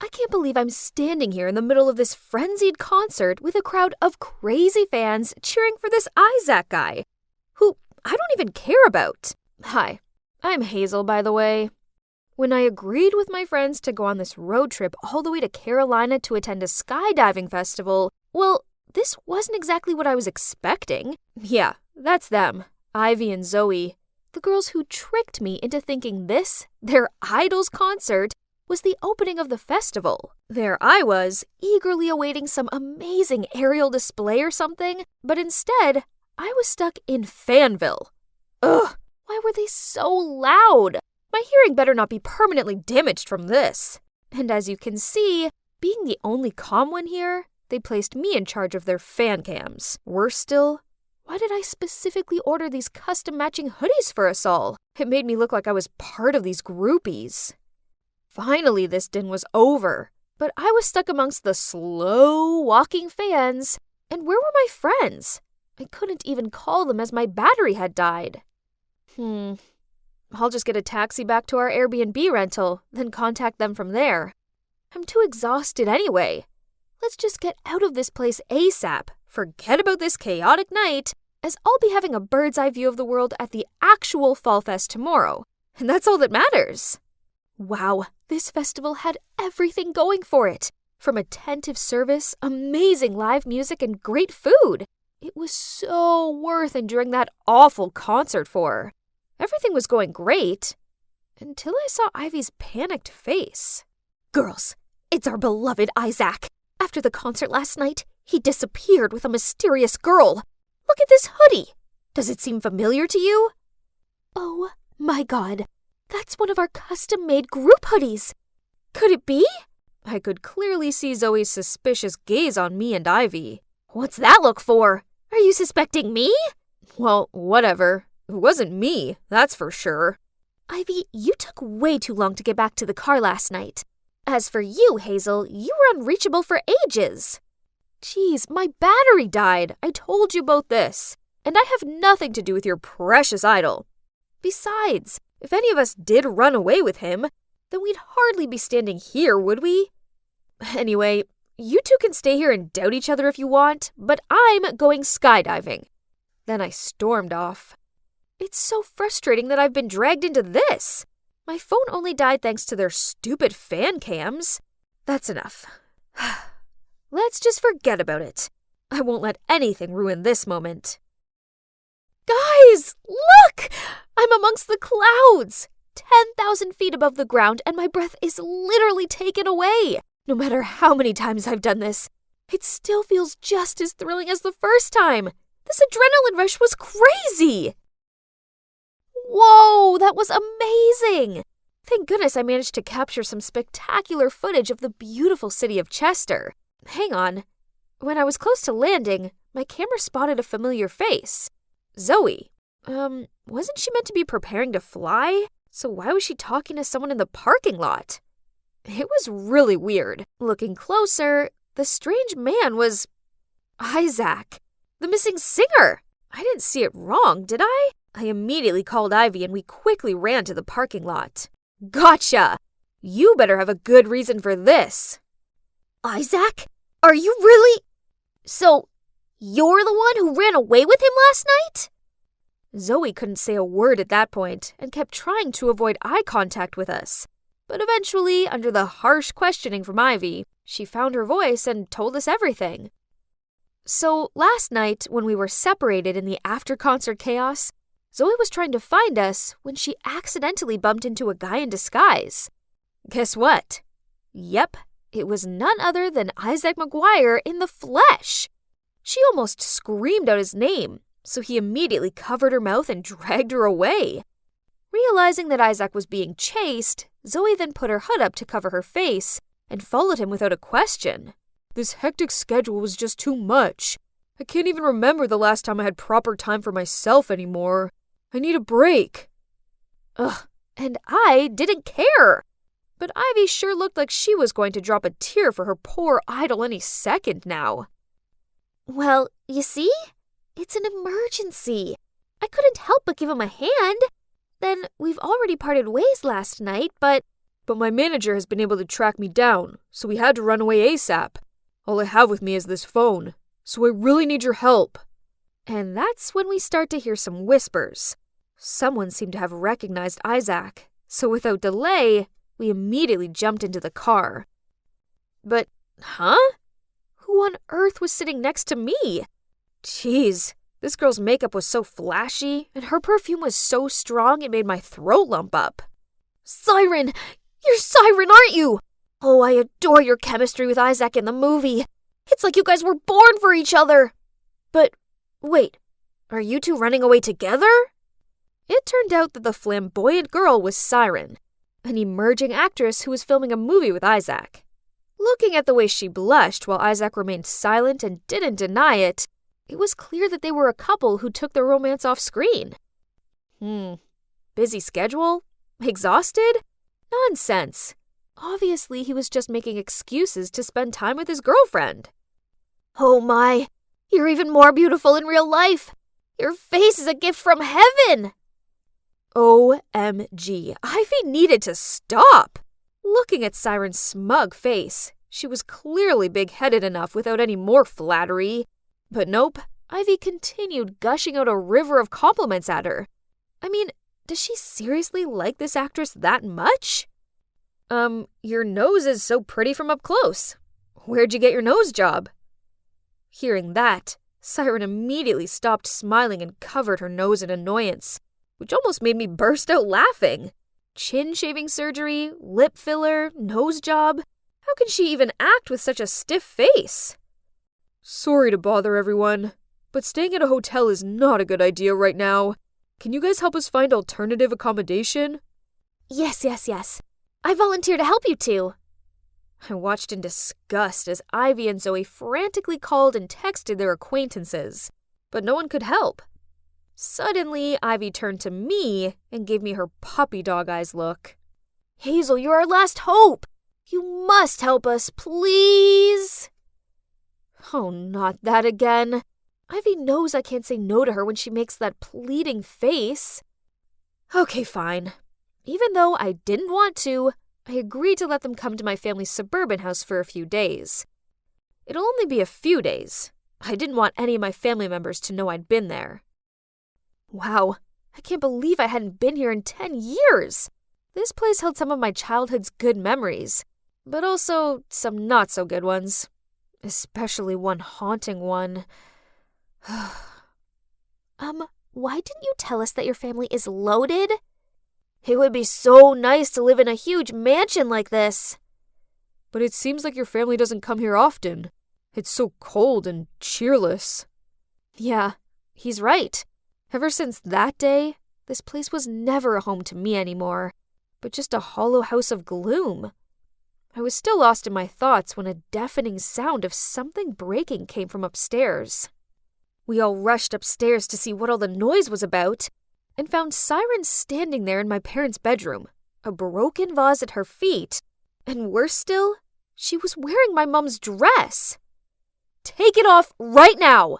I can't believe I'm standing here in the middle of this frenzied concert with a crowd of crazy fans cheering for this Isaac guy, who I don't even care about. Hi, I'm Hazel, by the way. When I agreed with my friends to go on this road trip all the way to Carolina to attend a skydiving festival, well, this wasn't exactly what I was expecting. Yeah, that's them, Ivy and Zoe, the girls who tricked me into thinking this, their idol's concert, was the opening of the festival. There I was, eagerly awaiting some amazing aerial display or something, but instead, I was stuck in Fanville. Ugh, why were they so loud? My hearing better not be permanently damaged from this. And as you can see, being the only calm one here, they placed me in charge of their fan cams. Worse still, why did I specifically order these custom matching hoodies for us all? It made me look like I was part of these groupies. Finally, this din was over, but I was stuck amongst the slow-walking fans. And where were my friends? I couldn't even call them as my battery had died. I'll just get a taxi back to our Airbnb rental, then contact them from there. I'm too exhausted anyway. Let's just get out of this place ASAP. Forget about this chaotic night, as I'll be having a bird's eye view of the world at the actual Fall Fest tomorrow. And that's all that matters. Wow, this festival had everything going for it. From attentive service, amazing live music, and great food. It was so worth enduring that awful concert for. Everything was going great, until I saw Ivy's panicked face. Girls, it's our beloved Isaac. After the concert last night, he disappeared with a mysterious girl. Look at this hoodie. Does it seem familiar to you? Oh my God, that's one of our custom-made group hoodies. Could it be? I could clearly see Zoe's suspicious gaze on me and Ivy. What's that look for? Are you suspecting me? Well, whatever. It wasn't me, that's for sure. Ivy, you took way too long to get back to the car last night. As for you, Hazel, you were unreachable for ages. Geez, my battery died. I told you both this. And I have nothing to do with your precious idol. Besides, if any of us did run away with him, then we'd hardly be standing here, would we? Anyway, you two can stay here and doubt each other if you want, but I'm going skydiving. Then I stormed off. It's so frustrating that I've been dragged into this. My phone only died thanks to their stupid fan cams. That's enough. Let's just forget about it. I won't let anything ruin this moment. Guys, look! I'm amongst the clouds! 10,000 feet above the ground, and my breath is literally taken away. No matter how many times I've done this, it still feels just as thrilling as the first time. This adrenaline rush was crazy! Whoa, that was amazing! Thank goodness I managed to capture some spectacular footage of the beautiful city of Chester. Hang on. When I was close to landing, my camera spotted a familiar face. Zoe. Wasn't she meant to be preparing to fly? So why was she talking to someone in the parking lot? It was really weird. Looking closer, the strange man was Isaac, the missing singer. I didn't see it wrong, did I? I immediately called Ivy and we quickly ran to the parking lot. Gotcha! You better have a good reason for this. Isaac? Are you really? So, you're the one who ran away with him last night? Zoe couldn't say a word at that point and kept trying to avoid eye contact with us. But eventually, under the harsh questioning from Ivy, she found her voice and told us everything. So, last night, when we were separated in the after-concert chaos, Zoe was trying to find us when she accidentally bumped into a guy in disguise. Guess what? Yep, it was none other than Isaac McGuire in the flesh. She almost screamed out his name, so he immediately covered her mouth and dragged her away. Realizing that Isaac was being chased, Zoe then put her hood up to cover her face and followed him without a question. This hectic schedule was just too much. I can't even remember the last time I had proper time for myself anymore. I need a break. Ugh, and I didn't care. But Ivy sure looked like she was going to drop a tear for her poor idol any second now. Well, you see? It's an emergency. I couldn't help but give him a hand. Then we've already parted ways last night, but but my manager has been able to track me down, so we had to run away ASAP. All I have with me is this phone, so I really need your help." And that's when we start to hear some whispers. Someone seemed to have recognized Isaac, so without delay, we immediately jumped into the car. But, who on earth was sitting next to me? Jeez, this girl's makeup was so flashy, and her perfume was so strong it made my throat lump up. Siren! You're Siren, aren't you? Oh, I adore your chemistry with Isaac in the movie. It's like you guys were born for each other. But, wait, are you two running away together? It turned out that the flamboyant girl was Siren, an emerging actress who was filming a movie with Isaac. Looking at the way she blushed while Isaac remained silent and didn't deny it, it was clear that they were a couple who took their romance off screen. Busy schedule? Exhausted? Nonsense. Obviously, he was just making excuses to spend time with his girlfriend. Oh my, you're even more beautiful in real life. Your face is a gift from heaven. OMG, Ivy needed to stop. Looking at Siren's smug face, she was clearly big-headed enough without any more flattery. But nope, Ivy continued gushing out a river of compliments at her. I mean, does she seriously like this actress that much? Your nose is so pretty from up close. Where'd you get your nose job? Hearing that, Siren immediately stopped smiling and covered her nose in annoyance, which almost made me burst out laughing. Chin shaving surgery, lip filler, nose job. How can she even act with such a stiff face? Sorry to bother everyone, but staying at a hotel is not a good idea right now. Can you guys help us find alternative accommodation? Yes. I volunteer to help you two. I watched in disgust as Ivy and Zoe frantically called and texted their acquaintances, but no one could help. Suddenly, Ivy turned to me and gave me her puppy dog eyes look. Hazel, you're our last hope. You must help us, please. Oh, not that again. Ivy knows I can't say no to her when she makes that pleading face. Okay, fine. Even though I didn't want to, I agreed to let them come to my family's suburban house for a few days. It'll only be a few days. I didn't want any of my family members to know I'd been there. Wow, I can't believe I hadn't been here in 10 years. This place held some of my childhood's good memories, but also some not-so-good ones. Especially one haunting one. Why didn't you tell us that your family is loaded? It would be so nice to live in a huge mansion like this. But it seems like your family doesn't come here often. It's so cold and cheerless. Yeah, he's right. Ever since that day, this place was never a home to me anymore, but just a hollow house of gloom. I was still lost in my thoughts when a deafening sound of something breaking came from upstairs. We all rushed upstairs to see what all the noise was about, and found Siren standing there in my parents' bedroom, a broken vase at her feet, and worse still, she was wearing my mom's dress. Take it off right now!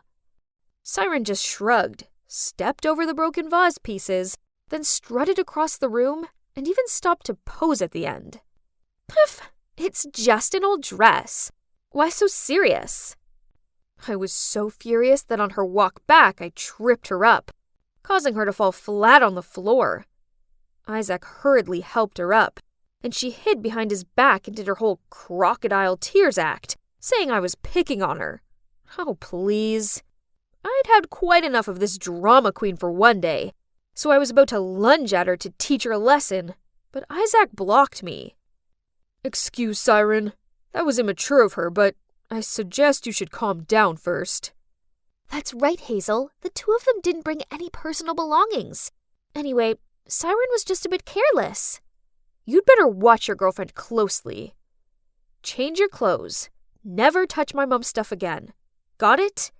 Siren just shrugged, stepped over the broken vase pieces, then strutted across the room and even stopped to pose at the end. Poof! It's just an old dress. Why so serious? I was so furious that on her walk back I tripped her up, causing her to fall flat on the floor. Isaac hurriedly helped her up, and she hid behind his back and did her whole crocodile tears act, saying I was picking on her. Oh, please. I'd had quite enough of this drama queen for one day, so I was about to lunge at her to teach her a lesson, but Isaac blocked me. Excuse, Siren. That was immature of her, but I suggest you should calm down first. That's right, Hazel. The two of them didn't bring any personal belongings. Anyway, Siren was just a bit careless. You'd better watch your girlfriend closely. Change your clothes. Never touch my mom's stuff again. Got it?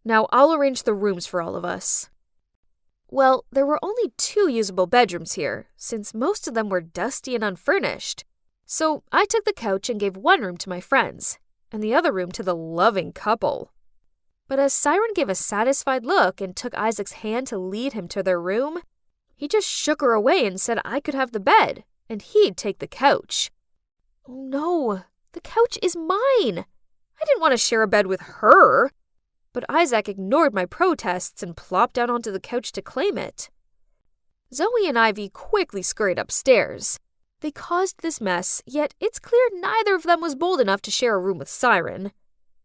Now I'll arrange the rooms for all of us. Well, there were only 2 usable bedrooms here, since most of them were dusty and unfurnished. So I took the couch and gave one room to my friends, and the other room to the loving couple. But as Siren gave a satisfied look and took Isaac's hand to lead him to their room, he just shook her away and said I could have the bed, and he'd take the couch. Oh no, the couch is mine! I didn't want to share a bed with her. But Isaac ignored my protests and plopped down onto the couch to claim it. Zoe and Ivy quickly scurried upstairs. They caused this mess, yet it's clear neither of them was bold enough to share a room with Siren.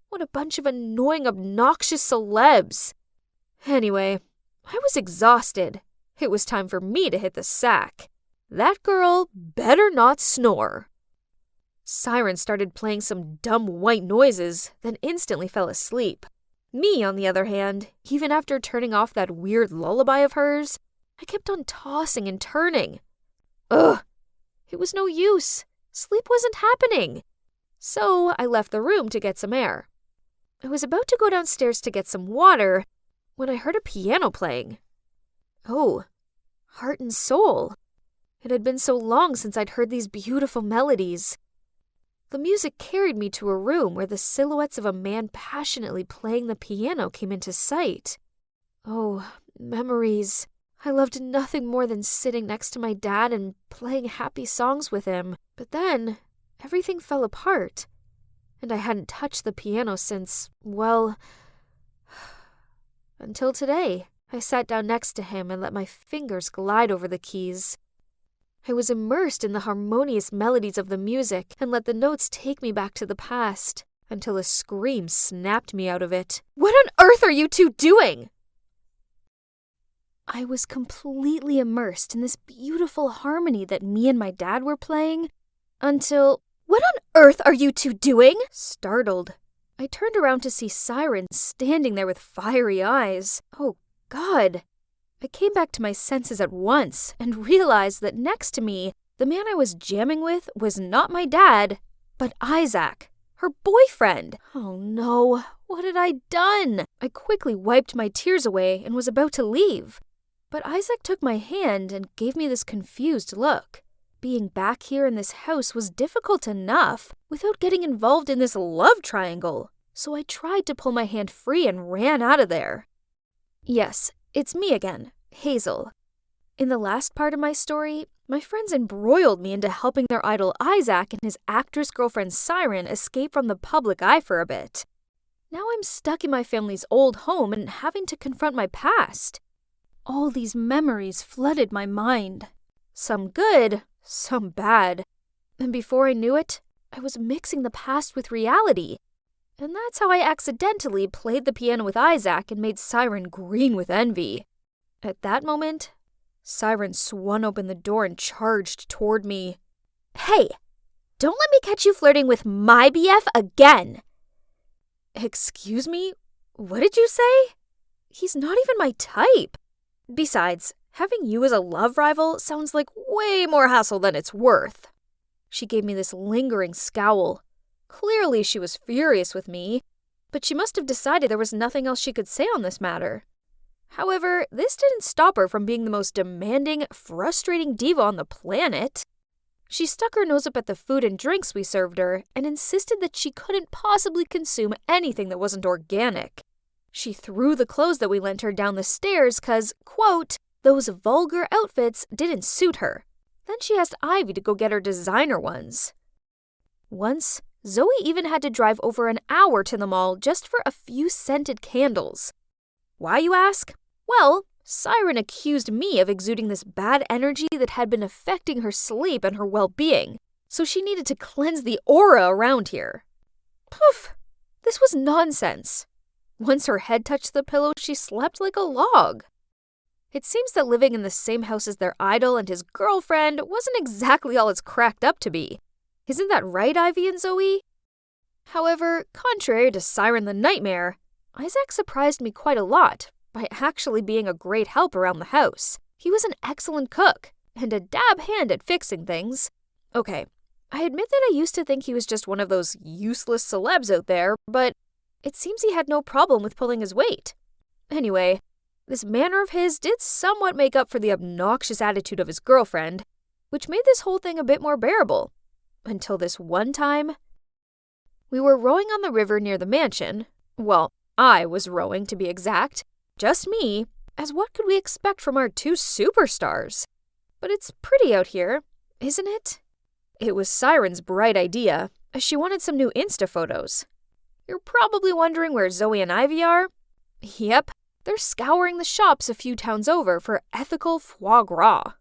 What a bunch of annoying, obnoxious celebs. Anyway, I was exhausted. It was time for me to hit the sack. That girl better not snore. Siren started playing some dumb white noises, then instantly fell asleep. Me, on the other hand, even after turning off that weird lullaby of hers, I kept on tossing and turning. Ugh! It was no use. Sleep wasn't happening. So I left the room to get some air. I was about to go downstairs to get some water when I heard a piano playing. Oh, Heart and Soul. It had been so long since I'd heard these beautiful melodies. The music carried me to a room where the silhouettes of a man passionately playing the piano came into sight. Oh, memories. I loved nothing more than sitting next to my dad and playing happy songs with him. But then, everything fell apart. And I hadn't touched the piano since, well, until today. I sat down next to him and let my fingers glide over the keys. I was immersed in the harmonious melodies of the music and let the notes take me back to the past, until a scream snapped me out of it. What on earth are you two doing? I was completely immersed in this beautiful harmony that me and my dad were playing, until... What on earth are you two doing? Startled, I turned around to see Siren standing there with fiery eyes. Oh, God. I came back to my senses at once and realized that next to me, the man I was jamming with was not my dad, but Isaac, her boyfriend. Oh no, what had I done? I quickly wiped my tears away and was about to leave. But Isaac took my hand and gave me this confused look. Being back here in this house was difficult enough without getting involved in this love triangle, so I tried to pull my hand free and ran out of there. Yes, it's me again, Hazel. In the last part of my story, my friends embroiled me into helping their idol Isaac and his actress girlfriend Siren escape from the public eye for a bit. Now I'm stuck in my family's old home and having to confront my past. All these memories flooded my mind. Some good, some bad. And before I knew it, I was mixing the past with reality. And that's how I accidentally played the piano with Isaac and made Siren green with envy. At that moment, Siren swung open the door and charged toward me. Hey, don't let me catch you flirting with my BF again! Excuse me? What did you say? He's not even my type. Besides, having you as a love rival sounds like way more hassle than it's worth. She gave me this lingering scowl. Clearly she was furious with me, but she must have decided there was nothing else she could say on this matter. However, this didn't stop her from being the most demanding, frustrating diva on the planet. She stuck her nose up at the food and drinks we served her and insisted that she couldn't possibly consume anything that wasn't organic. She threw the clothes that we lent her down the stairs 'cause, quote, those vulgar outfits didn't suit her. Then she asked Ivy to go get her designer ones. Once, Zoe even had to drive over an hour to the mall just for a few scented candles. Why, you ask? Well, Siren accused me of exuding this bad energy that had been affecting her sleep and her well-being, so she needed to cleanse the aura around here. Poof! This was nonsense. Once her head touched the pillow, she slept like a log. It seems that living in the same house as their idol and his girlfriend wasn't exactly all it's cracked up to be. Isn't that right, Ivy and Zoe? However, contrary to Siren the Nightmare, Isaac surprised me quite a lot by actually being a great help around the house. He was an excellent cook and a dab hand at fixing things. Okay, I admit that I used to think he was just one of those useless celebs out there, but it seems he had no problem with pulling his weight. Anyway, this manner of his did somewhat make up for the obnoxious attitude of his girlfriend, which made this whole thing a bit more bearable. Until this one time, we were rowing on the river near the mansion. Well, I was rowing, to be exact. Just me, as what could we expect from our two superstars? But it's pretty out here, isn't it? It was Siren's bright idea, as she wanted some new Insta photos. You're probably wondering where Zoe and Ivy are? Yep, they're scouring the shops a few towns over for ethical foie gras.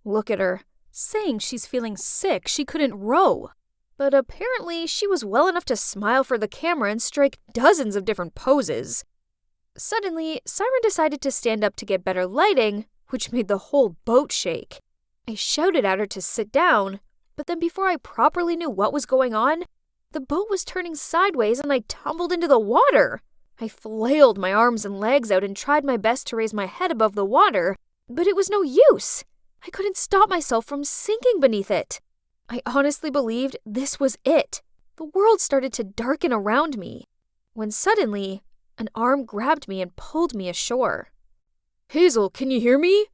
Look at her, saying she's feeling sick she couldn't row. But apparently she was well enough to smile for the camera and strike dozens of different poses. Suddenly, Siren decided to stand up to get better lighting, which made the whole boat shake. I shouted at her to sit down, but then before I properly knew what was going on, the boat was turning sideways and I tumbled into the water. I flailed my arms and legs out and tried my best to raise my head above the water, but it was no use. I couldn't stop myself from sinking beneath it. I honestly believed this was it. The world started to darken around me, when suddenly, an arm grabbed me and pulled me ashore. Hazel, can you hear me?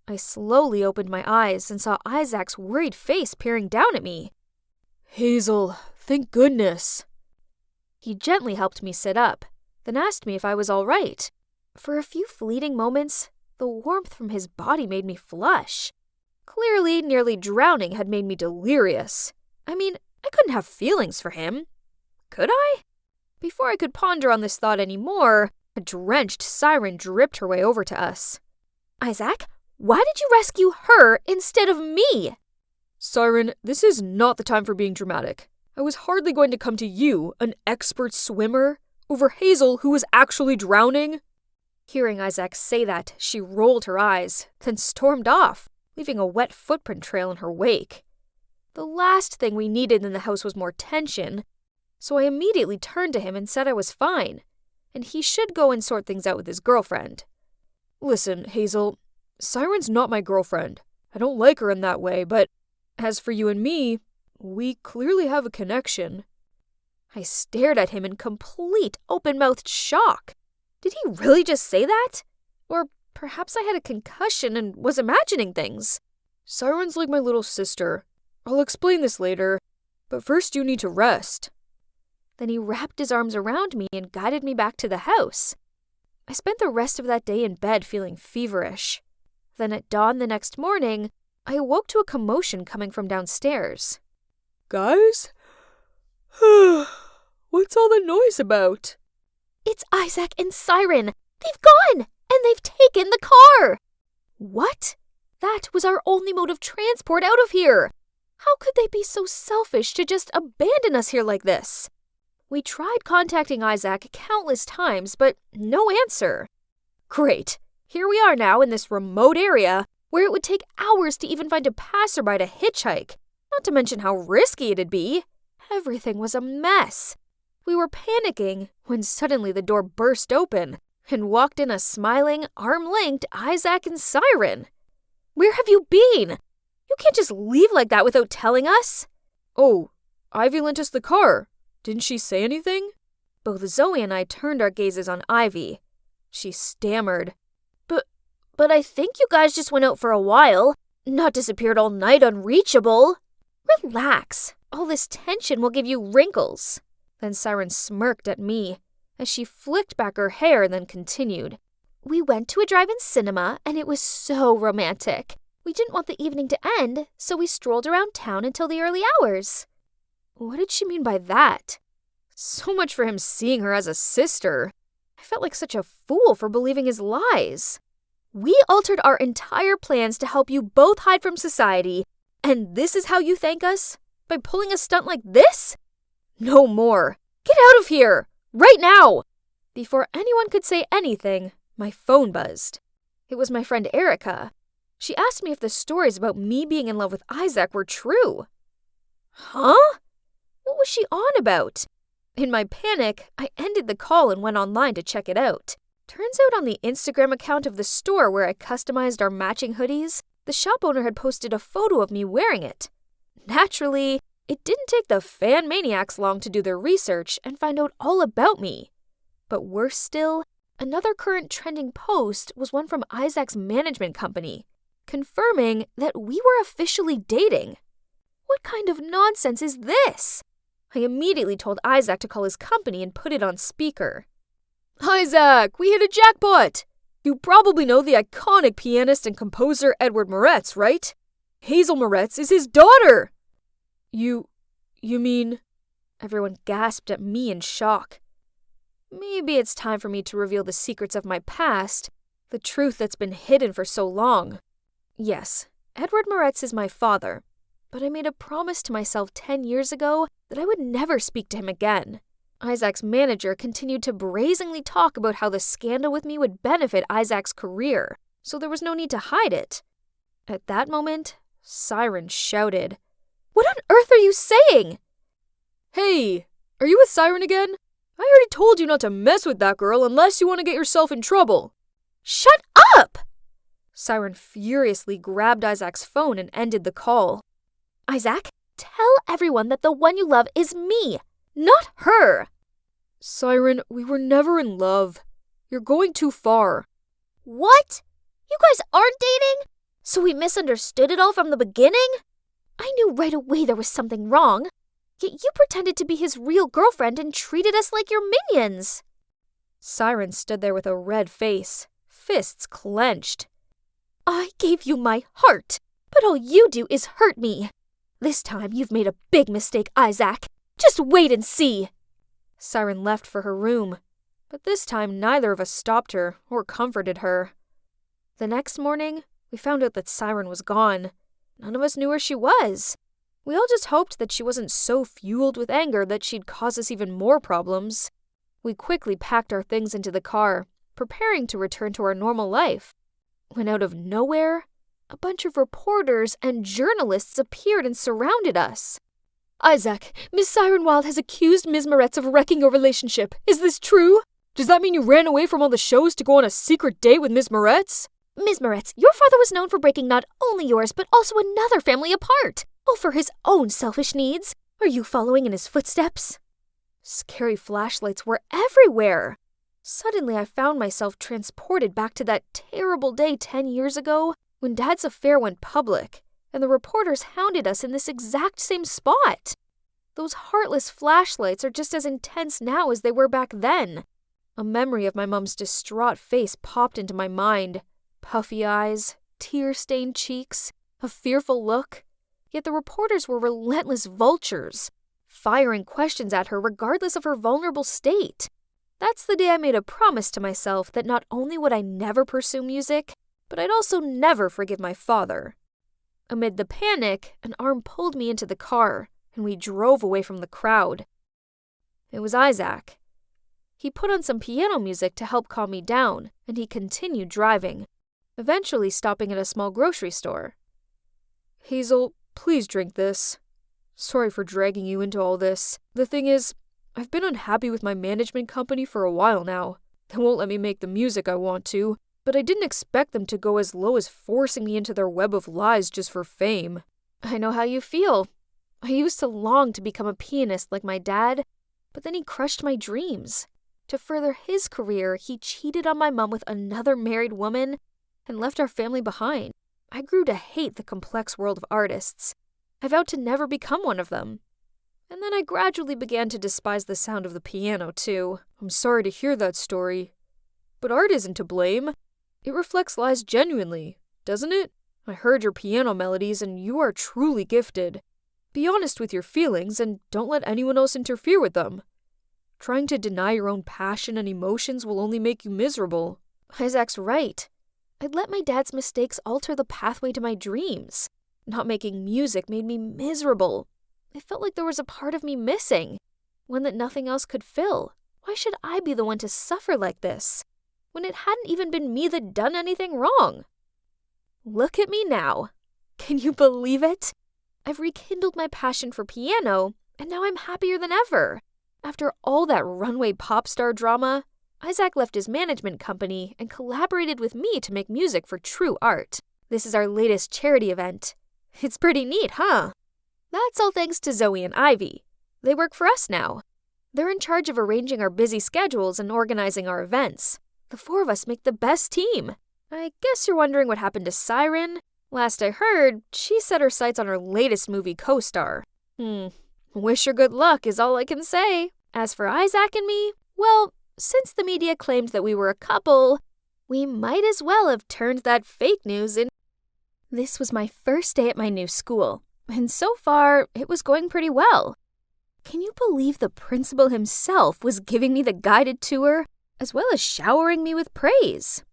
I slowly opened my eyes and saw Isaac's worried face peering down at me. Hazel, thank goodness. He gently helped me sit up, then asked me if I was all right. For a few fleeting moments, the warmth from his body made me flush. Clearly, nearly drowning had made me delirious. I mean, I couldn't have feelings for him. Could I? Before I could ponder on this thought any more, a drenched Siren dripped her way over to us. Isaac, why did you rescue her instead of me? Siren, this is not the time for being dramatic. I was hardly going to come to you, an expert swimmer, over Hazel, who was actually drowning. Hearing Isaac say that, she rolled her eyes, then stormed off, leaving a wet footprint trail in her wake. The last thing we needed in the house was more tension, so I immediately turned to him and said I was fine, and he should go and sort things out with his girlfriend. Listen, Hazel, Siren's not my girlfriend. I don't like her in that way, but as for you and me, we clearly have a connection. I stared at him in complete open-mouthed shock. Did he really just say that? Or perhaps I had a concussion and was imagining things. Siren's like my little sister. I'll explain this later, but first you need to rest. Then he wrapped his arms around me and guided me back to the house. I spent the rest of that day in bed feeling feverish. Then at dawn the next morning, I awoke to a commotion coming from downstairs. Guys? What's all the noise about? It's Isaac and Siren. They've gone, and they've taken the car. What? That was our only mode of transport out of here. How could they be so selfish to just abandon us here like this? We tried contacting Isaac countless times, but no answer. Great. Here we are now in this remote area where it would take hours to even find a passerby to hitchhike, not to mention how risky it'd be. Everything was a mess. We were panicking when suddenly the door burst open and walked in a smiling, arm-linked Isaac and Siren. Where have you been? You can't just leave like that without telling us. Oh, Ivy lent us the car. Didn't she say anything? Both Zoe and I turned our gazes on Ivy. She stammered. But I think you guys just went out for a while, not disappeared all night unreachable. Relax. All this tension will give you wrinkles. Then Siren smirked at me as she flicked back her hair and then continued. We went to a drive-in cinema and it was so romantic. We didn't want the evening to end, so we strolled around town until the early hours. What did she mean by that? So much for him seeing her as a sister. I felt like such a fool for believing his lies. We altered our entire plans to help you both hide from society, and this is how you thank us? By pulling a stunt like this? No more. Get out of here! Right now! Before anyone could say anything, my phone buzzed. It was my friend Erica. She asked me if the stories about me being in love with Isaac were true. Huh? What was she on about? In my panic, I ended the call and went online to check it out. Turns out on the Instagram account of the store where I customized our matching hoodies, the shop owner had posted a photo of me wearing it. Naturally, it didn't take the fan maniacs long to do their research and find out all about me. But worse still, another current trending post was one from Isaac's management company, confirming that we were officially dating. What kind of nonsense is this? I immediately told Isaac to call his company and put it on speaker. Isaac, we hit a jackpot! You probably know the iconic pianist and composer Edward Moretz, right? Hazel Moretz is his daughter! You mean... Everyone gasped at me in shock. Maybe it's time for me to reveal the secrets of my past, the truth that's been hidden for so long. Yes, Edward Moretz is my father, but I made a promise to myself 10 years ago that I would never speak to him again. Isaac's manager continued to brazenly talk about how the scandal with me would benefit Isaac's career, so there was no need to hide it. At that moment, Siren shouted, "What on earth are you saying?" Hey, are you with Siren again? I already told you not to mess with that girl unless you want to get yourself in trouble. Shut up! Siren furiously grabbed Isaac's phone and ended the call. Isaac, tell everyone that the one you love is me, not her. Siren, we were never in love. You're going too far. What? You guys aren't dating? So we misunderstood it all from the beginning? I knew right away there was something wrong. Yet you pretended to be his real girlfriend and treated us like your minions. Siren stood there with a red face, fists clenched. I gave you my heart, but all you do is hurt me. This time you've made a big mistake, Isaac. Just wait and see. Siren left for her room, but this time neither of us stopped her or comforted her. The next morning, we found out that Siren was gone. None of us knew where she was. We all just hoped that she wasn't so fueled with anger that she'd cause us even more problems. We quickly packed our things into the car, preparing to return to our normal life. When out of nowhere, a bunch of reporters and journalists appeared and surrounded us. Isaac, Miss Siren Wilde has accused Ms. Moretz of wrecking your relationship. Is this true? Does that mean you ran away from all the shows to go on a secret date with Ms. Moretz? Ms. Moretz, your father was known for breaking not only yours but also another family apart. All for his own selfish needs. Are you following in his footsteps? Scary flashlights were everywhere. Suddenly I found myself transported back to that terrible day 10 years ago when Dad's affair went public, and the reporters hounded us in this exact same spot. Those heartless flashlights are just as intense now as they were back then. A memory of my mom's distraught face popped into my mind. Puffy eyes, tear-stained cheeks, a fearful look. Yet the reporters were relentless vultures, firing questions at her regardless of her vulnerable state. That's the day I made a promise to myself that not only would I never pursue music, but I'd also never forgive my father. Amid the panic, an arm pulled me into the car, and we drove away from the crowd. It was Isaac. He put on some piano music to help calm me down, and he continued driving, eventually stopping at a small grocery store. Hazel, please drink this. Sorry for dragging you into all this. The thing is, I've been unhappy with my management company for a while now. They won't let me make the music I want to, but I didn't expect them to go as low as forcing me into their web of lies just for fame. I know how you feel. I used to long to become a pianist like my dad, but then he crushed my dreams. To further his career, he cheated on my mom with another married woman and left our family behind. I grew to hate the complex world of artists. I vowed to never become one of them. And then I gradually began to despise the sound of the piano, too. I'm sorry to hear that story. But art isn't to blame. It reflects lies genuinely, doesn't it? I heard your piano melodies and you are truly gifted. Be honest with your feelings and don't let anyone else interfere with them. Trying to deny your own passion and emotions will only make you miserable. Isaac's right. I'd let my dad's mistakes alter the pathway to my dreams. Not making music made me miserable. I felt like there was a part of me missing, one that nothing else could fill. Why should I be the one to suffer like this, when it hadn't even been me that done anything wrong? Look at me now. Can you believe it? I've rekindled my passion for piano, and now I'm happier than ever. After all that runway pop star drama, Isaac left his management company and collaborated with me to make music for True Art. This is our latest charity event. It's pretty neat, huh? That's all thanks to Zoe and Ivy. They work for us now. They're in charge of arranging our busy schedules and organizing our events. The four of us make the best team. I guess you're wondering what happened to Siren. Last I heard, she set her sights on her latest movie co-star. Wish her good luck is all I can say. As for Isaac and me, well, since the media claimed that we were a couple, we might as well have turned that fake news in. This was my first day at my new school, and so far, it was going pretty well. Can you believe the principal himself was giving me the guided tour, as well as showering me with praise?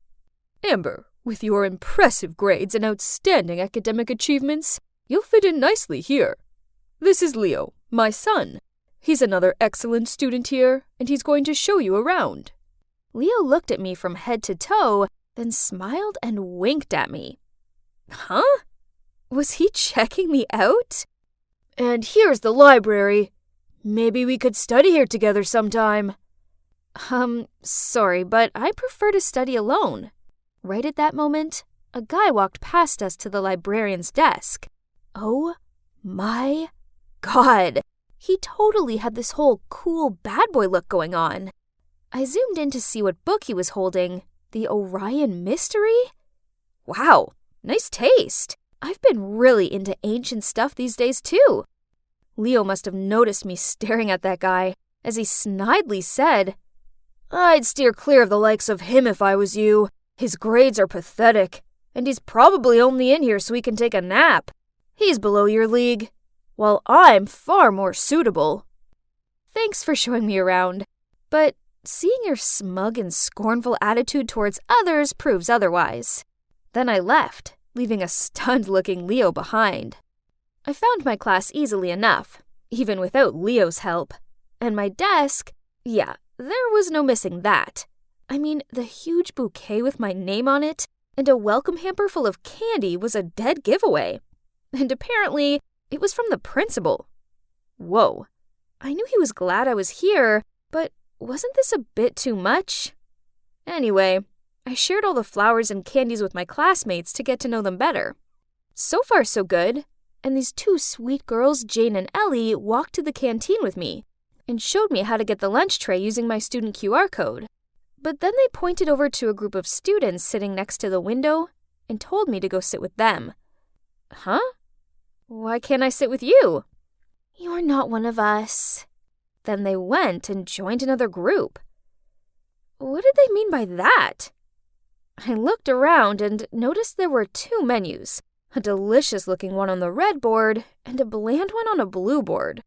Amber, with your impressive grades and outstanding academic achievements, you'll fit in nicely here. This is Leo, my son. He's another excellent student here, and he's going to show you around. Leo looked at me from head to toe, then smiled and winked at me. Huh? Was he checking me out? And here's the library. Maybe we could study here together sometime. Sorry, but I prefer to study alone. Right at that moment, a guy walked past us to the librarian's desk. Oh my God! He totally had this whole cool bad boy look going on. I zoomed in to see what book he was holding. The Orion Mystery? Wow, nice taste. I've been really into ancient stuff these days too. Leo must have noticed me staring at that guy as he snidely said, I'd steer clear of the likes of him if I was you. His grades are pathetic, and he's probably only in here so he can take a nap. He's below your league, while I'm far more suitable. Thanks for showing me around, but seeing your smug and scornful attitude towards others proves otherwise. Then I left, leaving a stunned-looking Leo behind. I found my class easily enough, even without Leo's help. And my desk, yeah, there was no missing that. I mean, the huge bouquet with my name on it and a welcome hamper full of candy was a dead giveaway. And apparently, it was from the principal. Whoa. I knew he was glad I was here, but wasn't this a bit too much? Anyway, I shared all the flowers and candies with my classmates to get to know them better. So far, so good. And these two sweet girls, Jane and Ellie, walked to the canteen with me and showed me how to get the lunch tray using my student QR code. But then they pointed over to a group of students sitting next to the window and told me to go sit with them. Huh? Why can't I sit with you? You're not one of us. Then they went and joined another group. What did they mean by that? I looked around and noticed there were two menus, a delicious-looking one on the red board and a bland one on a blue board.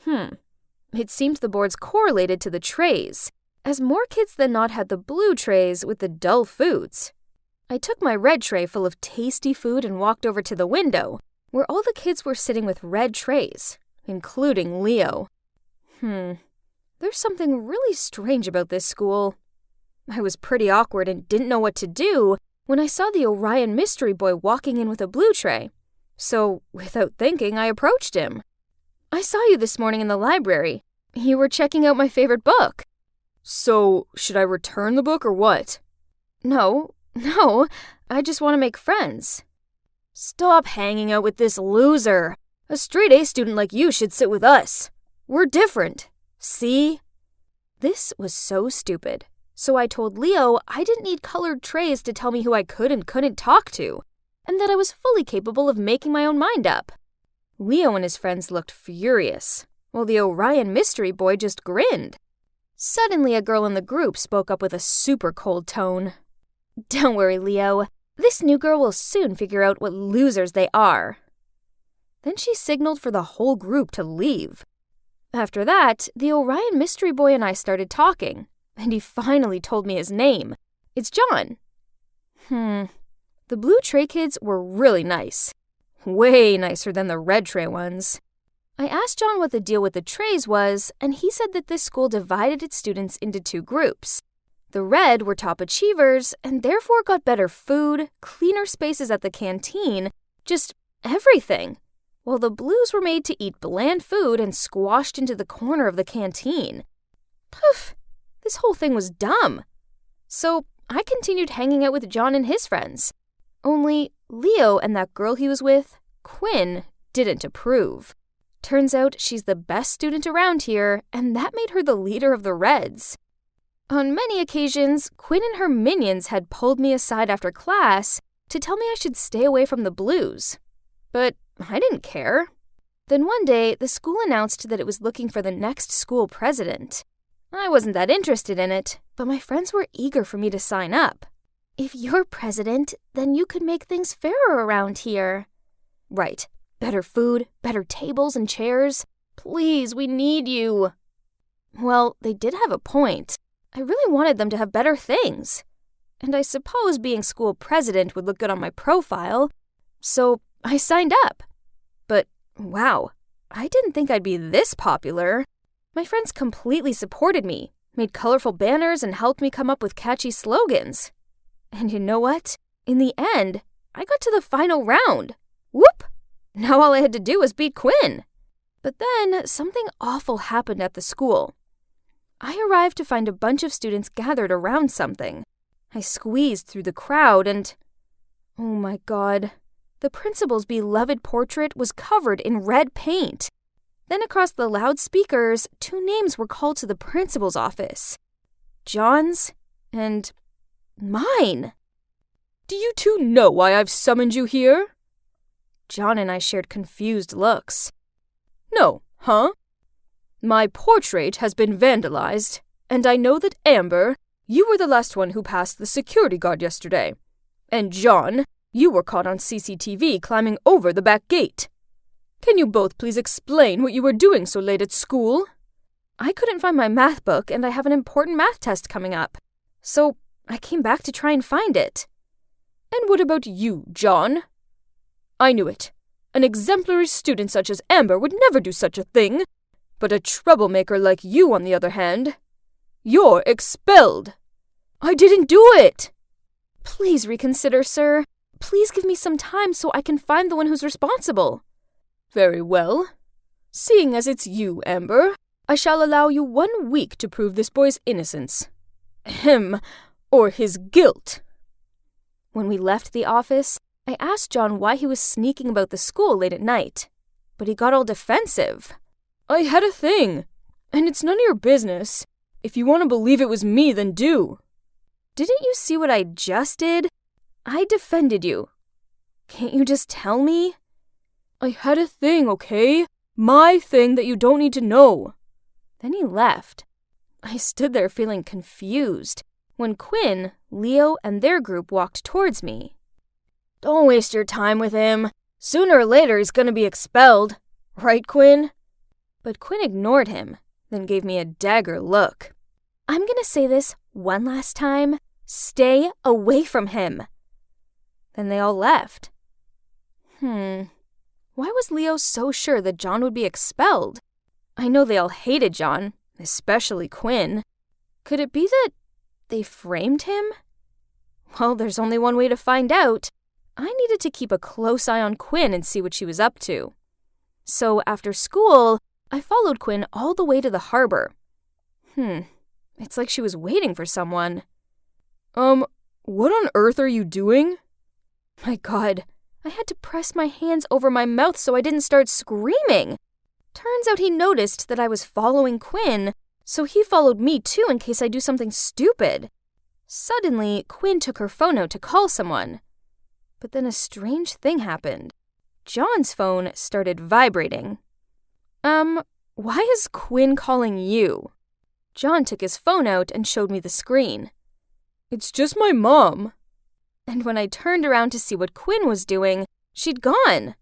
It seemed the boards correlated to the trays, as more kids than not had the blue trays with the dull foods. I took my red tray full of tasty food and walked over to the window, where all the kids were sitting with red trays, including Leo. There's something really strange about this school. I was pretty awkward and didn't know what to do when I saw the Orion Mystery Boy walking in with a blue tray. So, without thinking, I approached him. I saw you this morning in the library. You were checking out my favorite book. So, should I return the book or what? No, I just want to make friends. Stop hanging out with this loser. A straight-A student like you should sit with us. We're different. See? This was so stupid. So I told Leo I didn't need colored trays to tell me who I could and couldn't talk to, and that I was fully capable of making my own mind up. Leo and his friends looked furious, while the Orion Mystery Boy just grinned. Suddenly, a girl in the group spoke up with a super cold tone. Don't worry, Leo. This new girl will soon figure out what losers they are. Then she signaled for the whole group to leave. After that, the Orion Mystery Boy and I started talking, and he finally told me his name. It's John. The blue tray kids were really nice. Way nicer than the red tray ones. I asked John what the deal with the trays was, and he said that this school divided its students into two groups. The red were top achievers, and therefore got better food, cleaner spaces at the canteen, just everything. While the blues were made to eat bland food and squashed into the corner of the canteen. Poof! This whole thing was dumb. So I continued hanging out with John and his friends. Only Leo and that girl he was with, Quinn, didn't approve. Turns out she's the best student around here, and that made her the leader of the Reds. On many occasions, Quinn and her minions had pulled me aside after class to tell me I should stay away from the blues. But I didn't care. Then one day, the school announced that it was looking for the next school president. I wasn't that interested in it, but my friends were eager for me to sign up. If you're president, then you could make things fairer around here. Right. Better food, better tables and chairs. Please, we need you. Well, they did have a point. I really wanted them to have better things. And I suppose being school president would look good on my profile. So I signed up. But wow, I didn't think I'd be this popular. My friends completely supported me, made colorful banners, and helped me come up with catchy slogans. And you know what? In the end, I got to the final round. Whoop! Now all I had to do was beat Quinn. But then something awful happened at the school. I arrived to find a bunch of students gathered around something. I squeezed through the crowd and... oh my God. The principal's beloved portrait was covered in red paint. Then across the loudspeakers, 2 names were called to the principal's office. John's and mine. Do you 2 know why I've summoned you here? John and I shared confused looks. No, huh? My portrait has been vandalized, and I know that Amber, you were the last one who passed the security guard yesterday. And John, you were caught on CCTV climbing over the back gate. Can you both please explain what you were doing so late at school? I couldn't find my math book, and I have an important math test coming up. So I came back to try and find it. And what about you, John? I knew it. An exemplary student such as Amber would never do such a thing. But a troublemaker like you, on the other hand, you're expelled. I didn't do it. Please reconsider, sir. Please give me some time so I can find the one who's responsible. Very well. Seeing as it's you, Amber, I shall allow you 1 week to prove this boy's innocence. Ahem, or his guilt. When we left the office, I asked John why he was sneaking about the school late at night. But he got all defensive. I had a thing, and it's none of your business. If you want to believe it was me, then do. Didn't you see what I just did? I defended you. Can't you just tell me? I had a thing, okay? My thing that you don't need to know. Then he left. I stood there feeling confused when Quinn, Leo, and their group walked towards me. Don't waste your time with him. Sooner or later he's gonna be expelled. Right, Quinn? But Quinn ignored him, then gave me a dagger look. I'm gonna say this one last time. Stay away from him. Then they all left. Why was Leo so sure that John would be expelled? I know they all hated John, especially Quinn. Could it be that they framed him? Well, there's only one way to find out. I needed to keep a close eye on Quinn and see what she was up to. So after school, I followed Quinn all the way to the harbor. It's like she was waiting for someone. What on earth are you doing? My God, I had to press my hands over my mouth so I didn't start screaming. Turns out he noticed that I was following Quinn, so he followed me too in case I do something stupid. Suddenly, Quinn took her phone out to call someone. But then a strange thing happened. John's phone started vibrating. Why is Quinn calling you? John took his phone out and showed me the screen. It's just my mom. And when I turned around to see what Quinn was doing, she'd gone.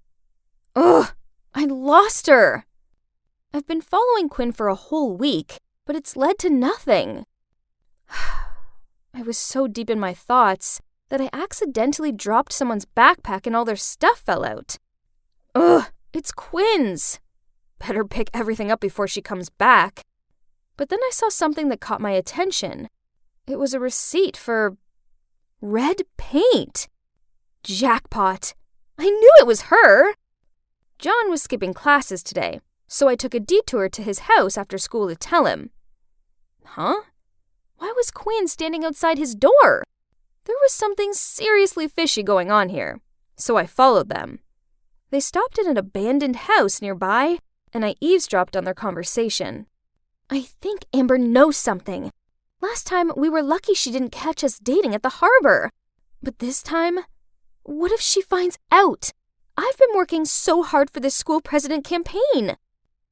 Ugh, I lost her. I've been following Quinn for a whole week, but it's led to nothing. I was so deep in my thoughts that I accidentally dropped someone's backpack and all their stuff fell out. Ugh, it's Quinn's. Better pick everything up before she comes back. But then I saw something that caught my attention. It was a receipt for red paint. Jackpot. I knew it was her. John was skipping classes today, so I took a detour to his house after school to tell him. Huh? Why was Quinn standing outside his door? There was something seriously fishy going on here, so I followed them. They stopped at an abandoned house nearby, and I eavesdropped on their conversation. I think Amber knows something. Last time, we were lucky she didn't catch us dating at the harbor. But this time, what if she finds out? I've been working so hard for this school president campaign.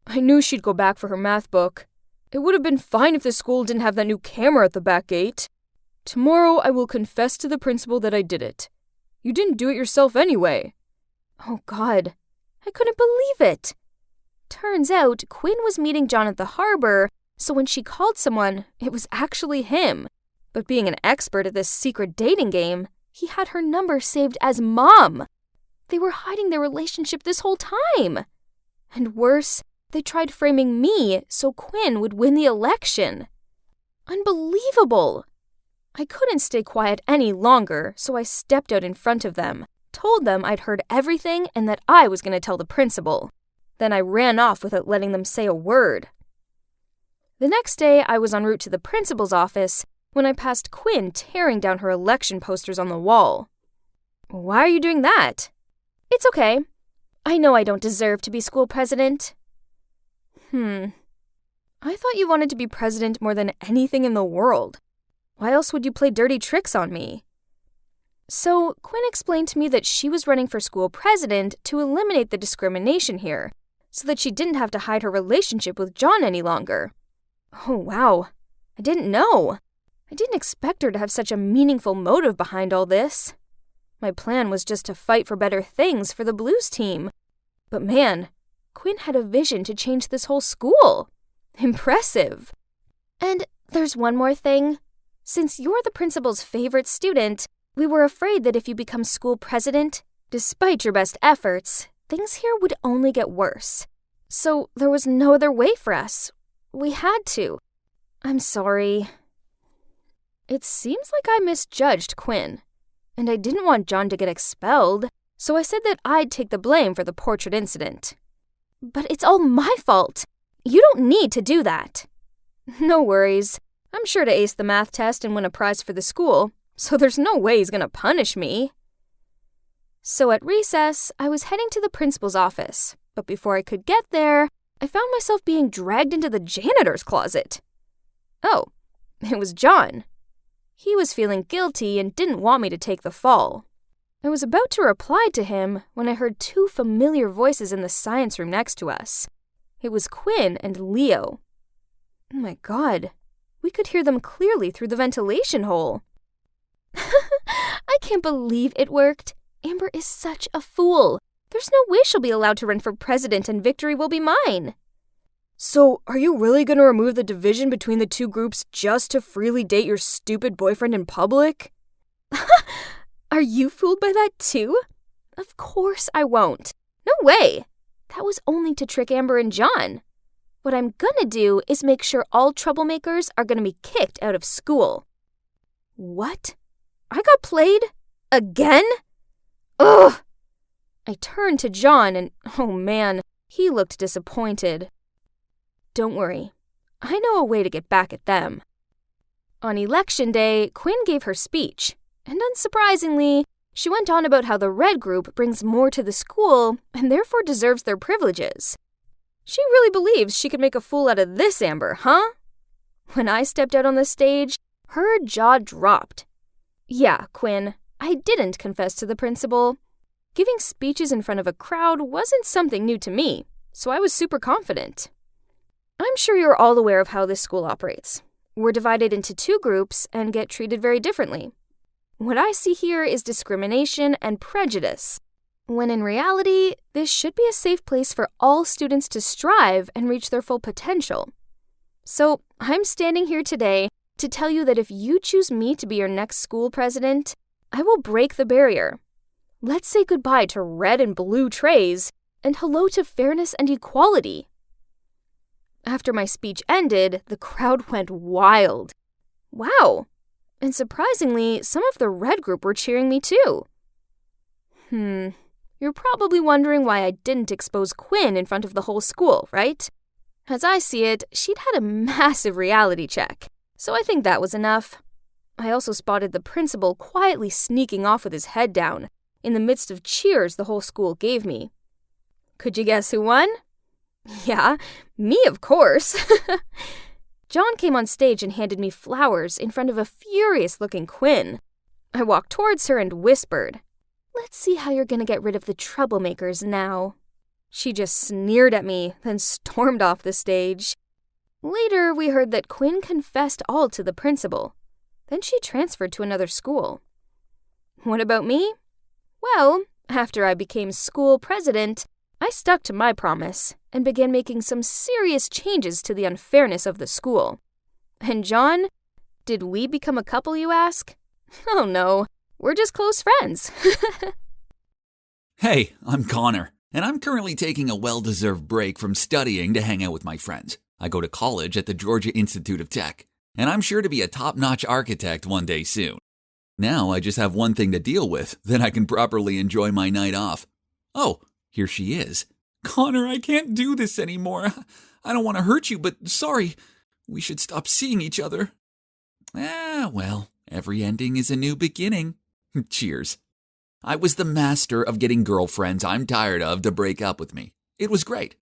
I knew she'd go back for her math book. It would have been fine if the school didn't have that new camera at the back gate. Tomorrow I will confess to the principal that I did it. You didn't do it yourself anyway. Oh God, I couldn't believe it. Turns out Quinn was meeting John at the harbor, so when she called someone, it was actually him. But being an expert at this secret dating game, he had her number saved as Mom. They were hiding their relationship this whole time. And worse, they tried framing me so Quinn would win the election. Unbelievable! I couldn't stay quiet any longer, so I stepped out in front of them, told them I'd heard everything and that I was going to tell the principal. Then I ran off without letting them say a word. The next day, I was en route to the principal's office when I passed Quinn tearing down her election posters on the wall. Why are you doing that? It's okay. I know I don't deserve to be school president. I thought you wanted to be president more than anything in the world. Why else would you play dirty tricks on me? So, Quinn explained to me that she was running for school president to eliminate the discrimination here, so that she didn't have to hide her relationship with John any longer. Oh, wow. I didn't know. I didn't expect her to have such a meaningful motive behind all this. My plan was just to fight for better things for the Blues team. But man, Quinn had a vision to change this whole school. Impressive. And there's one more thing. Since you're the principal's favorite student, we were afraid that if you become school president, despite your best efforts, things here would only get worse. So there was no other way for us. We had to. I'm sorry. It seems like I misjudged Quinn, and I didn't want John to get expelled, so I said that I'd take the blame for the portrait incident. But it's all my fault. You don't need to do that. No worries. I'm sure to ace the math test and win a prize for the school, so there's no way he's gonna punish me. So at recess, I was heading to the principal's office, but before I could get there, I found myself being dragged into the janitor's closet. Oh, it was John. He was feeling guilty and didn't want me to take the fall. I was about to reply to him when I heard two familiar voices in the science room next to us. It was Quinn and Leo. Oh my God, we could hear them clearly through the ventilation hole. I can't believe it worked. Amber is such a fool. There's no way she'll be allowed to run for president and victory will be mine. So, are you really going to remove the division between the two groups just to freely date your stupid boyfriend in public? Are you fooled by that too? Of course I won't. No way. That was only to trick Amber and John. What I'm gonna do is make sure all troublemakers are gonna be kicked out of school. What? I got played? Again? Ugh! I turned to John and, oh man, he looked disappointed. Don't worry. I know a way to get back at them. On election day, Quinn gave her speech, and unsurprisingly, she went on about how the red group brings more to the school and therefore deserves their privileges. She really believes she could make a fool out of this Amber, huh? When I stepped out on the stage, her jaw dropped. Yeah, Quinn, I didn't confess to the principal. Giving speeches in front of a crowd wasn't something new to me, so I was super confident. I'm sure you're all aware of how this school operates. We're divided into two groups and get treated very differently. What I see here is discrimination and prejudice, when in reality, this should be a safe place for all students to strive and reach their full potential. So, I'm standing here today to tell you that if you choose me to be your next school president, I will break the barrier. Let's say goodbye to red and blue trays and hello to fairness and equality. After my speech ended, the crowd went wild. Wow! And surprisingly, some of the red group were cheering me too. You're probably wondering why I didn't expose Quinn in front of the whole school, right? As I see it, she'd had a massive reality check, so I think that was enough. I also spotted the principal quietly sneaking off with his head down, in the midst of cheers the whole school gave me. Could you guess who won? Yeah, me of course. John came on stage and handed me flowers in front of a furious-looking Quinn. I walked towards her and whispered, "Let's see how you're gonna get rid of the troublemakers now." She just sneered at me, then stormed off the stage. Later, we heard that Quinn confessed all to the principal. Then she transferred to another school. What about me? Well, after I became school president, I stuck to my promise and began making some serious changes to the unfairness of the school. And John, did we become a couple, you ask? Oh no, we're just close friends. Hey, I'm Connor, and I'm currently taking a well-deserved break from studying to hang out with my friends. I go to college at the Georgia Institute of Tech, and I'm sure to be a top-notch architect one day soon. Now I just have one thing to deal with, then I can properly enjoy my night off. Oh, here she is. Connor, I can't do this anymore. I don't want to hurt you, but sorry. We should stop seeing each other. Well, every ending is a new beginning. Cheers. I was the master of getting girlfriends I'm tired of to break up with me. It was great,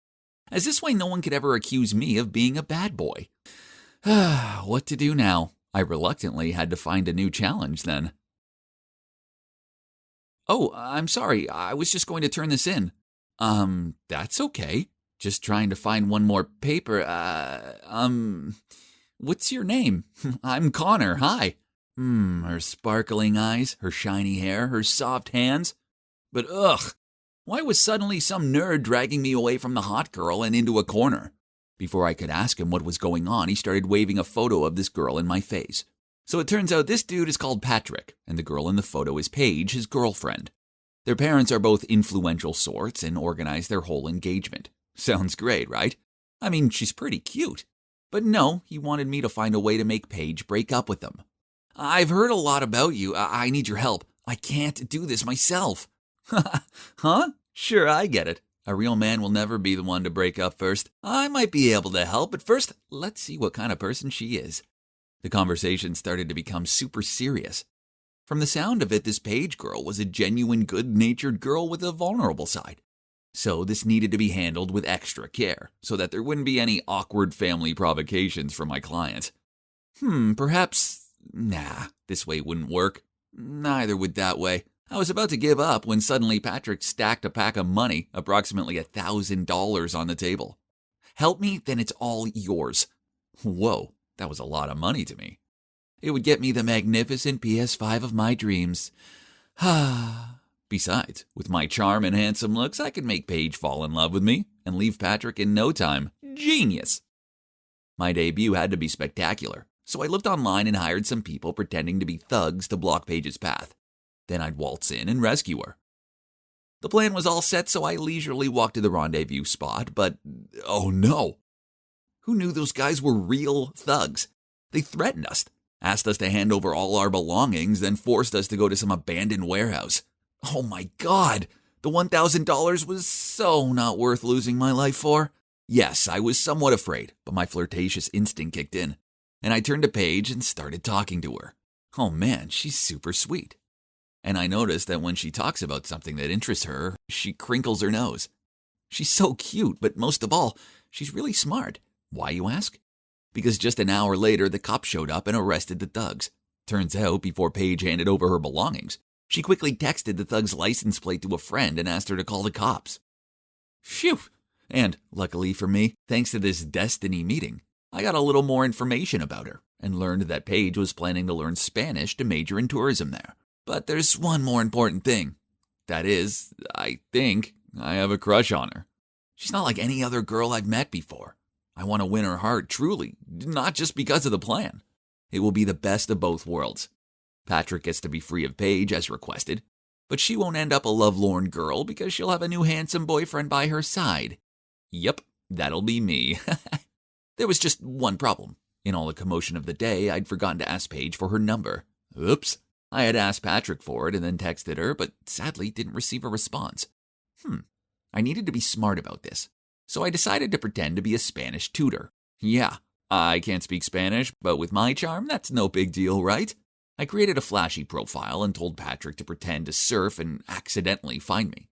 as this way no one could ever accuse me of being a bad boy. What to do now? I reluctantly had to find a new challenge then. Oh, I'm sorry, I was just going to turn this in. That's okay. Just trying to find one more paper. What's your name? I'm Connor, hi. Her sparkling eyes, her shiny hair, her soft hands. But ugh, why was suddenly some nerd dragging me away from the hot girl and into a corner? Before I could ask him what was going on, he started waving a photo of this girl in my face. So it turns out this dude is called Patrick, and the girl in the photo is Paige, his girlfriend. Their parents are both influential sorts and organize their whole engagement. Sounds great, right? I mean, she's pretty cute. But no, he wanted me to find a way to make Paige break up with them. I've heard a lot about you. I need your help. I can't do this myself. Huh? Sure, I get it. A real man will never be the one to break up first. I might be able to help, but first, let's see what kind of person she is. The conversation started to become super serious. From the sound of it, this Paige girl was a genuine good-natured girl with a vulnerable side. So this needed to be handled with extra care, so that there wouldn't be any awkward family provocations from my client. Perhaps... Nah, this way wouldn't work. Neither would that way. I was about to give up when suddenly Patrick stacked a pack of money, approximately $1,000 on the table. Help me, then it's all yours. Whoa, that was a lot of money to me. It would get me the magnificent PS5 of my dreams. Besides, with my charm and handsome looks, I could make Paige fall in love with me and leave Patrick in no time. Genius! My debut had to be spectacular, so I looked online and hired some people pretending to be thugs to block Paige's path. Then I'd waltz in and rescue her. The plan was all set, so I leisurely walked to the rendezvous spot, but oh no! Who knew those guys were real thugs? They threatened us, asked us to hand over all our belongings, then forced us to go to some abandoned warehouse. Oh my God! The $1,000 was so not worth losing my life for. Yes, I was somewhat afraid, but my flirtatious instinct kicked in, and I turned to Paige and started talking to her. Oh man, she's super sweet. And I noticed that when she talks about something that interests her, she crinkles her nose. She's so cute, but most of all, she's really smart. Why, you ask? Because just an hour later, the cops showed up and arrested the thugs. Turns out, before Paige handed over her belongings, she quickly texted the thug's license plate to a friend and asked her to call the cops. Phew! And, luckily for me, thanks to this destiny meeting, I got a little more information about her and learned that Paige was planning to learn Spanish to major in tourism there. But there's one more important thing. That is, I think I have a crush on her. She's not like any other girl I've met before. I want to win her heart, truly, not just because of the plan. It will be the best of both worlds. Patrick gets to be free of Paige as requested, but she won't end up a lovelorn girl because she'll have a new handsome boyfriend by her side. Yep, that'll be me. There was just one problem. In all the commotion of the day, I'd forgotten to ask Paige for her number. Oops. I had asked Patrick for it and then texted her, but sadly didn't receive a response. I needed to be smart about this, so I decided to pretend to be a Spanish tutor. Yeah, I can't speak Spanish, but with my charm, that's no big deal, right? I created a flashy profile and told Patrick to pretend to surf and accidentally find me.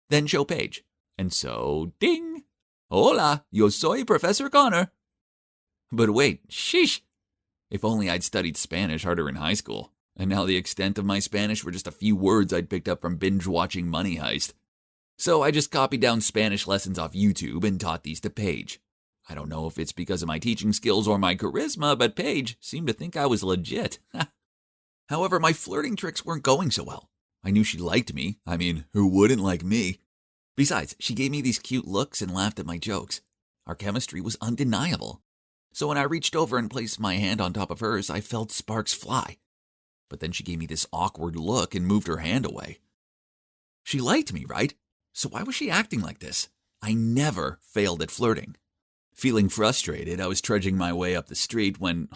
Then show Paige. And so, ding! Hola, yo soy Professor Connor. But wait, sheesh! If only I'd studied Spanish harder in high school, and now the extent of my Spanish were just a few words I'd picked up from binge-watching Money Heist. So I just copied down Spanish lessons off YouTube and taught these to Paige. I don't know if it's because of my teaching skills or my charisma, but Paige seemed to think I was legit. However, my flirting tricks weren't going so well. I knew she liked me. I mean, who wouldn't like me? Besides, she gave me these cute looks and laughed at my jokes. Our chemistry was undeniable. So when I reached over and placed my hand on top of hers, I felt sparks fly. But then she gave me this awkward look and moved her hand away. She liked me, right? So why was she acting like this? I never failed at flirting. Feeling frustrated, I was trudging my way up the street when,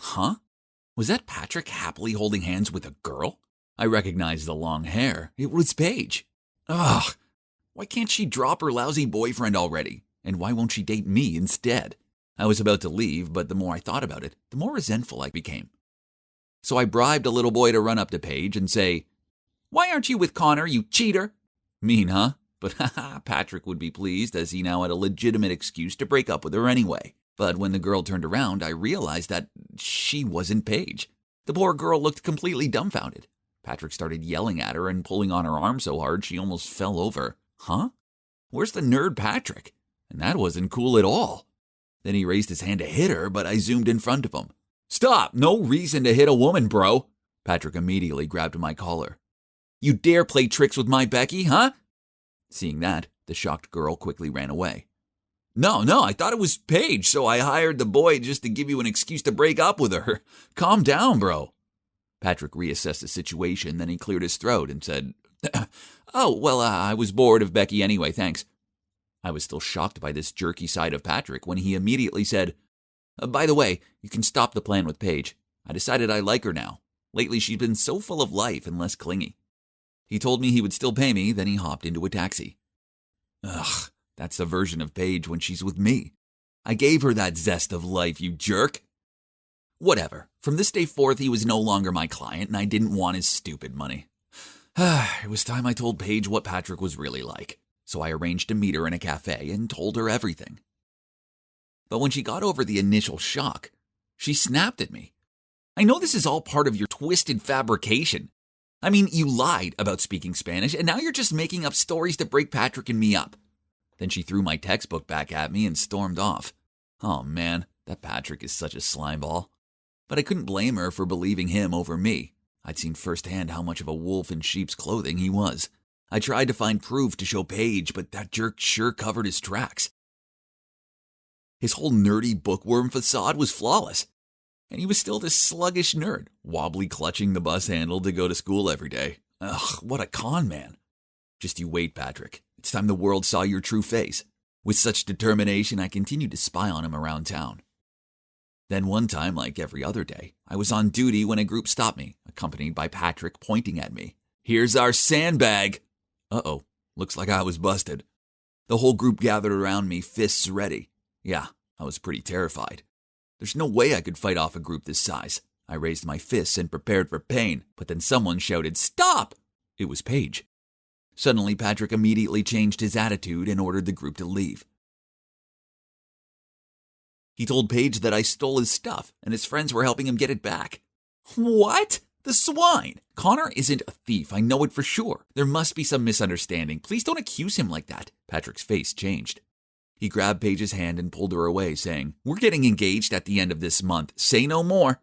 was that Patrick happily holding hands with a girl? I recognized the long hair. It was Paige. Ugh, why can't she drop her lousy boyfriend already? And why won't she date me instead? I was about to leave, but the more I thought about it, the more resentful I became. So I bribed a little boy to run up to Paige and say, "Why aren't you with Connor, you cheater?" Mean, huh? But Patrick would be pleased as he now had a legitimate excuse to break up with her anyway. But when the girl turned around, I realized that she wasn't Paige. The poor girl looked completely dumbfounded. Patrick started yelling at her and pulling on her arm so hard she almost fell over. Huh? Where's the nerd Patrick? And that wasn't cool at all. Then he raised his hand to hit her, but I zoomed in front of him. "Stop! No reason to hit a woman, bro!" Patrick immediately grabbed my collar. "You dare play tricks with my Becky, huh?" Seeing that, the shocked girl quickly ran away. No, I thought it was Paige, so I hired the boy just to give you an excuse to break up with her. Calm down, bro." Patrick reassessed the situation, then he cleared his throat and said, "Oh, well, I was bored of Becky anyway, thanks." I was still shocked by this jerky side of Patrick when he immediately said, "By the way, you can stop the plan with Paige. I decided I like her now. Lately, she's been so full of life and less clingy." He told me he would still pay me, then he hopped into a taxi. Ugh, that's the version of Paige when she's with me. I gave her that zest of life, you jerk. Whatever. From this day forth, he was no longer my client, and I didn't want his stupid money. It was time I told Paige what Patrick was really like, so I arranged to meet her in a cafe and told her everything. But when she got over the initial shock, she snapped at me. "I know this is all part of your twisted fabrication. I mean, you lied about speaking Spanish, and now you're just making up stories to break Patrick and me up." Then she threw my textbook back at me and stormed off. Oh man, that Patrick is such a slimeball. But I couldn't blame her for believing him over me. I'd seen firsthand how much of a wolf in sheep's clothing he was. I tried to find proof to show Paige, but that jerk sure covered his tracks. His whole nerdy bookworm facade was flawless. And he was still this sluggish nerd, wobbly clutching the bus handle to go to school every day. Ugh, what a con man. Just you wait, Patrick. It's time the world saw your true face. With such determination, I continued to spy on him around town. Then one time, like every other day, I was on duty when a group stopped me, accompanied by Patrick pointing at me. "Here's our sandbag." Uh-oh, looks like I was busted. The whole group gathered around me, fists ready. Yeah, I was pretty terrified. There's no way I could fight off a group this size. I raised my fists and prepared for pain, but then someone shouted, "Stop!" It was Paige. Suddenly, Patrick immediately changed his attitude and ordered the group to leave. He told Paige that I stole his stuff and his friends were helping him get it back. What? The swine! Connor isn't a thief, I know it for sure. There must be some misunderstanding. Please don't accuse him like that. Patrick's face changed. He grabbed Paige's hand and pulled her away, saying, "We're getting engaged at the end of this month. Say no more."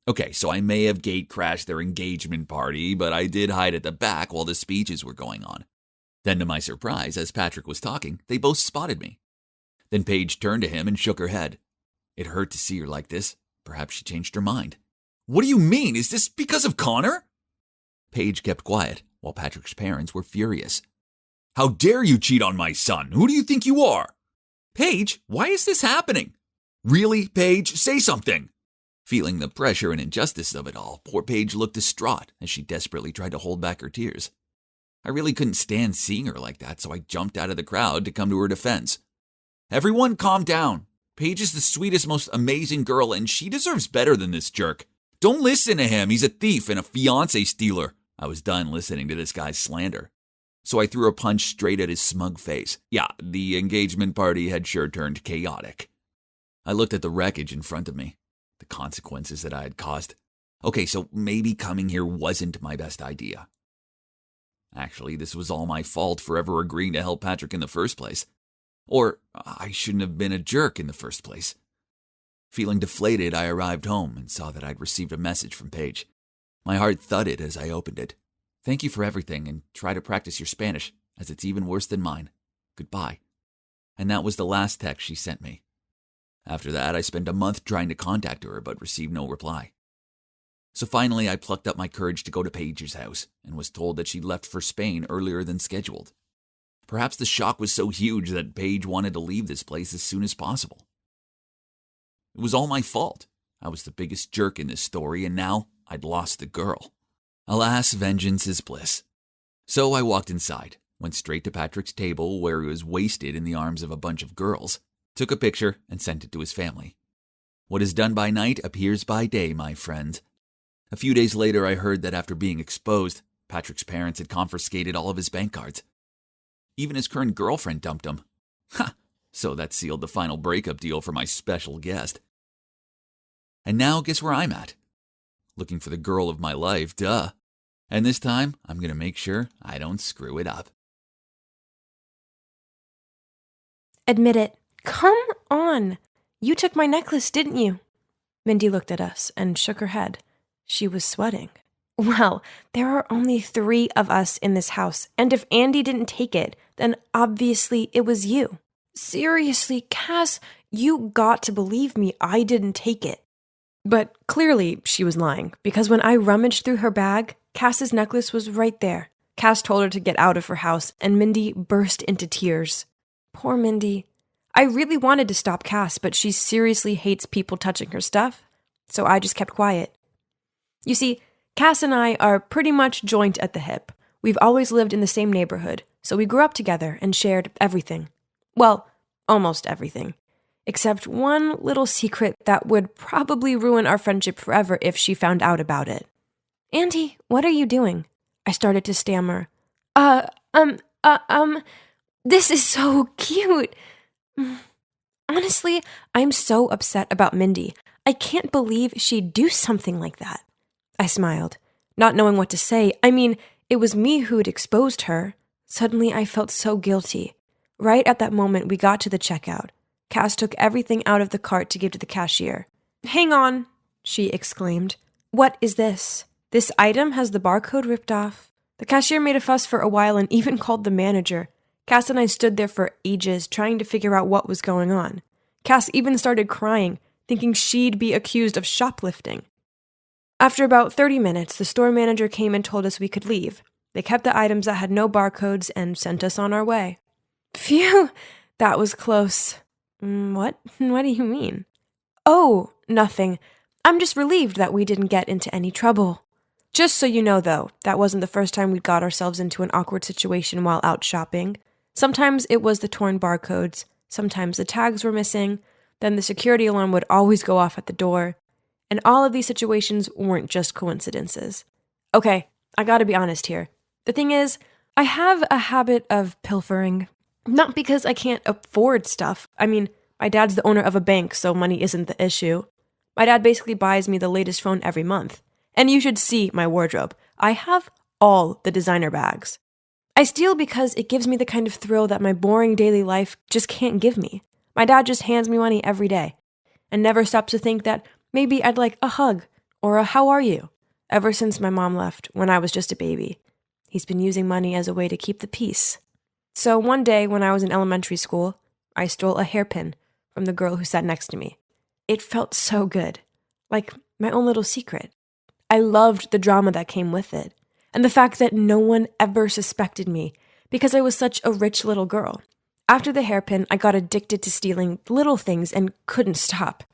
Okay, so I may have gate crashed their engagement party, but I did hide at the back while the speeches were going on. Then to my surprise, as Patrick was talking, they both spotted me. Then Paige turned to him and shook her head. It hurt to see her like this. Perhaps she changed her mind. "What do you mean? Is this because of Connor?" Paige kept quiet, while Patrick's parents were furious. "How dare you cheat on my son? Who do you think you are?" "Paige, why is this happening?" "Really, Paige? Say something." Feeling the pressure and injustice of it all, poor Paige looked distraught as she desperately tried to hold back her tears. I really couldn't stand seeing her like that, so I jumped out of the crowd to come to her defense. "Everyone calm down. Paige is the sweetest, most amazing girl, and she deserves better than this jerk. Don't listen to him. He's a thief and a fiancé stealer." I was done listening to this guy's slander. So I threw a punch straight at his smug face. Yeah, the engagement party had sure turned chaotic. I looked at the wreckage in front of me, the consequences that I had caused. Okay, so maybe coming here wasn't my best idea. Actually, this was all my fault for ever agreeing to help Patrick in the first place. Or I shouldn't have been a jerk in the first place. Feeling deflated, I arrived home and saw that I'd received a message from Paige. My heart thudded as I opened it. Thank you for everything, and try to practice your Spanish, as it's even worse than mine. Goodbye. And that was the last text she sent me. After that, I spent a month trying to contact her, but received no reply. So finally, I plucked up my courage to go to Paige's house, and was told that she'd left for Spain earlier than scheduled. Perhaps the shock was so huge that Paige wanted to leave this place as soon as possible. It was all my fault. I was the biggest jerk in this story, and now I'd lost the girl. Alas, vengeance is bliss. So I walked inside, went straight to Patrick's table where he was wasted in the arms of a bunch of girls, took a picture, and sent it to his family. What is done by night appears by day, my friend. A few days later, I heard that after being exposed, Patrick's parents had confiscated all of his bank cards. Even his current girlfriend dumped him. Ha! So that sealed the final breakup deal for my special guest. And now, guess where I'm at? Looking for the girl of my life, duh. And this time, I'm going to make sure I don't screw it up. Admit it. Come on. You took my necklace, didn't you? Mindy looked at us and shook her head. She was sweating. Well, there are only 3 of us in this house, and if Andy didn't take it, then obviously it was you. Seriously, Cass, you got to believe me, I didn't take it. But clearly she was lying, because when I rummaged through her bag, Cass's necklace was right there. Cass told her to get out of her house, and Mindy burst into tears. Poor Mindy. I really wanted to stop Cass, but she seriously hates people touching her stuff, so I just kept quiet. You see, Cass and I are pretty much joined at the hip. We've always lived in the same neighborhood, so we grew up together and shared everything. Well, almost everything. Except one little secret that would probably ruin our friendship forever if she found out about it. Auntie, what are you doing? I started to stammer. This is so cute. Honestly, I'm so upset about Mindy. I can't believe she'd do something like that. I smiled, not knowing what to say. I mean, it was me who'd exposed her. Suddenly, I felt so guilty. Right at that moment, we got to the checkout. Cass took everything out of the cart to give to the cashier. Hang on, she exclaimed. What is this? This item has the barcode ripped off. The cashier made a fuss for a while and even called the manager. Cass and I stood there for ages, trying to figure out what was going on. Cass even started crying, thinking she'd be accused of shoplifting. After about 30 minutes, the store manager came and told us we could leave. They kept the items that had no barcodes and sent us on our way. Phew, that was close. What? What do you mean? Oh, nothing. I'm just relieved that we didn't get into any trouble. Just so you know, though, that wasn't the first time we'd got ourselves into an awkward situation while out shopping. Sometimes it was the torn barcodes, sometimes the tags were missing, then the security alarm would always go off at the door. And all of these situations weren't just coincidences. Okay, I gotta be honest here. The thing is, I have a habit of pilfering. Not because I can't afford stuff. I mean, my dad's the owner of a bank, so money isn't the issue. My dad basically buys me the latest phone every month. And you should see my wardrobe. I have all the designer bags. I steal because it gives me the kind of thrill that my boring daily life just can't give me. My dad just hands me money every day and never stops to think that maybe I'd like a hug or a how are you? Ever since my mom left when I was just a baby. He's been using money as a way to keep the peace. So one day when I was in elementary school, I stole a hairpin from the girl who sat next to me. It felt so good, like my own little secret. I loved the drama that came with it, and the fact that no one ever suspected me because I was such a rich little girl. After the hairpin, I got addicted to stealing little things and couldn't stop.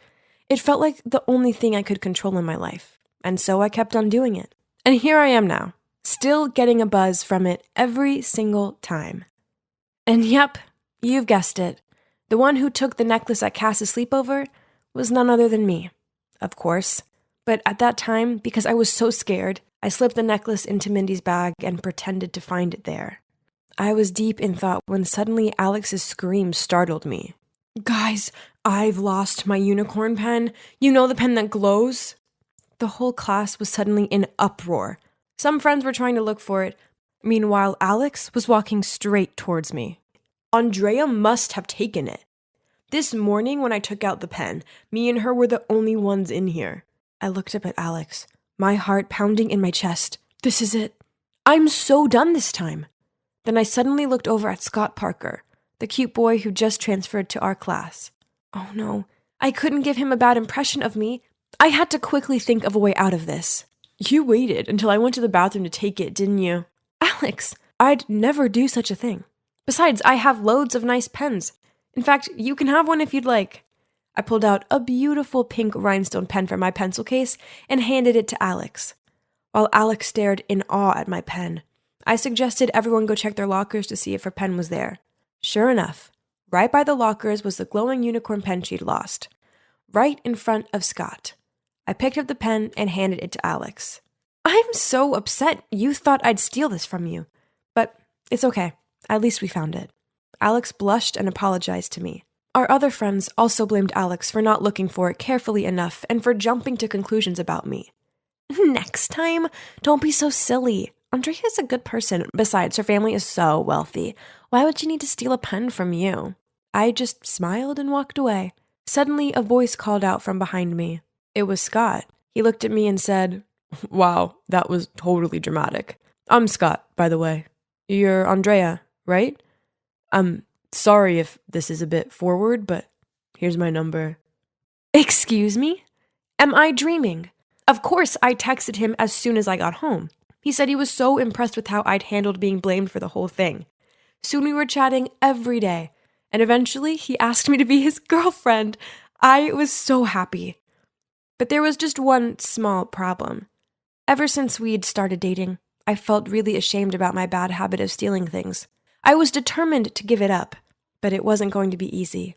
It felt like the only thing I could control in my life, and so I kept on doing it. And here I am now, still getting a buzz from it every single time. And yep, you've guessed it. The one who took the necklace at Cass's sleepover was none other than me, of course. But at that time, because I was so scared, I slipped the necklace into Mindy's bag and pretended to find it there. I was deep in thought when suddenly Alex's scream startled me. Guys, I've lost my unicorn pen. You know the pen that glows? The whole class was suddenly in uproar. Some friends were trying to look for it. Meanwhile, Alex was walking straight towards me. Andrea must have taken it. This morning when I took out the pen, me and her were the only ones in here. I looked up at Alex. my heart pounding in my chest. This is it. I'm so done this time. Then I suddenly looked over at Scott Parker, the cute boy who just transferred to our class. Oh no, I couldn't give him a bad impression of me. I had to quickly think of a way out of this. You waited until I went to the bathroom to take it, didn't you? Alex, I'd never do such a thing. Besides, I have loads of nice pens. In fact, you can have one if you'd like. I pulled out a beautiful pink rhinestone pen from my pencil case and handed it to Alex. While Alex stared in awe at my pen, I suggested everyone go check their lockers to see if her pen was there. Sure enough, right by the lockers was the glowing unicorn pen she'd lost, right in front of Scott. I picked up the pen and handed it to Alex. I'm so upset you thought I'd steal this from you, but it's okay. At least we found it. Alex blushed and apologized to me. Our other friends also blamed Alex for not looking for it carefully enough and for jumping to conclusions about me. Next time, don't be so silly. Andrea's a good person. Besides, her family is so wealthy. Why would she need to steal a pen from you? I just smiled and walked away. Suddenly, a voice called out from behind me. It was Scott. He looked at me and said, "Wow, that was totally dramatic. I'm Scott, by the way. You're Andrea, right? I'm sorry if this is a bit forward, but here's my number." Excuse me? Am I dreaming? Of course, I texted him as soon as I got home. He said he was so impressed with how I'd handled being blamed for the whole thing. Soon we were chatting every day, and eventually he asked me to be his girlfriend. I was so happy. But there was just one small problem. Ever since we'd started dating, I felt really ashamed about my bad habit of stealing things. I was determined to give it up, but it wasn't going to be easy.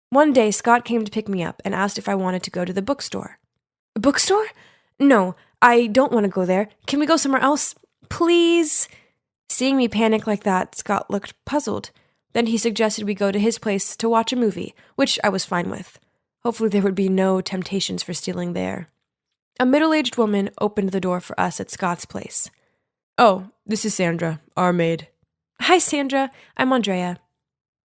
One day, Scott came to pick me up and asked if I wanted to go to the bookstore. A bookstore? No, I don't want to go there. Can we go somewhere else? Please? Seeing me panic like that, Scott looked puzzled. Then he suggested we go to his place to watch a movie, which I was fine with. Hopefully there would be no temptations for stealing there. A middle-aged woman opened the door for us at Scott's place. "Oh, this is Sandra, our maid." "Hi, Sandra. I'm Andrea."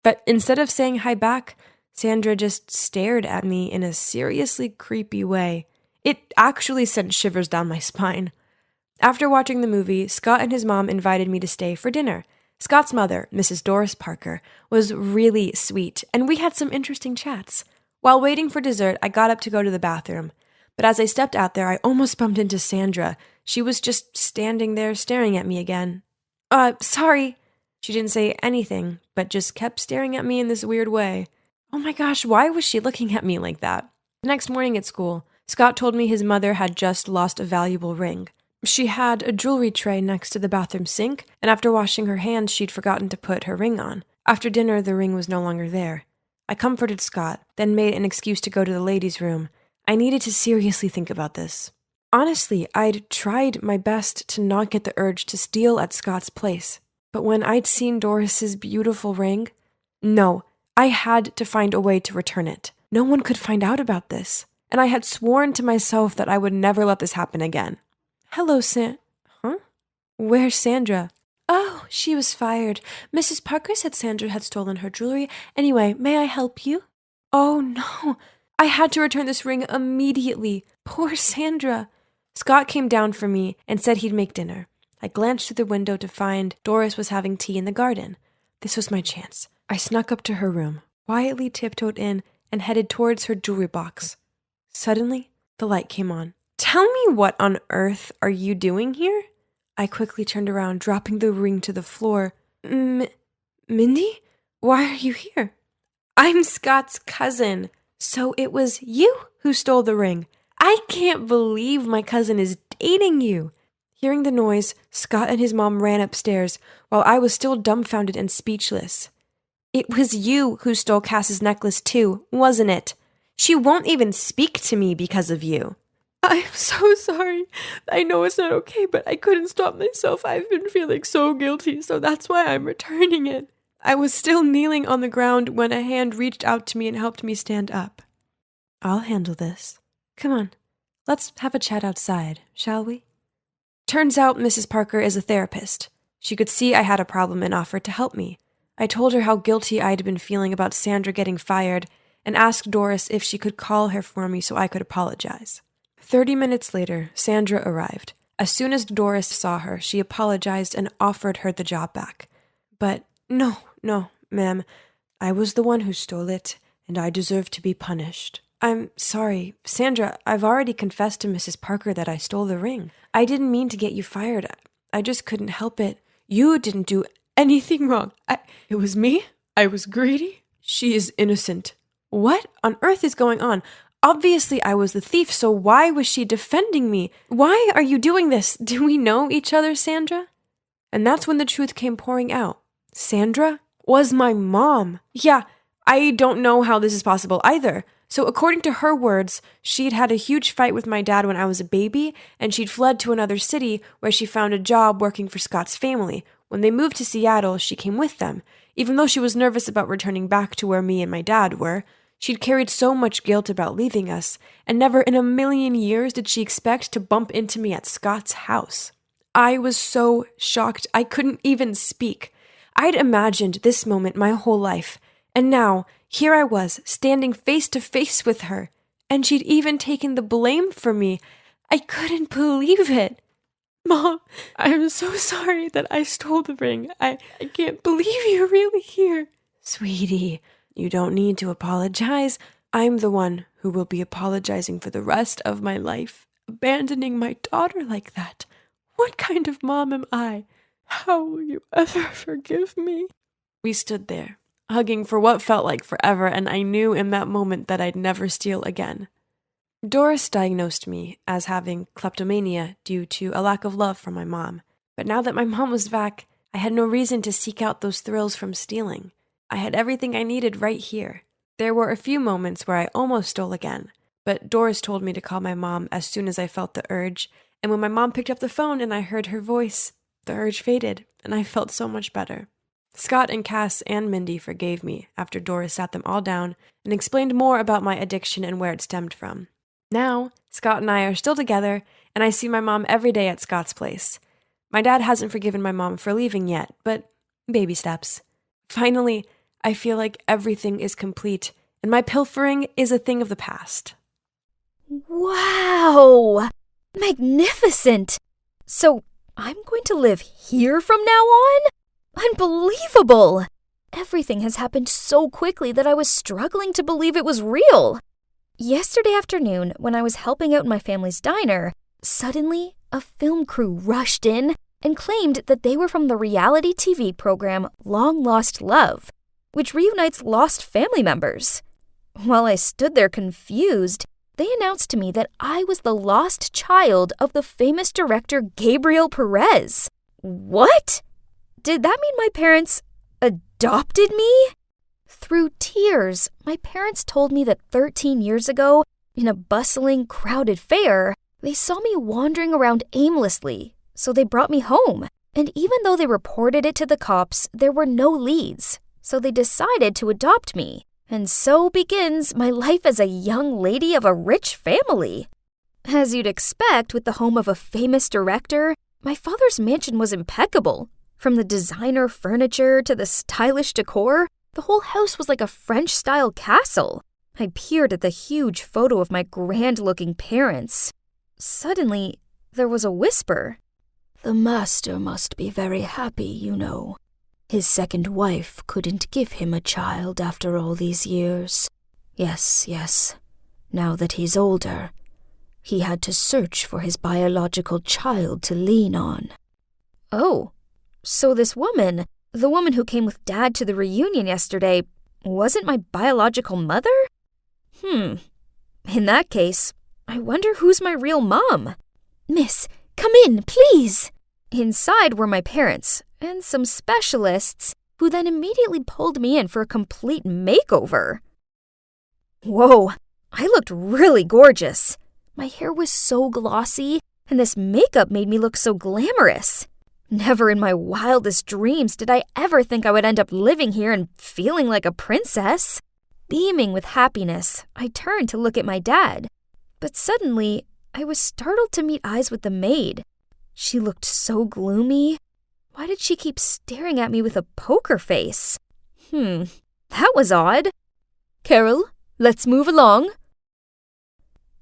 But instead of saying hi back, Sandra just stared at me in a seriously creepy way. It actually sent shivers down my spine. After watching the movie, Scott and his mom invited me to stay for dinner. Scott's mother, Mrs. Doris Parker, was really sweet, and we had some interesting chats. While waiting for dessert, I got up to go to the bathroom. But as I stepped out there, I almost bumped into Sandra. She was just standing there staring at me again. Sorry." She didn't say anything, but just kept staring at me in this weird way. Oh my gosh, why was she looking at me like that? The next morning at school, Scott told me his mother had just lost a valuable ring. She had a jewelry tray next to the bathroom sink, and after washing her hands, she'd forgotten to put her ring on. After dinner, the ring was no longer there. I comforted Scott, then made an excuse to go to the ladies' room. I needed to seriously think about this. Honestly, I'd tried my best to not get the urge to steal at Scott's place. But when I'd seen Doris's beautiful ring, no, I had to find a way to return it. No one could find out about this, and I had sworn to myself that I would never let this happen again. "Hello, Huh? Where's Sandra?" "Oh, she was fired. Mrs. Parker said Sandra had stolen her jewelry. Anyway, may I help you?" Oh no, I had to return this ring immediately. Poor Sandra. Scott came down for me and said he'd make dinner. I glanced through the window to find Doris was having tea in the garden. This was my chance. I snuck up to her room, quietly tiptoed in, and headed towards her jewelry box. Suddenly, the light came on. "Tell me what on earth are you doing here?" I quickly turned around, dropping the ring to the floor. Mindy? Why are you here?" "I'm Scott's cousin. So it was you who stole the ring. I can't believe my cousin is dating you." Hearing the noise, Scott and his mom ran upstairs, while I was still dumbfounded and speechless. "It was you who stole Cass's necklace too, wasn't it? She won't even speak to me because of you." "I'm so sorry. I know it's not okay, but I couldn't stop myself. I've been feeling so guilty, so that's why I'm returning it." I was still kneeling on the ground when a hand reached out to me and helped me stand up. "I'll handle this. Come on, let's have a chat outside, shall we?" Turns out Mrs. Parker is a therapist. She could see I had a problem and offered to help me. I told her how guilty I'd been feeling about Sandra getting fired and asked Doris if she could call her for me so I could apologize. 30 minutes later, Sandra arrived. As soon as Doris saw her, she apologized and offered her the job back. But no, ma'am. I was the one who stole it, and I deserve to be punished. I'm sorry, Sandra, I've already confessed to Mrs. Parker that I stole the ring. I didn't mean to get you fired. I just couldn't help it. You didn't do anything wrong. It was me. I was greedy. She is innocent. What on earth is going on? Obviously, I was the thief, so why was she defending me? Why are you doing this? Do we know each other, Sandra? And that's when the truth came pouring out. Sandra was my mom. Yeah, I don't know how this is possible either. So according to her words, she'd had a huge fight with my dad when I was a baby, and she'd fled to another city where she found a job working for Scott's family. When they moved to Seattle, she came with them. Even though she was nervous about returning back to where me and my dad were, she'd carried so much guilt about leaving us, and never in a million years did she expect to bump into me at Scott's house. I was so shocked I couldn't even speak. I'd imagined this moment my whole life, and now here I was, standing face to face with her, and she'd even taken the blame for me. I couldn't believe it. Mom, I'm so sorry that I stole the ring. I can't believe you're really here. Sweetie, you don't need to apologize. I'm the one who will be apologizing for the rest of my life. Abandoning my daughter like that. What kind of mom am I? How will you ever forgive me? We stood there, hugging for what felt like forever, and I knew in that moment that I'd never steal again. Doris diagnosed me as having kleptomania due to a lack of love from my mom. But now that my mom was back, I had no reason to seek out those thrills from stealing. I had everything I needed right here. There were a few moments where I almost stole again, but Doris told me to call my mom as soon as I felt the urge, and when my mom picked up the phone and I heard her voice, the urge faded, and I felt so much better. Scott and Cass and Mindy forgave me after Doris sat them all down and explained more about my addiction and where it stemmed from. Now, Scott and I are still together, and I see my mom every day at Scott's place. My dad hasn't forgiven my mom for leaving yet, but baby steps. Finally, I feel like everything is complete, and my pilfering is a thing of the past. Wow! Magnificent! So, I'm going to live here from now on? Unbelievable! Everything has happened so quickly that I was struggling to believe it was real. Yesterday afternoon, when I was helping out in my family's diner, suddenly a film crew rushed in and claimed that they were from the reality TV program Long Lost Love, which reunites lost family members. While I stood there confused, they announced to me that I was the lost child of the famous director Gabriel Perez. What? Did that mean my parents adopted me? Through tears, my parents told me that 13 years ago, in a bustling, crowded fair, they saw me wandering around aimlessly, so they brought me home. And even though they reported it to the cops, there were no leads, so they decided to adopt me. And so begins my life as a young lady of a rich family. As you'd expect with the home of a famous director, my father's mansion was impeccable. From the designer furniture to the stylish decor, the whole house was like a French-style castle. I peered at the huge photo of my grand-looking parents. Suddenly, there was a whisper. "The master must be very happy, you know. His second wife couldn't give him a child after all these years. Yes. Now that he's older, he had to search for his biological child to lean on." Oh, so this woman, the woman who came with Dad to the reunion yesterday, wasn't my biological mother? In that case, I wonder who's my real mom. "Miss, come in, please." Inside were my parents and some specialists who then immediately pulled me in for a complete makeover. Whoa, I looked really gorgeous. My hair was so glossy, and this makeup made me look so glamorous. Never in my wildest dreams did I ever think I would end up living here and feeling like a princess. Beaming with happiness, I turned to look at my dad. But suddenly, I was startled to meet eyes with the maid. She looked so gloomy. Why did she keep staring at me with a poker face? That was odd. "Carol, let's move along."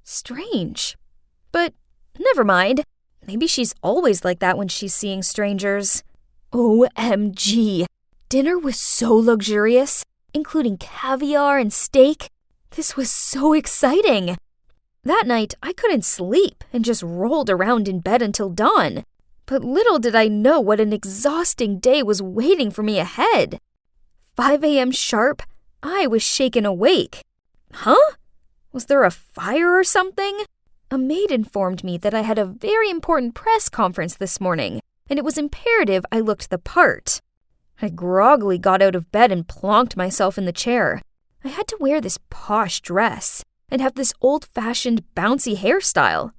Strange. But never mind. Maybe she's always like that when she's seeing strangers. OMG. Dinner was so luxurious, including caviar and steak. This was so exciting. That night, I couldn't sleep and just rolled around in bed until dawn. But little did I know what an exhausting day was waiting for me ahead. 5 a.m. sharp, I was shaken awake. Huh? Was there a fire or something? A maid informed me that I had a very important press conference this morning, and it was imperative I looked the part. I groggily got out of bed and plonked myself in the chair. I had to wear this posh dress and have this old-fashioned bouncy hairstyle.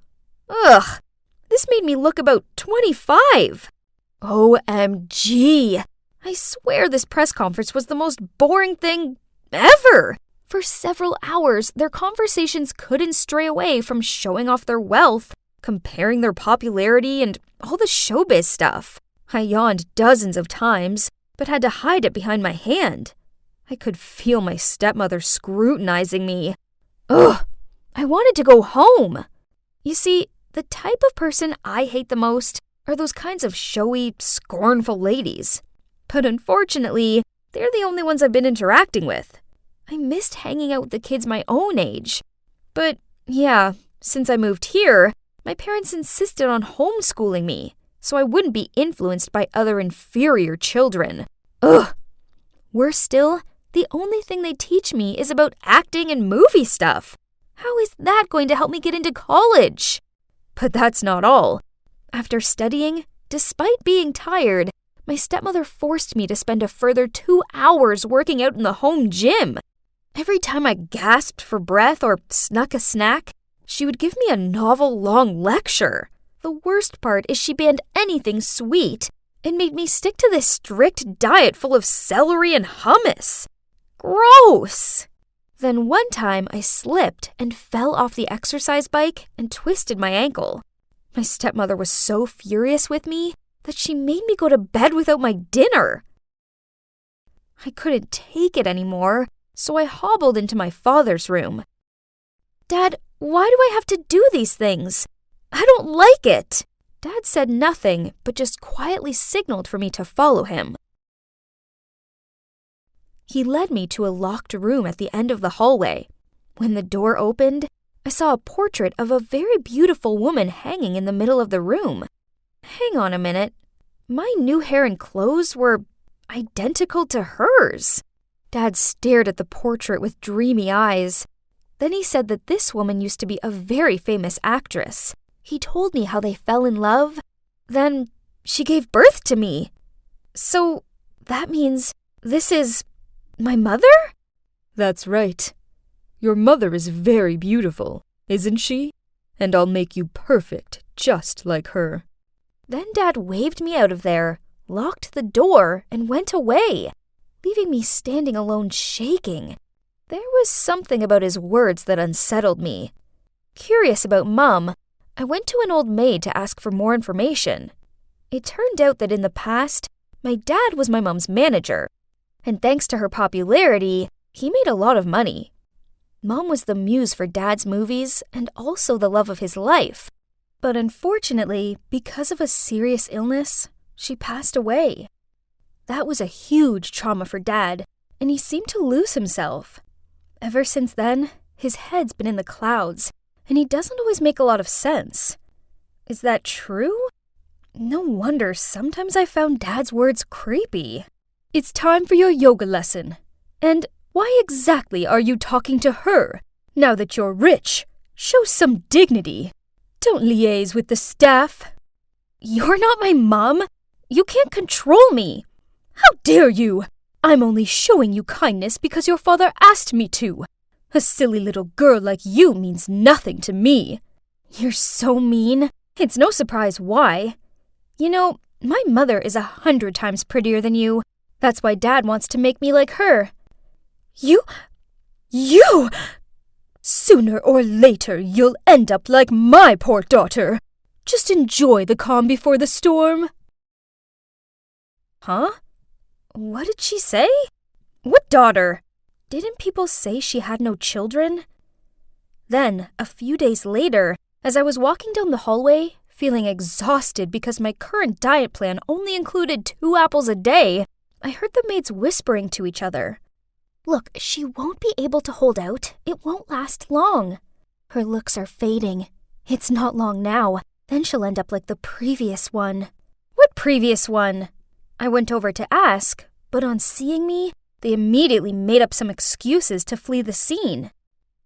Ugh, this made me look about 25. OMG! I swear this press conference was the most boring thing ever. For several hours, their conversations couldn't stray away from showing off their wealth, comparing their popularity, and all the showbiz stuff. I yawned dozens of times, but had to hide it behind my hand. I could feel my stepmother scrutinizing me. Ugh! I wanted to go home. You see, the type of person I hate the most are those kinds of showy, scornful ladies. But unfortunately, they're the only ones I've been interacting with. I missed hanging out with the kids my own age. But yeah, since I moved here, my parents insisted on homeschooling me, so I wouldn't be influenced by other inferior children. Ugh! Worse still, the only thing they teach me is about acting and movie stuff. How is that going to help me get into college? But that's not all. After studying, despite being tired, my stepmother forced me to spend a further 2 hours working out in the home gym. Every time I gasped for breath or snuck a snack, she would give me a novel-long lecture. The worst part is she banned anything sweet and made me stick to this strict diet full of celery and hummus. Gross! Then one time I slipped and fell off the exercise bike and twisted my ankle. My stepmother was so furious with me that she made me go to bed without my dinner. I couldn't take it anymore, so I hobbled into my father's room. Dad, why do I have to do these things? I don't like it. Dad said nothing, but just quietly signaled for me to follow him. He led me to a locked room at the end of the hallway. When the door opened, I saw a portrait of a very beautiful woman hanging in the middle of the room. Hang on a minute. My new hair and clothes were identical to hers. Dad stared at the portrait with dreamy eyes. Then he said that this woman used to be a very famous actress. He told me how they fell in love. Then she gave birth to me. So that means this is my mother? That's right. Your mother is very beautiful, isn't she? And I'll make you perfect, just like her. Then Dad waved me out of there, locked the door, and went away, leaving me standing alone shaking. There was something about his words that unsettled me. Curious about Mum, I went to an old maid to ask for more information. It turned out that in the past, my dad was my mum's manager, and thanks to her popularity, he made a lot of money. Mom was the muse for Dad's movies and also the love of his life. But unfortunately, because of a serious illness, she passed away. That was a huge trauma for Dad, and he seemed to lose himself. Ever since then, his head's been in the clouds, and he doesn't always make a lot of sense. Is that true? No wonder sometimes I found Dad's words creepy. It's time for your yoga lesson. And why exactly are you talking to her? Now that you're rich, show some dignity. Don't liaise with the staff. You're not my mom. You can't control me. How dare you? I'm only showing you kindness because your father asked me to. A silly little girl like you means nothing to me. You're so mean. It's no surprise why. You know, my mother is 100 times prettier than you. That's why Dad wants to make me like her. You! Sooner or later, you'll end up like my poor daughter. Just enjoy the calm before the storm. Huh? What did she say? What daughter? Didn't people say she had no children? Then, a few days later, As I was walking down the hallway, feeling exhausted because my current diet plan only included 2 apples a day, I heard the maids whispering to each other. "Look, she won't be able to hold out. It won't last long. Her looks are fading. It's not long now. Then she'll end up like the previous one." "What previous one?" I went over to ask, but on seeing me, they immediately made up some excuses to flee the scene.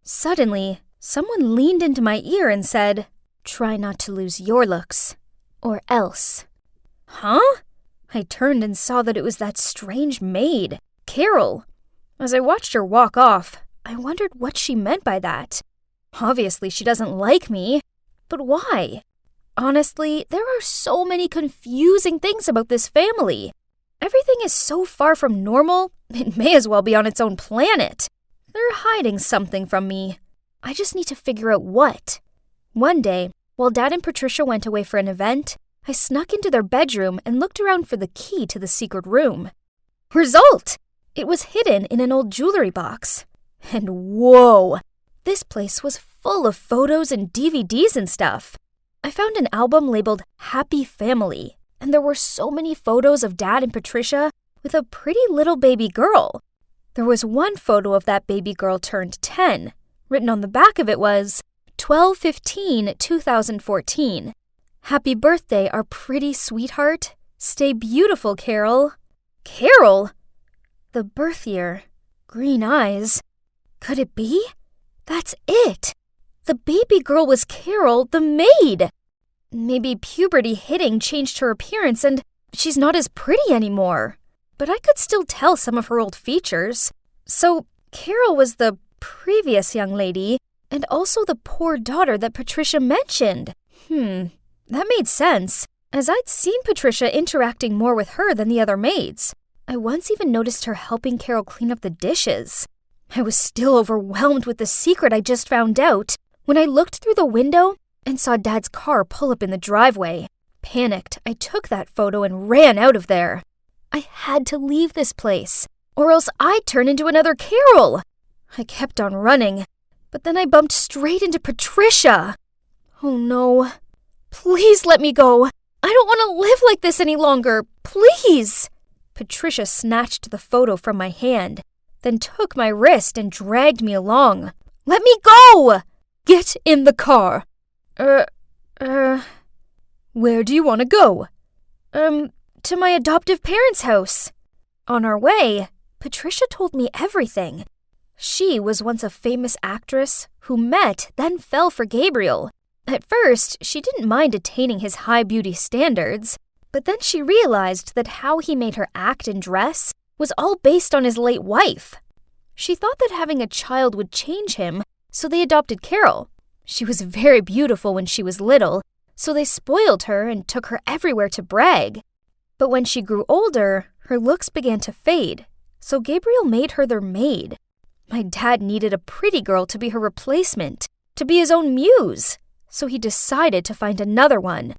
Suddenly, someone leaned into my ear and said, "Try not to lose your looks, or else." Huh? I turned and saw that it was that strange maid, Carol. As I watched her walk off, I wondered what she meant by that. Obviously, she doesn't like me, but why? Honestly, there are so many confusing things about this family. Everything is so far from normal, it may as well be on its own planet. They're hiding something from me. I just need to figure out what. One day, while Dad and Patricia went away for an event, I snuck into their bedroom and looked around for the key to the secret room. Result! It was hidden in an old jewelry box. And whoa! This place was full of photos and DVDs and stuff. I found an album labeled Happy Family, and there were so many photos of Dad and Patricia with a pretty little baby girl. There was one photo of that baby girl turned 10. Written on the back of it was 12/15/2014. Happy birthday, our pretty sweetheart. Stay beautiful, Carol. Carol? The birth year. Green eyes. Could it be? That's it. The baby girl was Carol, the maid. Maybe puberty hitting changed her appearance and she's not as pretty anymore. But I could still tell some of her old features. So Carol was the previous young lady and also the poor daughter that Patricia mentioned. That made sense, as I'd seen Patricia interacting more with her than the other maids. I once even noticed her helping Carol clean up the dishes. I was still overwhelmed with the secret I just found out when I looked through the window and saw Dad's car pull up in the driveway. Panicked, I took that photo and ran out of there. I had to leave this place, or else I'd turn into another Carol. I kept on running, but then I bumped straight into Patricia. Oh no. Please let me go. I don't want to live like this any longer. Please. Patricia snatched the photo from my hand, then took my wrist and dragged me along. Let me go! Get in the car. Where do you want to go? To my adoptive parents' house. On our way, Patricia told me everything. She was once a famous actress who met, then fell for Gabriel. At first, she didn't mind attaining his high beauty standards, but then she realized that how he made her act and dress was all based on his late wife. She thought that having a child would change him, so they adopted Carol. She was very beautiful when she was little, so they spoiled her and took her everywhere to brag. But when she grew older, her looks began to fade, so Gabriel made her their maid. My dad needed a pretty girl to be her replacement, to be his own muse, so he decided to find another one.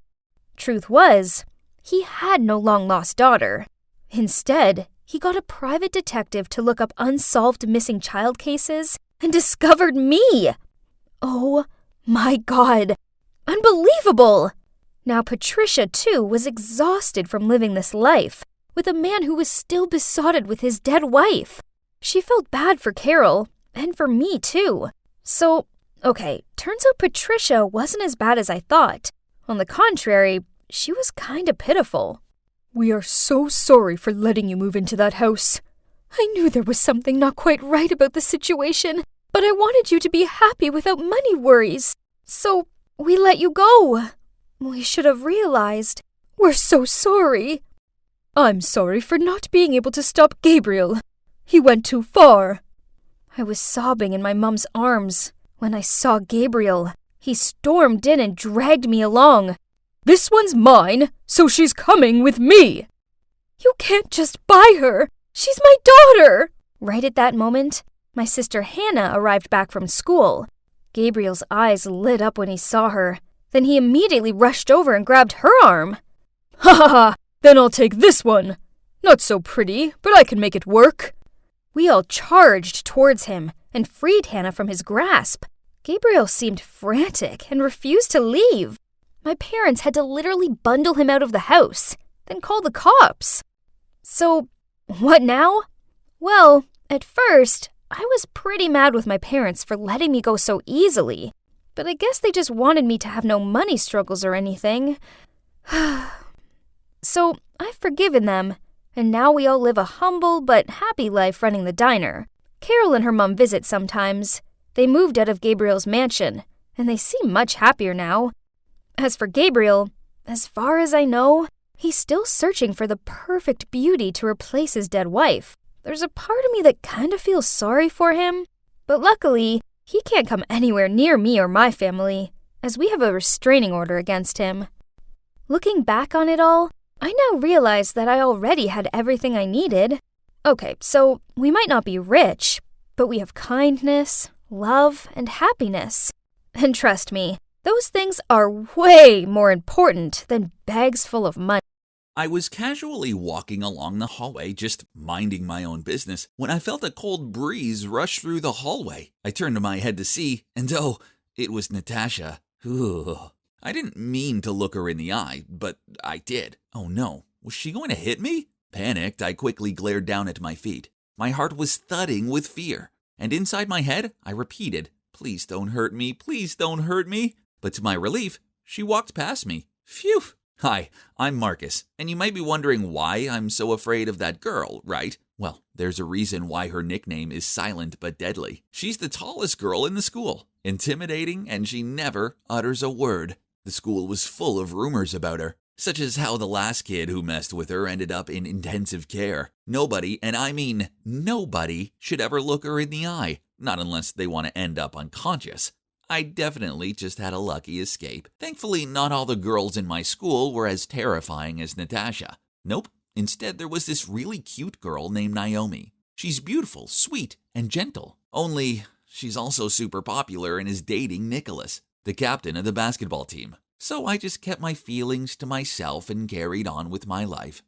Truth was, he had no long-lost daughter. Instead, he got a private detective to look up unsolved missing child cases and discovered me. Oh my God! Unbelievable! Now Patricia, too, was exhausted from living this life, with a man who was still besotted with his dead wife. She felt bad for Carol, and for me, too. So, okay, turns out Patricia wasn't as bad as I thought. On the contrary, she was kinda pitiful. "We are so sorry for letting you move into that house. I knew there was something not quite right about the situation, but I wanted you to be happy without money worries. So, we let you go. We should have realized. We're so sorry." "I'm sorry for not being able to stop Gabriel. He went too far." I was sobbing in my mom's arms when I saw Gabriel. He stormed in and dragged me along. "This one's mine, so she's coming with me." "You can't just buy her. She's my daughter." Right at that moment, my sister Hannah arrived back from school. Gabriel's eyes lit up when he saw her. Then he immediately rushed over and grabbed her arm. "Ha ha ha! Then I'll take this one. Not so pretty, but I can make it work." We all charged towards him and freed Hannah from his grasp. Gabriel seemed frantic and refused to leave. My parents had to literally bundle him out of the house, then call the cops. So, what now? Well, at first, I was pretty mad with my parents for letting me go so easily, but I guess they just wanted me to have no money struggles or anything. So, I've forgiven them, and now we all live a humble but happy life running the diner. Carol and her mom visit sometimes. They moved out of Gabriel's mansion, and they seem much happier now. As for Gabriel, as far as I know, he's still searching for the perfect beauty to replace his dead wife. There's a part of me that kind of feels sorry for him, but luckily, he can't come anywhere near me or my family, as we have a restraining order against him. Looking back on it all, I now realize that I already had everything I needed. Okay, so we might not be rich, but we have kindness, love, and happiness. And trust me, those things are way more important than bags full of money. I was casually walking along the hallway, just minding my own business, when I felt a cold breeze rush through the hallway. I turned my head to see, and oh, it was Natasha. Ooh. I didn't mean to look her in the eye, but I did. Oh no, was she going to hit me? Panicked, I quickly glared down at my feet. My heart was thudding with fear, and inside my head, I repeated, "Please don't hurt me, please don't hurt me." But to my relief, she walked past me. Phew! Hi, I'm Marcus, and you might be wondering why I'm so afraid of that girl, right? Well, there's a reason why her nickname is Silent but Deadly. She's the tallest girl in the school, intimidating, and she never utters a word. The school was full of rumors about her, such as how the last kid who messed with her ended up in intensive care. Nobody, and I mean nobody, should ever look her in the eye, not unless they want to end up unconscious. I definitely just had a lucky escape. Thankfully, not all the girls in my school were as terrifying as Natasha. Nope. Instead, there was this really cute girl named Naomi. She's beautiful, sweet, and gentle. Only, she's also super popular and is dating Nicholas, the captain of the basketball team. So I just kept my feelings to myself and carried on with my life.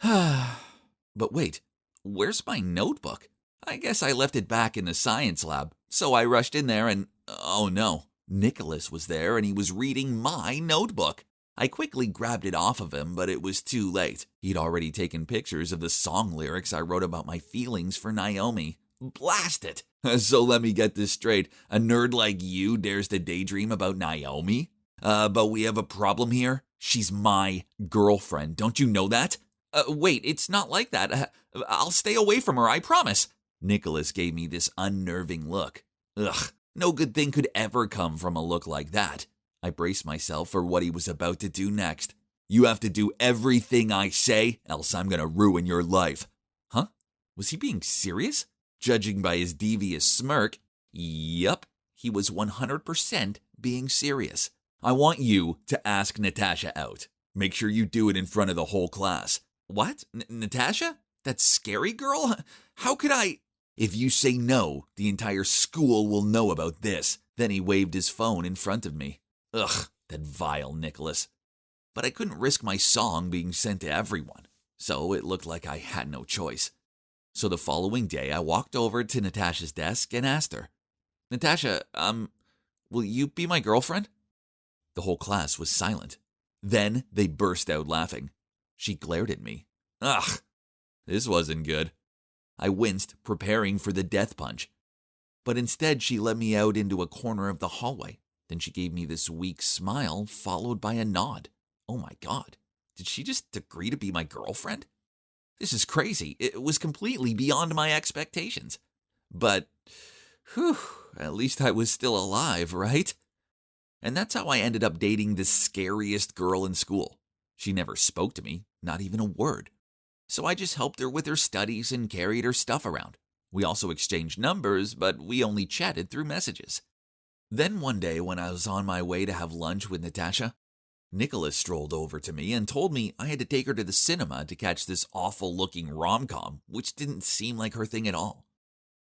But wait, where's my notebook? I guess I left it back in the science lab. So I rushed in there and, oh no, Nicholas was there and he was reading my notebook. I quickly grabbed it off of him, but it was too late. He'd already taken pictures of the song lyrics I wrote about my feelings for Naomi. Blast it! So let me get this straight. A nerd like you dares to daydream about Naomi? But we have a problem here. She's my girlfriend. Don't you know that? Wait, it's not like that. I'll stay away from her, I promise. Nicholas gave me this unnerving look. Ugh, no good thing could ever come from a look like that. I braced myself for what he was about to do next. You have to do everything I say, else I'm gonna ruin your life. Huh? Was he being serious? Judging by his devious smirk, yup, he was 100% being serious. I want you to ask Natasha out. Make sure you do it in front of the whole class. What? Natasha? That scary girl? How could I? If you say no, the entire school will know about this. Then he waved his phone in front of me. Ugh, that vile Nicholas. But I couldn't risk my song being sent to everyone, so it looked like I had no choice. So the following day, I walked over to Natasha's desk and asked her, Natasha, will you be my girlfriend? The whole class was silent. Then they burst out laughing. She glared at me. Ugh, this wasn't good. I winced, preparing for the death punch. But instead, she led me out into a corner of the hallway. Then she gave me this weak smile, followed by a nod. Oh my God, did she just agree to be my girlfriend? This is crazy. It was completely beyond my expectations. But, whew, at least I was still alive, right? And that's how I ended up dating the scariest girl in school. She never spoke to me, not even a word. So I just helped her with her studies and carried her stuff around. We also exchanged numbers, but we only chatted through messages. Then one day when I was on my way to have lunch with Natasha, Nicholas strolled over to me and told me I had to take her to the cinema to catch this awful-looking rom-com, which didn't seem like her thing at all.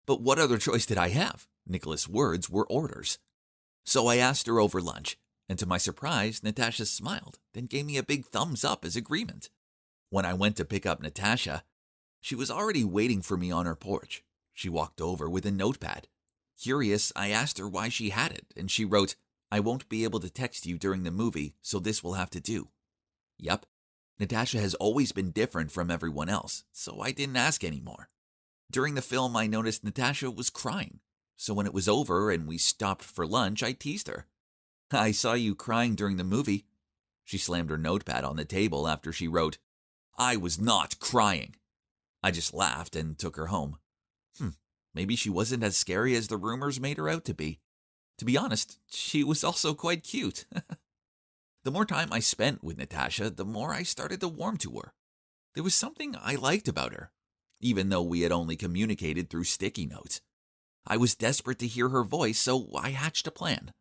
But what other choice did I have? Nicholas' words were orders. So I asked her over lunch, and to my surprise, Natasha smiled, then gave me a big thumbs up as agreement. When I went to pick up Natasha, she was already waiting for me on her porch. She walked over with a notepad. Curious, I asked her why she had it, and she wrote, "I won't be able to text you during the movie, so this will have to do." Yup, Natasha has always been different from everyone else, so I didn't ask anymore. During the film, I noticed Natasha was crying, so when it was over and we stopped for lunch, I teased her. "I saw you crying during the movie." She slammed her notepad on the table after she wrote, "I was not crying." I just laughed and took her home. Maybe she wasn't as scary as the rumors made her out to be. To be honest, she was also quite cute. The more time I spent with Natasha, the more I started to warm to her. There was something I liked about her, even though we had only communicated through sticky notes. I was desperate to hear her voice, so I hatched a plan.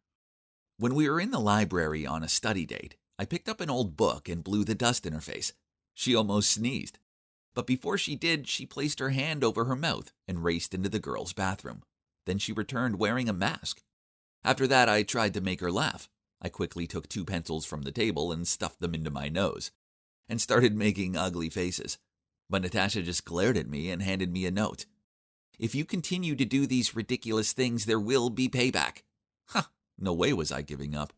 When we were in the library on a study date, I picked up an old book and blew the dust in her face. She almost sneezed. But before she did, she placed her hand over her mouth and raced into the girls' bathroom. Then she returned wearing a mask. After that, I tried to make her laugh. I quickly took 2 pencils from the table and stuffed them into my nose, and started making ugly faces. But Natasha just glared at me and handed me a note. "If you continue to do these ridiculous things, there will be payback." No way was I giving up.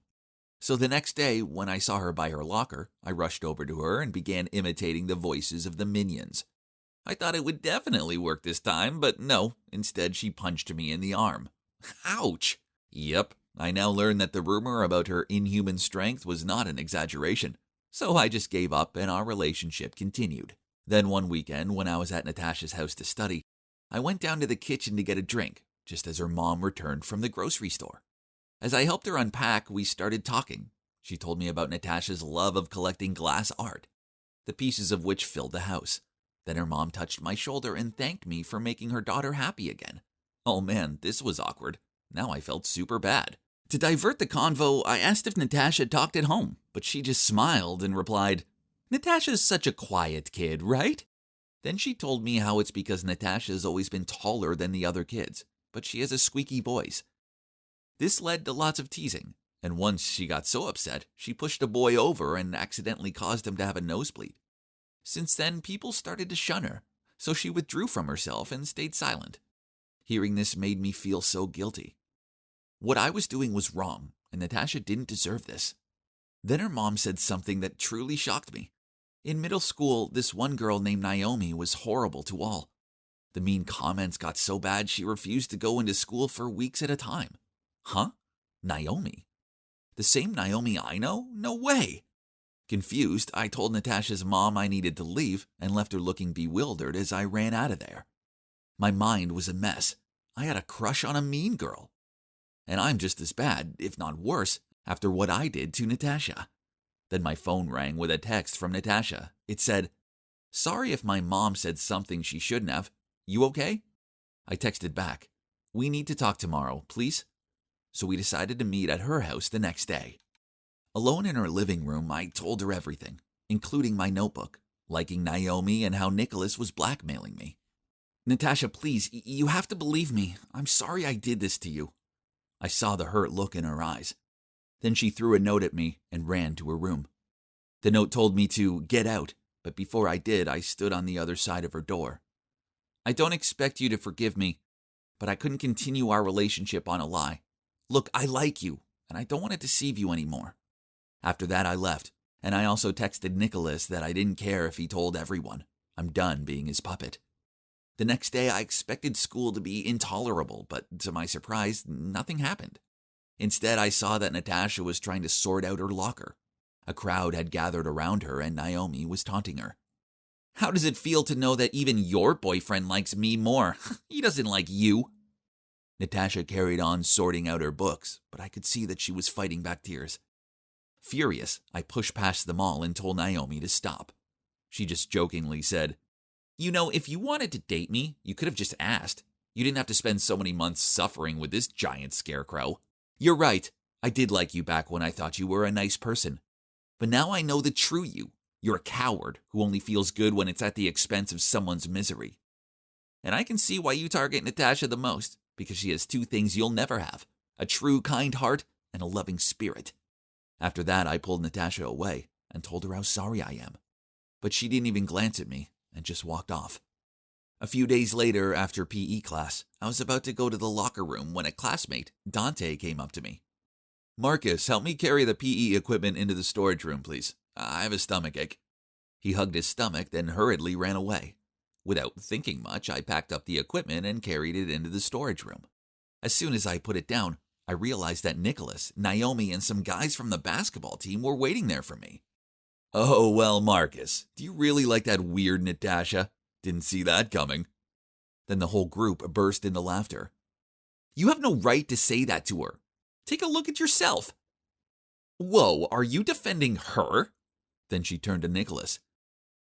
So the next day, when I saw her by her locker, I rushed over to her and began imitating the voices of the minions. I thought it would definitely work this time, but no, instead she punched me in the arm. Ouch! Yep, I now learned that the rumor about her inhuman strength was not an exaggeration, so I just gave up and our relationship continued. Then one weekend, when I was at Natasha's house to study, I went down to the kitchen to get a drink, just as her mom returned from the grocery store. As I helped her unpack, we started talking. She told me about Natasha's love of collecting glass art, the pieces of which filled the house. Then her mom touched my shoulder and thanked me for making her daughter happy again. Oh man, this was awkward. Now I felt super bad. To divert the convo, I asked if Natasha talked at home, but she just smiled and replied, "Natasha's such a quiet kid, right?" Then she told me how it's because Natasha's always been taller than the other kids, but she has a squeaky voice. This led to lots of teasing, and once she got so upset, she pushed a boy over and accidentally caused him to have a nosebleed. Since then, people started to shun her, so she withdrew from herself and stayed silent. Hearing this made me feel so guilty. What I was doing was wrong, and Natasha didn't deserve this. Then her mom said something that truly shocked me. In middle school, this one girl named Naomi was horrible to all. The mean comments got so bad she refused to go into school for weeks at a time. Huh? Naomi? The same Naomi I know? No way! Confused, I told Natasha's mom I needed to leave and left her looking bewildered as I ran out of there. My mind was a mess. I had a crush on a mean girl. And I'm just as bad, if not worse, after what I did to Natasha. Then my phone rang with a text from Natasha. It said, "Sorry if my mom said something she shouldn't have. You okay?" I texted back, "We need to talk tomorrow, please." So we decided to meet at her house the next day. Alone in her living room, I told her everything, including my notebook, liking Naomi and how Nicholas was blackmailing me. "Natasha, please, you have to believe me. I'm sorry I did this to you." I saw the hurt look in her eyes. Then she threw a note at me and ran to her room. The note told me to get out, but before I did, I stood on the other side of her door. "I don't expect you to forgive me, but I couldn't continue our relationship on a lie. Look, I like you, and I don't want to deceive you anymore." After that, I left, and I also texted Nicholas that I didn't care if he told everyone. I'm done being his puppet. The next day, I expected school to be intolerable, but to my surprise, nothing happened. Instead, I saw that Natasha was trying to sort out her locker. A crowd had gathered around her, and Naomi was taunting her. "How does it feel to know that even your boyfriend likes me more? He doesn't like you." Natasha carried on sorting out her books, but I could see that she was fighting back tears. Furious, I pushed past them all and told Naomi to stop. She just jokingly said, "You know, if you wanted to date me, you could have just asked. You didn't have to spend so many months suffering with this giant scarecrow. You're right, I did like you back when I thought you were a nice person. But now I know the true you. You're a coward who only feels good when it's at the expense of someone's misery. And I can see why you target Natasha the most, because she has 2 things you'll never have, a true kind heart and a loving spirit." After that, I pulled Natasha away and told her how sorry I am. But she didn't even glance at me and just walked off. A few days later, after PE class, I was about to go to the locker room when a classmate, Dante, came up to me. "Marcus, help me carry the PE equipment into the storage room, please. I have a stomachache." He hugged his stomach, then hurriedly ran away. Without thinking much, I packed up the equipment and carried it into the storage room. As soon as I put it down, I realized that Nicholas, Naomi, and some guys from the basketball team were waiting there for me. "Oh, well, Marcus, do you really like that weird Natasha? Didn't see that coming." Then the whole group burst into laughter. "You have no right to say that to her. Take a look at yourself." "Whoa, are you defending her?" Then she turned to Nicholas.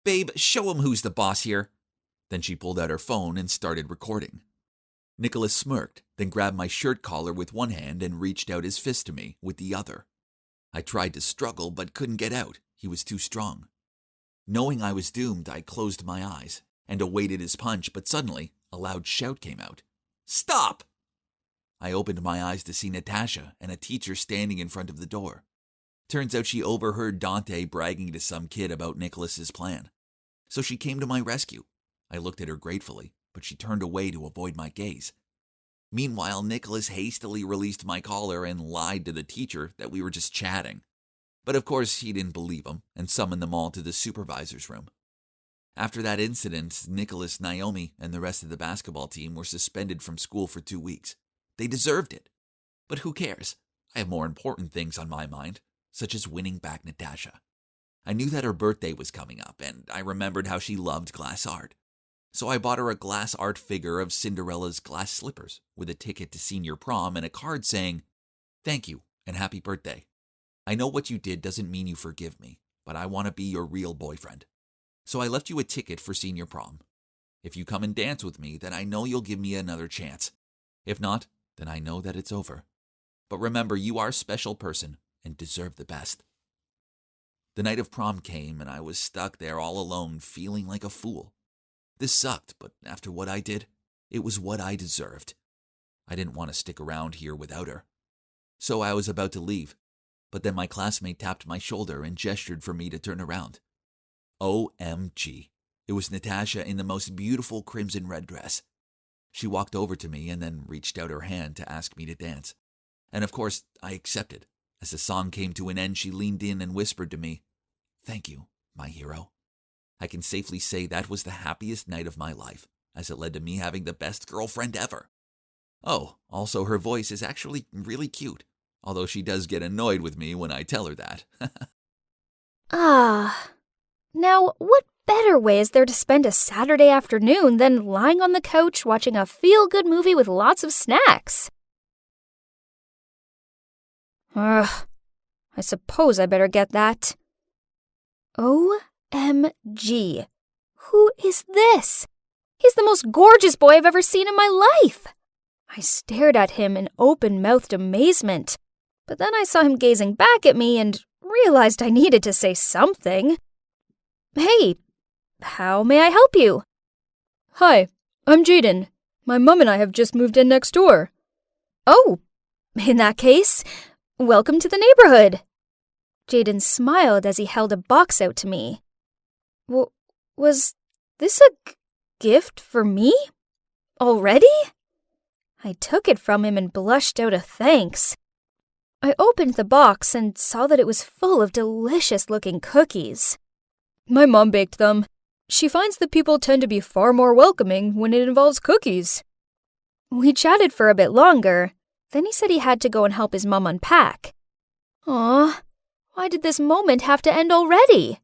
"Babe, show him who's the boss here." Then she pulled out her phone and started recording. Nicholas smirked, then grabbed my shirt collar with one hand and reached out his fist to me with the other. I tried to struggle but couldn't get out. He was too strong. Knowing I was doomed, I closed my eyes and awaited his punch, but suddenly a loud shout came out. "Stop!" I opened my eyes to see Natasha and a teacher standing in front of the door. Turns out she overheard Dante bragging to some kid about Nicholas's plan. So she came to my rescue. I looked at her gratefully, but she turned away to avoid my gaze. Meanwhile, Nicholas hastily released my collar and lied to the teacher that we were just chatting. But of course, he didn't believe him and summoned them all to the supervisor's room. After that incident, Nicholas, Naomi, and the rest of the basketball team were suspended from school for 2 weeks. They deserved it. But who cares? I have more important things on my mind, such as winning back Natasha. I knew that her birthday was coming up, and I remembered how she loved glass art. So I bought her a glass art figure of Cinderella's glass slippers with a ticket to senior prom and a card saying, "Thank you and happy birthday. I know what you did doesn't mean you forgive me, but I want to be your real boyfriend. So I left you a ticket for senior prom. If you come and dance with me, then I know you'll give me another chance. If not, then I know that it's over. But remember, you are a special person and deserve the best." The night of prom came, and I was stuck there all alone, feeling like a fool. This sucked, but after what I did, it was what I deserved. I didn't want to stick around here without her. So I was about to leave, but then my classmate tapped my shoulder and gestured for me to turn around. OMG. It was Natasha in the most beautiful crimson red dress. She walked over to me and then reached out her hand to ask me to dance. And of course, I accepted. As the song came to an end, she leaned in and whispered to me, "Thank you, my hero." I can safely say that was the happiest night of my life, as it led to me having the best girlfriend ever. Oh, also her voice is actually really cute, although she does get annoyed with me when I tell her that. Now, what better way is there to spend a Saturday afternoon than lying on the couch watching a feel-good movie with lots of snacks? I suppose I better get that. OMG. Who is this? He's the most gorgeous boy I've ever seen in my life. I stared at him in open-mouthed amazement, but then I saw him gazing back at me and realized I needed to say something. "Hey, how may I help you?" "Hi, I'm Jaden. My mom and I have just moved in next door." "Oh, in that case, welcome to the neighborhood." Jaden smiled as he held a box out to me. Was this a gift for me? Already? I took it from him and blushed out a thanks. I opened the box and saw that it was full of delicious-looking cookies. "My mom baked them. She finds that people tend to be far more welcoming when it involves cookies." We chatted for a bit longer. Then he said he had to go and help his mom unpack. Aw, why did this moment have to end already?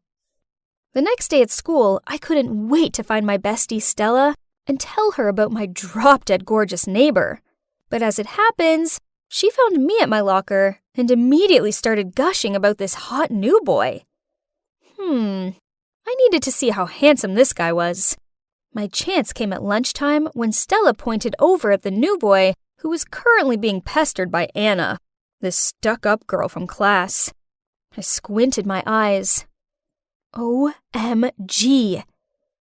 The next day at school, I couldn't wait to find my bestie Stella and tell her about my drop-dead gorgeous neighbor. But as it happens, she found me at my locker and immediately started gushing about this hot new boy. I needed to see how handsome this guy was. My chance came at lunchtime when Stella pointed over at the new boy who was currently being pestered by Anna, this stuck-up girl from class. I squinted my eyes. OMG!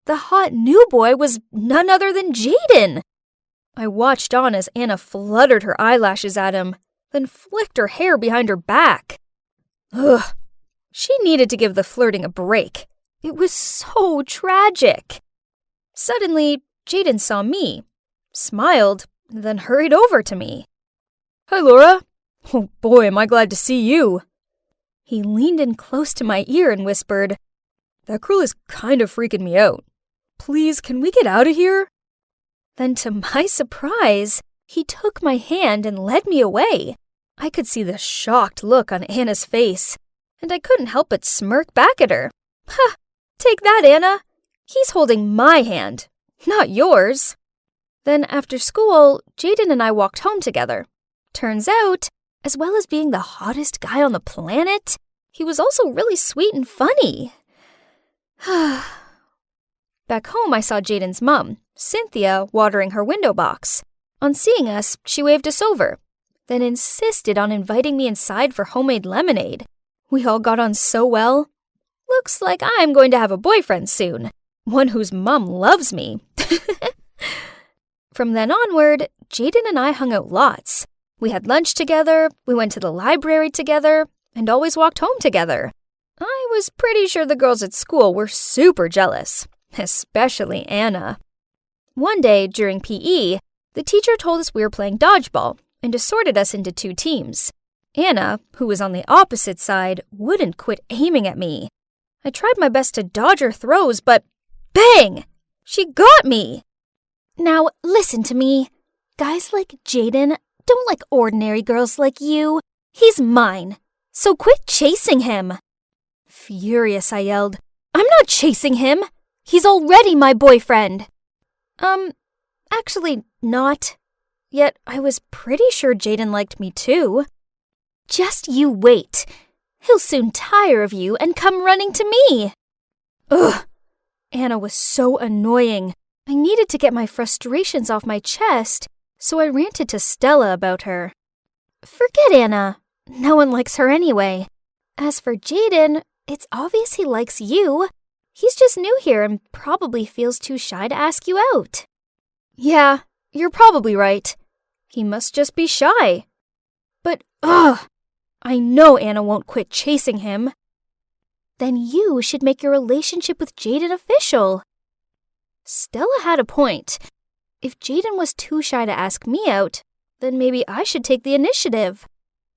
The hot new boy was none other than Jaden! I watched on as Anna fluttered her eyelashes at him, then flicked her hair behind her back. Ugh! She needed to give the flirting a break. It was so tragic. Suddenly, Jaden saw me, smiled, then hurried over to me. Hi, Laura. Oh boy, am I glad to see you. He leaned in close to my ear and whispered, That girl is kind of freaking me out. Please, can we get out of here? Then to my surprise, he took my hand and led me away. I could see the shocked look on Anna's face, and I couldn't help but smirk back at her. Ha! Take that, Anna. He's holding my hand, not yours. Then after school, Jaden and I walked home together. Turns out, as well as being the hottest guy on the planet, he was also really sweet and funny. Back home, I saw Jaden's mom, Cynthia, watering her window box. On seeing us, she waved us over, then insisted on inviting me inside for homemade lemonade. We all got on so well. Looks like I'm going to have a boyfriend soon, one whose mom loves me. From then onward, Jaden and I hung out lots. We had lunch together, we went to the library together, and always walked home together. I was pretty sure the girls at school were super jealous, especially Anna. One day during PE, the teacher told us we were playing dodgeball and assorted us into 2 teams. Anna, who was on the opposite side, wouldn't quit aiming at me. I tried my best to dodge her throws, but bang! She got me! Now, listen to me. Guys like Jaden don't like ordinary girls like you. He's mine, so quit chasing him. Furious, I yelled, I'm not chasing him. He's already my boyfriend. Actually not. Yet I was pretty sure Jaden liked me too. Just you wait. He'll soon tire of you and come running to me. Ugh! Anna was so annoying. I needed to get my frustrations off my chest, so I ranted to Stella about her. Forget Anna. No one likes her anyway. As for Jaden, it's obvious he likes you. He's just new here and probably feels too shy to ask you out. Yeah, you're probably right. He must just be shy. But, I know Anna won't quit chasing him. Then you should make your relationship with Jaden official. Stella had a point. If Jaden was too shy to ask me out, then maybe I should take the initiative.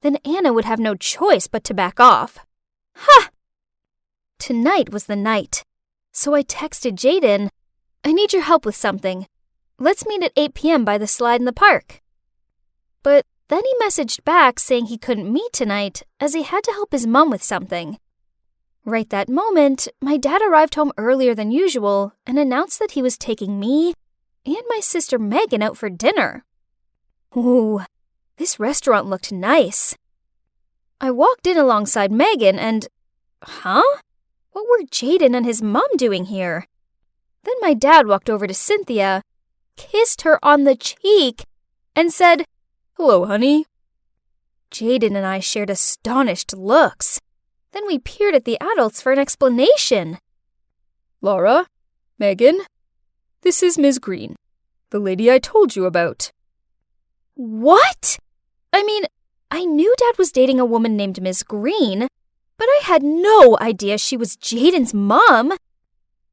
Then Anna would have no choice but to back off. Ha! Tonight was the night. So I texted Jaden, I need your help with something. Let's meet at 8 p.m. by the slide in the park. But then he messaged back saying he couldn't meet tonight as he had to help his mom with something. Right that moment, my dad arrived home earlier than usual and announced that he was taking me and my sister Megan out for dinner. Ooh, this restaurant looked nice. I walked in alongside Megan and... Huh? What were Jaden and his mom doing here? Then my dad walked over to Cynthia, kissed her on the cheek, and said, Hello, honey. Jaden and I shared astonished looks. Then we peered at the adults for an explanation. Laura, Megan, this is Ms. Green, the lady I told you about. What? I mean, I knew Dad was dating a woman named Ms. Green, but I had no idea she was Jaden's mom.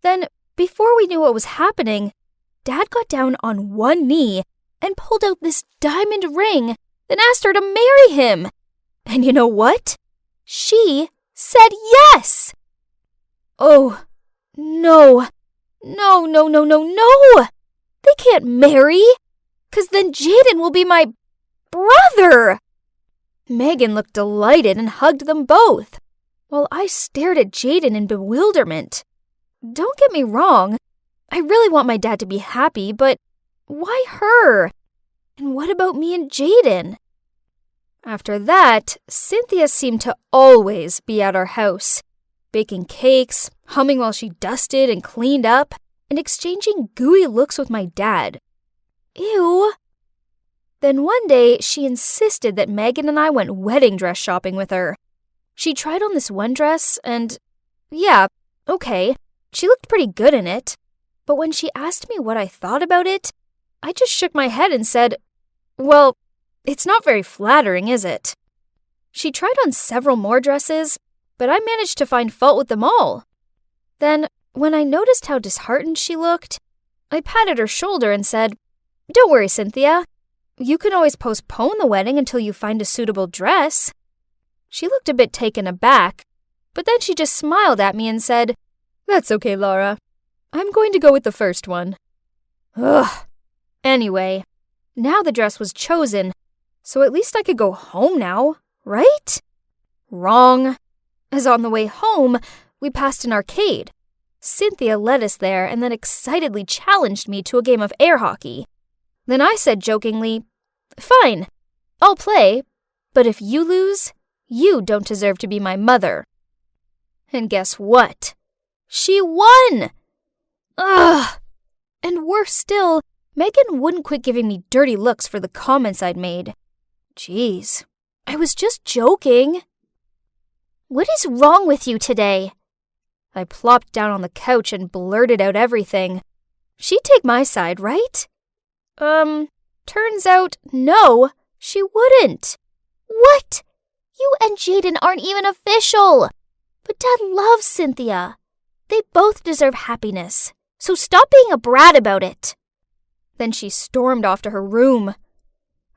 Then, before we knew what was happening, Dad got down on one knee and pulled out this diamond ring, then asked her to marry him. And you know what? She said yes! Oh, no. No. They can't marry, 'cause then Jaden will be my brother. Megan looked delighted and hugged them both, while I stared at Jaden in bewilderment. Don't get me wrong, I really want my dad to be happy, but why her? And what about me and Jaden? After that, Cynthia seemed to always be at our house, baking cakes, humming while she dusted and cleaned up, and exchanging gooey looks with my dad. Ew. Then one day, she insisted that Megan and I went wedding dress shopping with her. She tried on this one dress and, yeah, okay, she looked pretty good in it. But when she asked me what I thought about it, I just shook my head and said, well, it's not very flattering, is it? She tried on several more dresses, but I managed to find fault with them all. Then, when I noticed how disheartened she looked, I patted her shoulder and said, "Don't worry, Cynthia. You can always postpone the wedding until you find a suitable dress." She looked a bit taken aback, but then she just smiled at me and said, "That's okay, Laura. I'm going to go with the first one." "Ugh." Anyway, now the dress was chosen, so at least I could go home now, right? Wrong. As on the way home, we passed an arcade. Cynthia led us there and then excitedly challenged me to a game of air hockey. Then I said jokingly, "Fine, I'll play, but if you lose, you don't deserve to be my mother." And guess what? She won! Ugh! And worse still, Megan wouldn't quit giving me dirty looks for the comments I'd made. Jeez, I was just joking. "What is wrong with you today?" I plopped down on the couch and blurted out everything. She'd take my side, right? Turns out, no, she wouldn't. "What? You and Jaden aren't even official. But Dad loves Cynthia. They both deserve happiness, so stop being a brat about it." Then she stormed off to her room.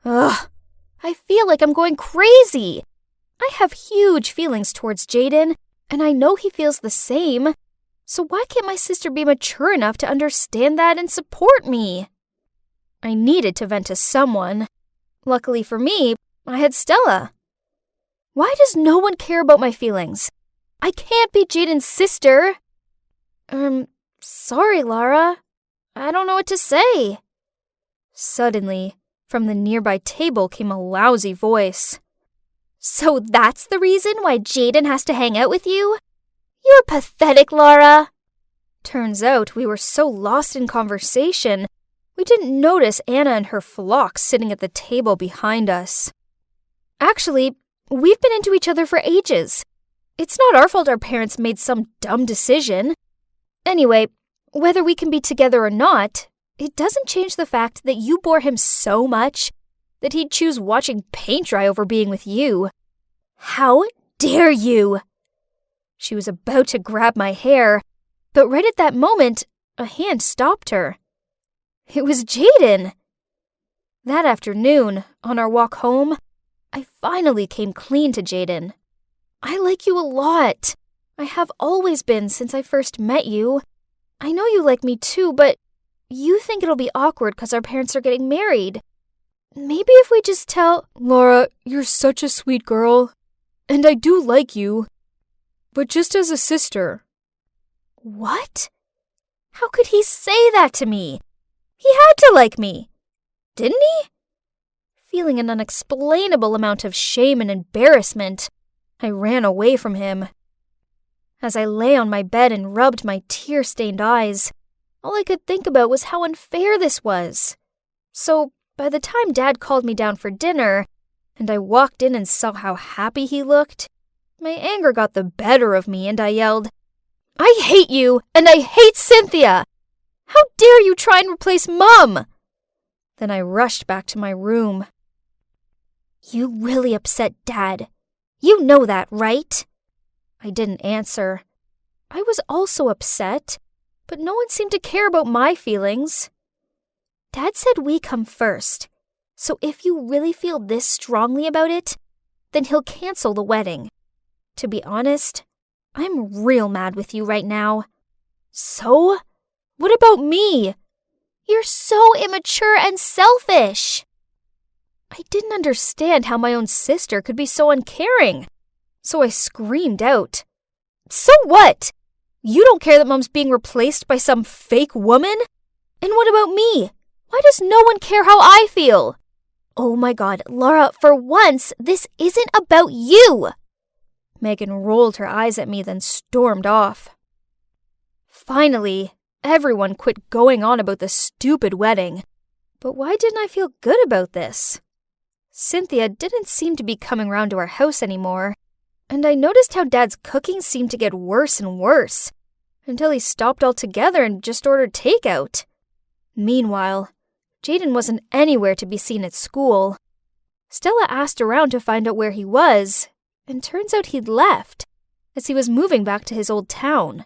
Ugh, I feel like I'm going crazy. I have huge feelings towards Jaden, and I know he feels the same. So why can't my sister be mature enough to understand that and support me? I needed to vent to someone. Luckily for me, I had Stella. Why does no one care about my feelings? I can't be Jaden's sister. Sorry, Laura. I don't know what to say. Suddenly, from the nearby table came a lousy voice. "So that's the reason why Jaden has to hang out with you? You're pathetic, Laura." Turns out we were so lost in conversation, we didn't notice Anna and her flock sitting at the table behind us. Actually, we've been into each other for ages. It's not our fault our parents made some dumb decision. Anyway, whether we can be together or not, it doesn't change the fact that you bore him so much that he'd choose watching paint dry over being with you. How dare you? She was about to grab my hair, but right at that moment, a hand stopped her. It was Jaden. That afternoon, on our walk home, I finally came clean to Jaden. "I like you a lot. I have always been since I first met you. I know you like me too, but you think it'll be awkward because our parents are getting married. Maybe if we just tell—" "Laura, you're such a sweet girl, and I do like you, but just as a sister." What? How could he say that to me? He had to like me, didn't he? Feeling an unexplainable amount of shame and embarrassment, I ran away from him. As I lay on my bed and rubbed my tear-stained eyes, all I could think about was how unfair this was. So, by the time Dad called me down for dinner, and I walked in and saw how happy he looked, my anger got the better of me and I yelled, "I hate you, and I hate Cynthia! How dare you try and replace Mom?" Then I rushed back to my room. "You really upset Dad. You know that, right?" I didn't answer. I was also upset, but no one seemed to care about my feelings. Dad said we come first, so if you really feel this strongly about it, then he'll cancel the wedding. To be honest, I'm real mad with you right now. So? What about me? You're so immature and selfish. I didn't understand how my own sister could be so uncaring, so I screamed out, "So what? You don't care that Mom's being replaced by some fake woman? And what about me? Why does no one care how I feel? Oh my God, Laura, for once, this isn't about you." Megan rolled her eyes at me, then stormed off. Finally, everyone quit going on about the stupid wedding. But why didn't I feel good about this? Cynthia didn't seem to be coming round to our house anymore, and I noticed how Dad's cooking seemed to get worse and worse, until he stopped altogether and just ordered takeout. Meanwhile, Jaden wasn't anywhere to be seen at school. Stella asked around to find out where he was, and turns out he'd left, as he was moving back to his old town.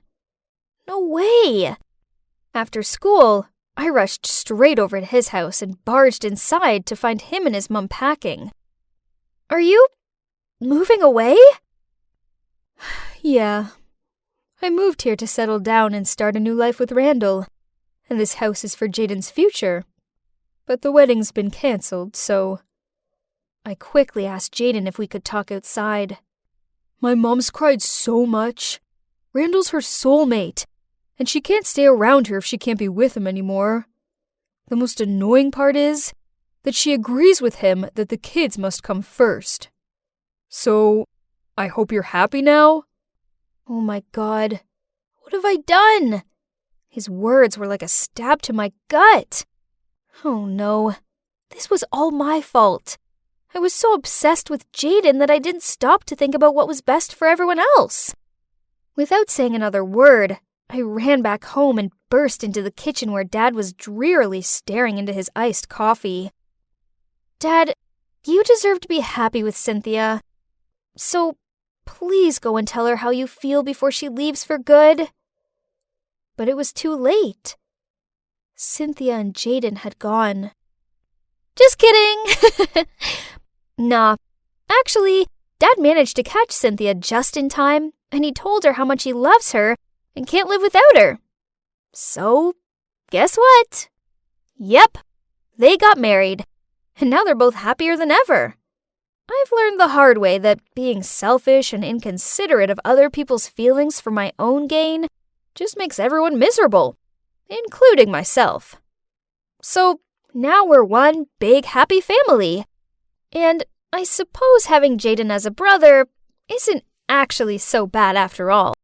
No way! After school, I rushed straight over to his house and barged inside to find him and his mom packing. Are you moving away? Yeah. I moved here to settle down and start a new life with Randall, and this house is for Jaden's future. But the wedding's been cancelled, so I quickly asked Jaden if we could talk outside. My mom's cried so much. Randall's her soulmate, and she can't stay around her if she can't be with him anymore. The most annoying part is that she agrees with him that the kids must come first. So, I hope you're happy now? Oh my God, what have I done? His words were like a stab to my gut. Oh no, this was all my fault. I was so obsessed with Jaden that I didn't stop to think about what was best for everyone else. Without saying another word, I ran back home and burst into the kitchen where Dad was drearily staring into his iced coffee. Dad, you deserve to be happy with Cynthia. So please go and tell her how you feel before she leaves for good. But it was too late. Cynthia and Jaden had gone. Just kidding! Nah, actually, Dad managed to catch Cynthia just in time, and he told her how much he loves her and can't live without her. So, guess what? Yep, they got married, and now they're both happier than ever. I've learned the hard way that being selfish and inconsiderate of other people's feelings for my own gain just makes everyone miserable, including myself. So now we're one big happy family. And I suppose having Jaden as a brother isn't actually so bad after all.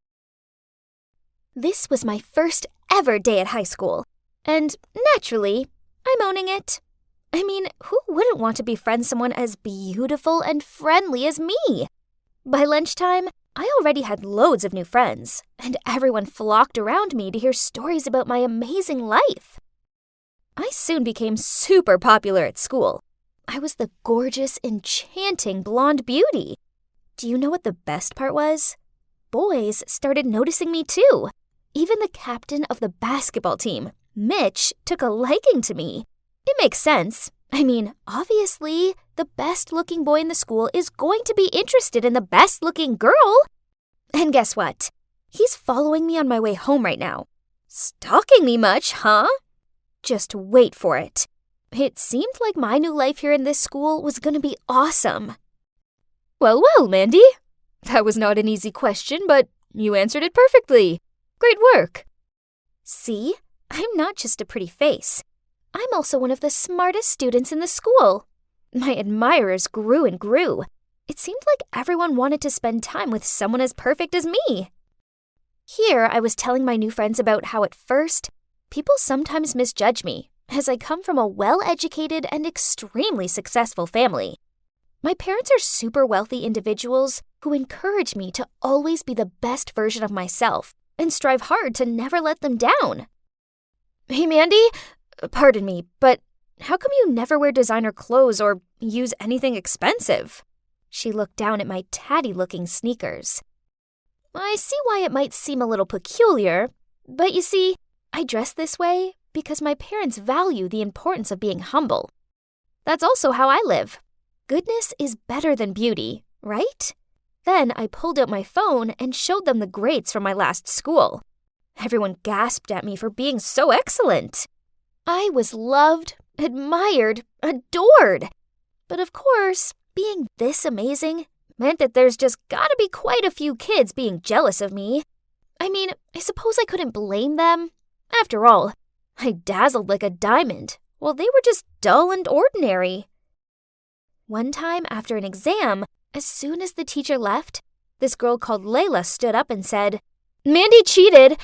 This was my first ever day at high school, and naturally, I'm owning it. I mean, who wouldn't want to befriend someone as beautiful and friendly as me? By lunchtime, I already had loads of new friends, and everyone flocked around me to hear stories about my amazing life. I soon became super popular at school. I was the gorgeous, enchanting blonde beauty. Do you know what the best part was? Boys started noticing me too. Even the captain of the basketball team, Mitch, took a liking to me. It makes sense. I mean, obviously, the best-looking boy in the school is going to be interested in the best-looking girl. And guess what? He's following me on my way home right now. Stalking me much, huh? Just wait for it. It seemed like my new life here in this school was going to be awesome. Well, Mandy. That was not an easy question, but you answered it perfectly. Great work. See? I'm not just a pretty face. I'm also one of the smartest students in the school. My admirers grew and grew. It seemed like everyone wanted to spend time with someone as perfect as me. Here, I was telling my new friends about how at first, people sometimes misjudge me, as I come from a well-educated and extremely successful family. My parents are super wealthy individuals who encourage me to always be the best version of myself and strive hard to never let them down. Hey, Mandy, pardon me, but how come you never wear designer clothes or use anything expensive? She looked down at my tatty-looking sneakers. I see why it might seem a little peculiar, but you see, I dress this way because my parents value the importance of being humble. That's also how I live. Goodness is better than beauty, right? Then I pulled out my phone and showed them the grades from my last school. Everyone gasped at me for being so excellent. I was loved, admired, adored. But of course, being this amazing meant that there's just gotta be quite a few kids being jealous of me. I mean, I suppose I couldn't blame them. After all, I dazzled like a diamond, while they were just dull and ordinary. One time after an exam, as soon as the teacher left, this girl called Layla stood up and said, "Mandy cheated.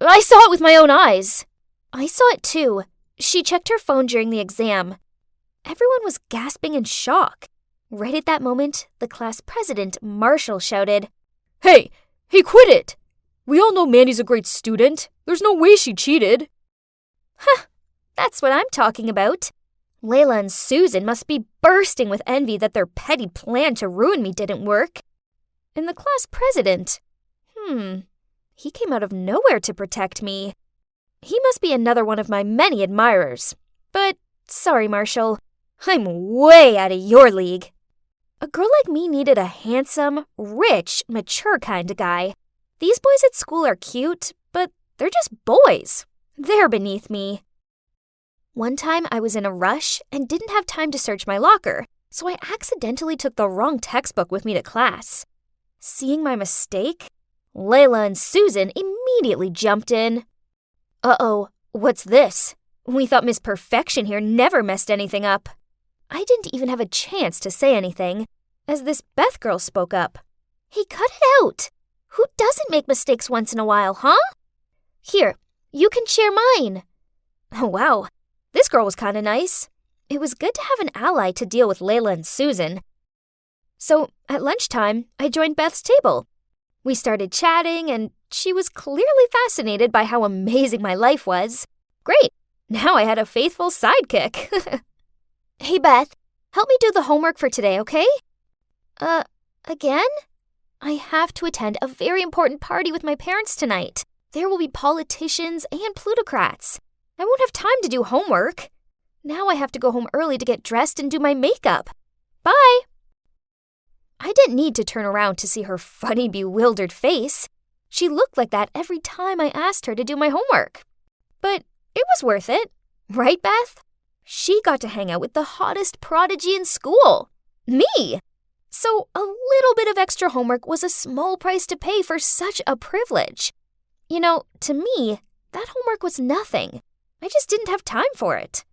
I saw it with my own eyes." I saw it too. She checked her phone during the exam. Everyone was gasping in shock. Right at that moment, the class president, Marshall, shouted, Hey, quit it! We all know Mandy's a great student. There's no way she cheated." Huh, that's what I'm talking about. Layla and Susan must be bursting with envy that their petty plan to ruin me didn't work. And the class president, he came out of nowhere to protect me. He must be another one of my many admirers. But, sorry, Marshall, I'm way out of your league. A girl like me needed a handsome, rich, mature kind of guy. These boys at school are cute, but they're just boys. They're beneath me. One time I was in a rush and didn't have time to search my locker, so I accidentally took the wrong textbook with me to class. Seeing my mistake, Layla and Susan immediately jumped in. Uh-oh, what's this? We thought Miss Perfection here never messed anything up. I didn't even have a chance to say anything, as this Beth girl spoke up. Hey, cut it out! Who doesn't make mistakes once in a while, huh? Here, you can share mine. Oh, wow, this girl was kinda nice. It was good to have an ally to deal with Layla and Susan. So, at lunchtime, I joined Beth's table. We started chatting, and she was clearly fascinated by how amazing my life was. Great, now I had a faithful sidekick. Hey, Beth, help me do the homework for today, okay? Again? I have to attend a very important party with my parents tonight. There will be politicians and plutocrats. I won't have time to do homework. Now I have to go home early to get dressed and do my makeup. Bye! I didn't need to turn around to see her funny, bewildered face. She looked like that every time I asked her to do my homework. But it was worth it. Right, Beth? She got to hang out with the hottest prodigy in school. Me! So a little bit of extra homework was a small price to pay for such a privilege. You know, to me, that homework was nothing. I just didn't have time for it.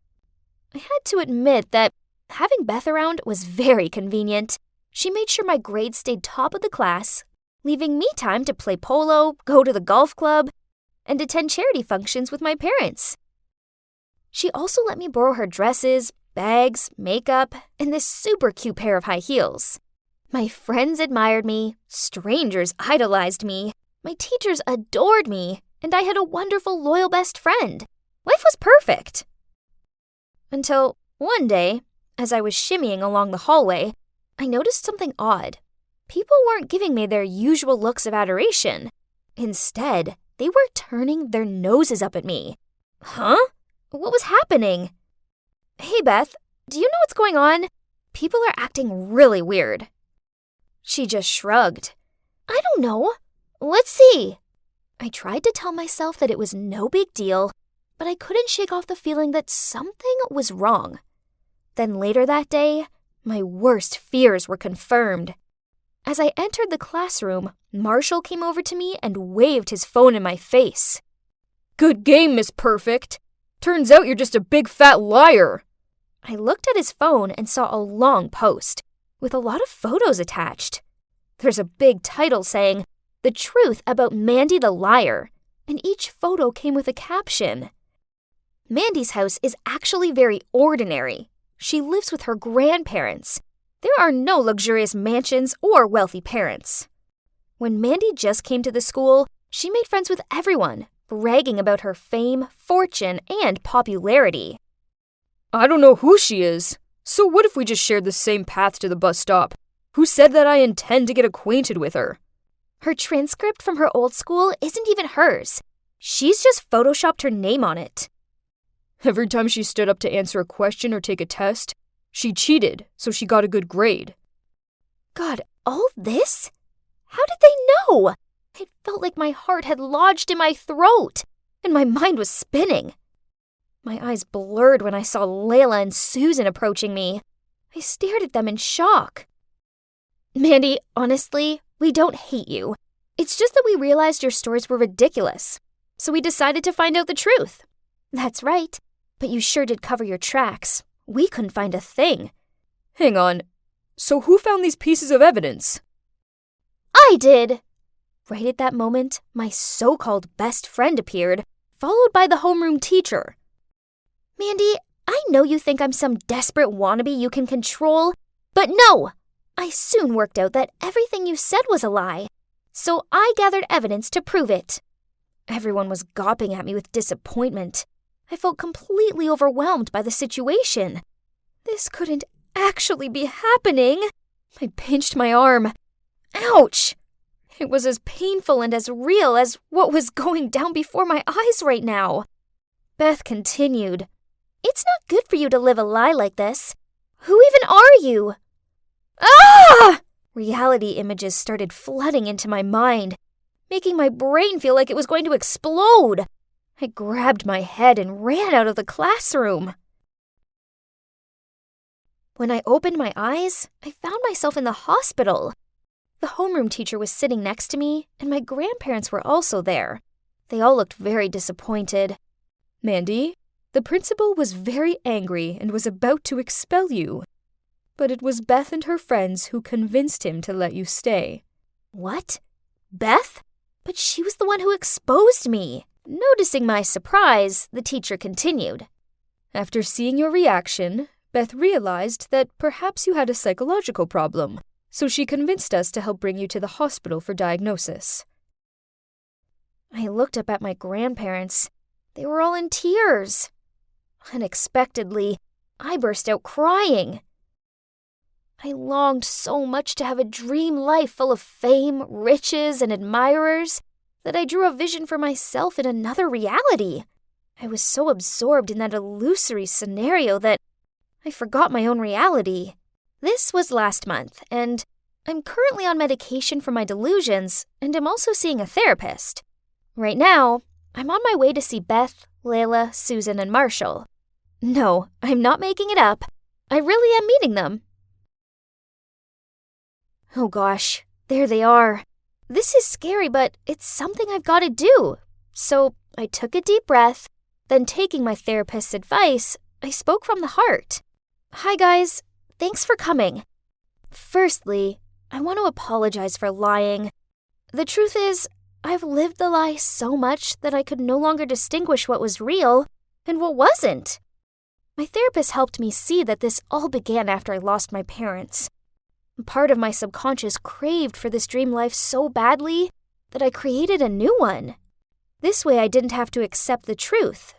I had to admit that having Beth around was very convenient. She made sure my grades stayed top of the class, leaving me time to play polo, go to the golf club, and attend charity functions with my parents. She also let me borrow her dresses, bags, makeup, and this super cute pair of high heels. My friends admired me, strangers idolized me, my teachers adored me, and I had a wonderful, loyal best friend. Life was perfect. Until one day, as I was shimmying along the hallway, I noticed something odd. People weren't giving me their usual looks of adoration. Instead, they were turning their noses up at me. Huh? What was happening? Hey, Beth, do you know what's going on? People are acting really weird. She just shrugged. I don't know. Let's see. I tried to tell myself that it was no big deal, but I couldn't shake off the feeling that something was wrong. Then later that day, my worst fears were confirmed. As I entered the classroom, Marshall came over to me and waved his phone in my face. Good game, Miss Perfect. Turns out you're just a big fat liar. I looked at his phone and saw a long post with a lot of photos attached. There's a big title saying, The Truth About Mandy the Liar, and each photo came with a caption. Mandy's house is actually very ordinary. She lives with her grandparents. There are no luxurious mansions or wealthy parents. When Mandy just came to the school, she made friends with everyone, bragging about her fame, fortune, and popularity. I don't know who she is. So what if we just shared the same path to the bus stop? Who said that I intend to get acquainted with her? Her transcript from her old school isn't even hers. She's just photoshopped her name on it. Every time she stood up to answer a question or take a test, she cheated, so she got a good grade. God, all this? How did they know? It felt like my heart had lodged in my throat, and my mind was spinning. My eyes blurred when I saw Layla and Susan approaching me. I stared at them in shock. Mandy, honestly, we don't hate you. It's just that we realized your stories were ridiculous, so we decided to find out the truth. That's right, but you sure did cover your tracks. We couldn't find a thing. Hang on, so who found these pieces of evidence? I did! Right at that moment, my so-called best friend appeared, followed by the homeroom teacher. Mandy, I know you think I'm some desperate wannabe you can control, but no! I soon worked out that everything you said was a lie, so I gathered evidence to prove it. Everyone was gawping at me with disappointment. I felt completely overwhelmed by the situation. This couldn't actually be happening. I pinched my arm. Ouch! It was as painful and as real as what was going down before my eyes right now. Beth continued, "It's not good for you to live a lie like this. Who even are you?" Ah! Reality images started flooding into my mind, making my brain feel like it was going to explode. I grabbed my head and ran out of the classroom. When I opened my eyes, I found myself in the hospital. The homeroom teacher was sitting next to me, and my grandparents were also there. They all looked very disappointed. "Mandy, the principal was very angry and was about to expel you. But it was Beth and her friends who convinced him to let you stay." What? Beth? But she was the one who exposed me. Noticing my surprise, the teacher continued. "After seeing your reaction, Beth realized that perhaps you had a psychological problem, so she convinced us to help bring you to the hospital for diagnosis." I looked up at my grandparents. They were all in tears. Unexpectedly, I burst out crying. I longed so much to have a dream life full of fame, riches, and admirers that I drew a vision for myself in another reality. I was so absorbed in that illusory scenario that I forgot my own reality. This was last month, and I'm currently on medication for my delusions, and I'm also seeing a therapist. Right now, I'm on my way to see Beth, Layla, Susan, and Marshall. No, I'm not making it up. I really am meeting them. Oh gosh, there they are. This is scary, but it's something I've got to do. So I took a deep breath, then taking my therapist's advice, I spoke from the heart. "Hi guys, thanks for coming. Firstly, I want to apologize for lying. The truth is, I've lived the lie so much that I could no longer distinguish what was real and what wasn't. My therapist helped me see that this all began after I lost my parents. Part of my subconscious craved for this dream life so badly that I created a new one. This way I didn't have to accept the truth,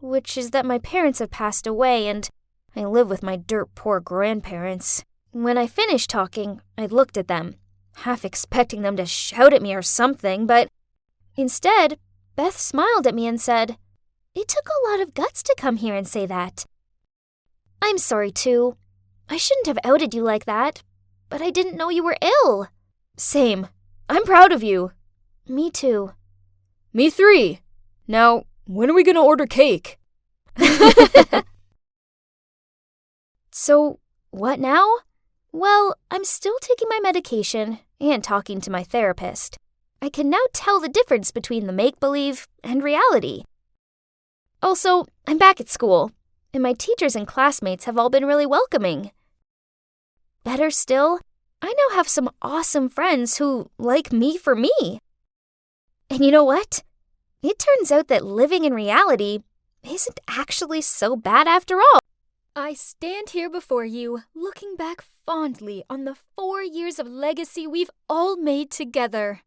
which is that my parents have passed away and I live with my dirt poor grandparents." When I finished talking, I looked at them, half expecting them to shout at me or something, but instead, Beth smiled at me and said, "It took a lot of guts to come here and say that. I'm sorry too. I shouldn't have outed you like that, but I didn't know you were ill." "Same. I'm proud of you." "Me too." "Me 3. Now, when are we gonna order cake?" So, what now? Well, I'm still taking my medication and talking to my therapist. I can now tell the difference between the make-believe and reality. Also, I'm back at school, and my teachers and classmates have all been really welcoming. Better still, I now have some awesome friends who like me for me. And you know what? It turns out that living in reality isn't actually so bad after all. I stand here before you, looking back fondly on the 4 years of legacy we've all made together.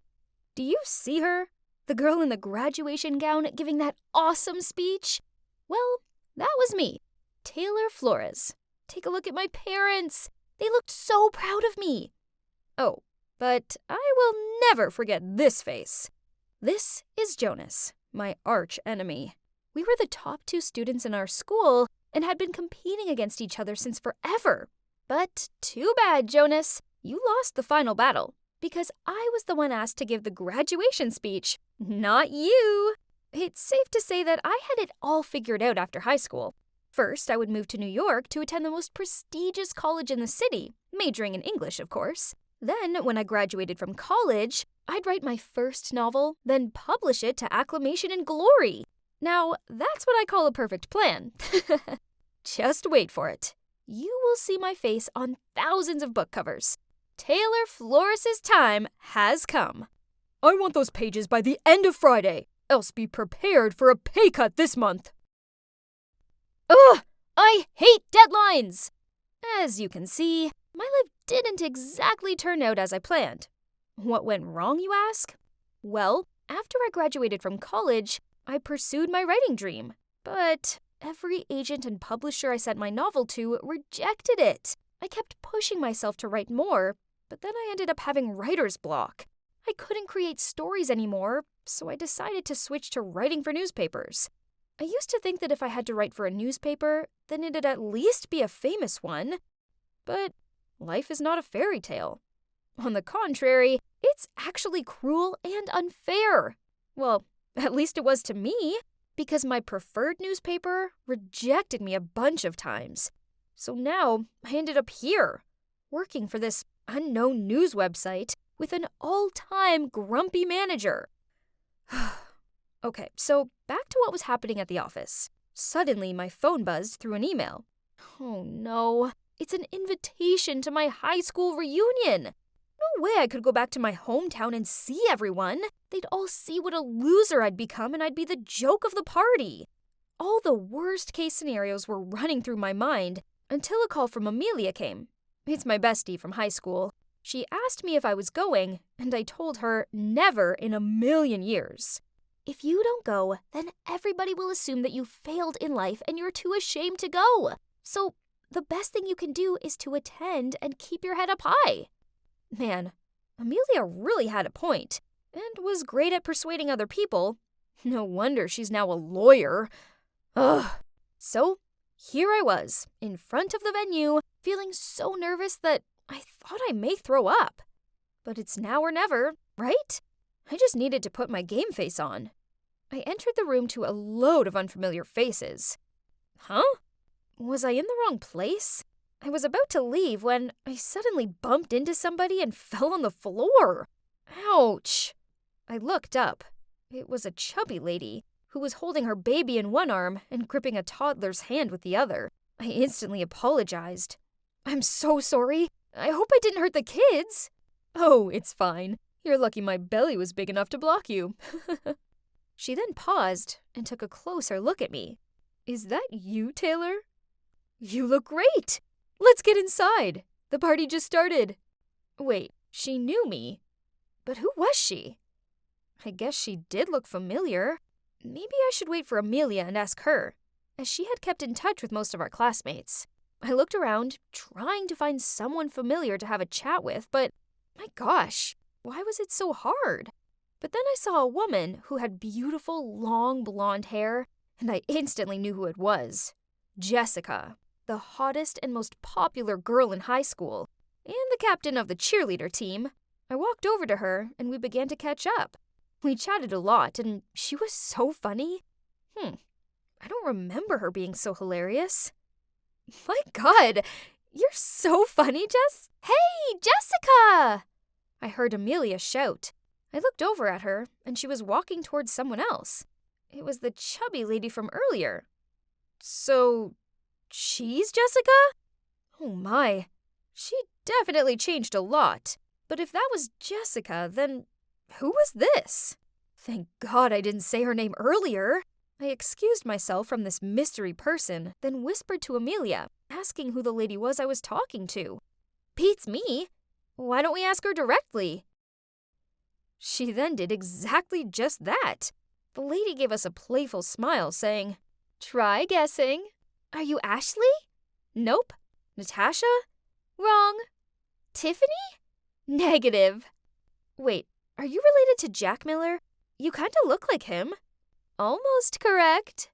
Do you see her? The girl in the graduation gown giving that awesome speech? Well, that was me, Taylor Flores. Take a look at my parents. They looked so proud of me. Oh, but I will never forget this face. This is Jonas, my arch enemy. We were the top 2 students in our school and had been competing against each other since forever. But too bad, Jonas. You lost the final battle because I was the one asked to give the graduation speech, not you. It's safe to say that I had it all figured out after high school. First, I would move to New York to attend the most prestigious college in the city, majoring in English, of course. Then, when I graduated from college, I'd write my first novel, then publish it to acclamation and glory. Now, that's what I call a perfect plan. Just wait for it. You will see my face on thousands of book covers. Taylor Flores' time has come. I want those pages by the end of Friday, else be prepared for a pay cut this month. Ugh! I hate deadlines! As you can see, my life didn't exactly turn out as I planned. What went wrong, you ask? Well, after I graduated from college, I pursued my writing dream. But every agent and publisher I sent my novel to rejected it. I kept pushing myself to write more, but then I ended up having writer's block. I couldn't create stories anymore, so I decided to switch to writing for newspapers. I used to think that if I had to write for a newspaper, then it'd at least be a famous one. But life is not a fairy tale. On the contrary, it's actually cruel and unfair. Well, at least it was to me, because my preferred newspaper rejected me a bunch of times. So now I ended up here, working for this unknown news website with an all-time grumpy manager. Okay, so back to what was happening at the office. Suddenly, my phone buzzed through an email. Oh no, it's an invitation to my high school reunion. No way I could go back to my hometown and see everyone. They'd all see what a loser I'd become and I'd be the joke of the party. All the worst case scenarios were running through my mind until a call from Amelia came. It's my bestie from high school. She asked me if I was going, and I told her never in a million years. If you don't go, then everybody will assume that you failed in life and you're too ashamed to go. So the best thing you can do is to attend and keep your head up high. Man, Amelia really had a point, and was great at persuading other people. No wonder she's now a lawyer. Ugh. So here I was, in front of the venue, feeling so nervous that I thought I may throw up. But it's now or never, right? I just needed to put my game face on. I entered the room to a load of unfamiliar faces. Huh? Was I in the wrong place? I was about to leave when I suddenly bumped into somebody and fell on the floor. Ouch! I looked up. It was a chubby lady who was holding her baby in one arm and gripping a toddler's hand with the other. I instantly apologized. I'm so sorry. I hope I didn't hurt the kids. Oh, it's fine. You're lucky my belly was big enough to block you. She then paused and took a closer look at me. Is that you, Taylor? You look great. Let's get inside. The party just started. Wait, she knew me. But who was she? I guess she did look familiar. Maybe I should wait for Amelia and ask her, as she had kept in touch with most of our classmates. I looked around, trying to find someone familiar to have a chat with, but my gosh, why was it so hard? But then I saw a woman who had beautiful, long blonde hair, and I instantly knew who it was. Jessica, the hottest and most popular girl in high school, and the captain of the cheerleader team. I walked over to her, and we began to catch up. We chatted a lot, and she was so funny. I don't remember her being so hilarious. My God, you're so funny, Jess. Hey, Jessica! I heard Amelia shout. I looked over at her, and she was walking towards someone else. It was the chubby lady from earlier. So, she's Jessica? Oh my, she definitely changed a lot. But if that was Jessica, then who was this? Thank God I didn't say her name earlier. I excused myself from this mystery person, then whispered to Amelia, asking who the lady was I was talking to. Beats me. Why don't we ask her directly? She then did exactly just that. The lady gave us a playful smile, saying, Try guessing. Are you Ashley? Nope. Natasha? Wrong. Tiffany? Negative. Wait, are you related to Jack Miller? You kinda look like him. Almost correct.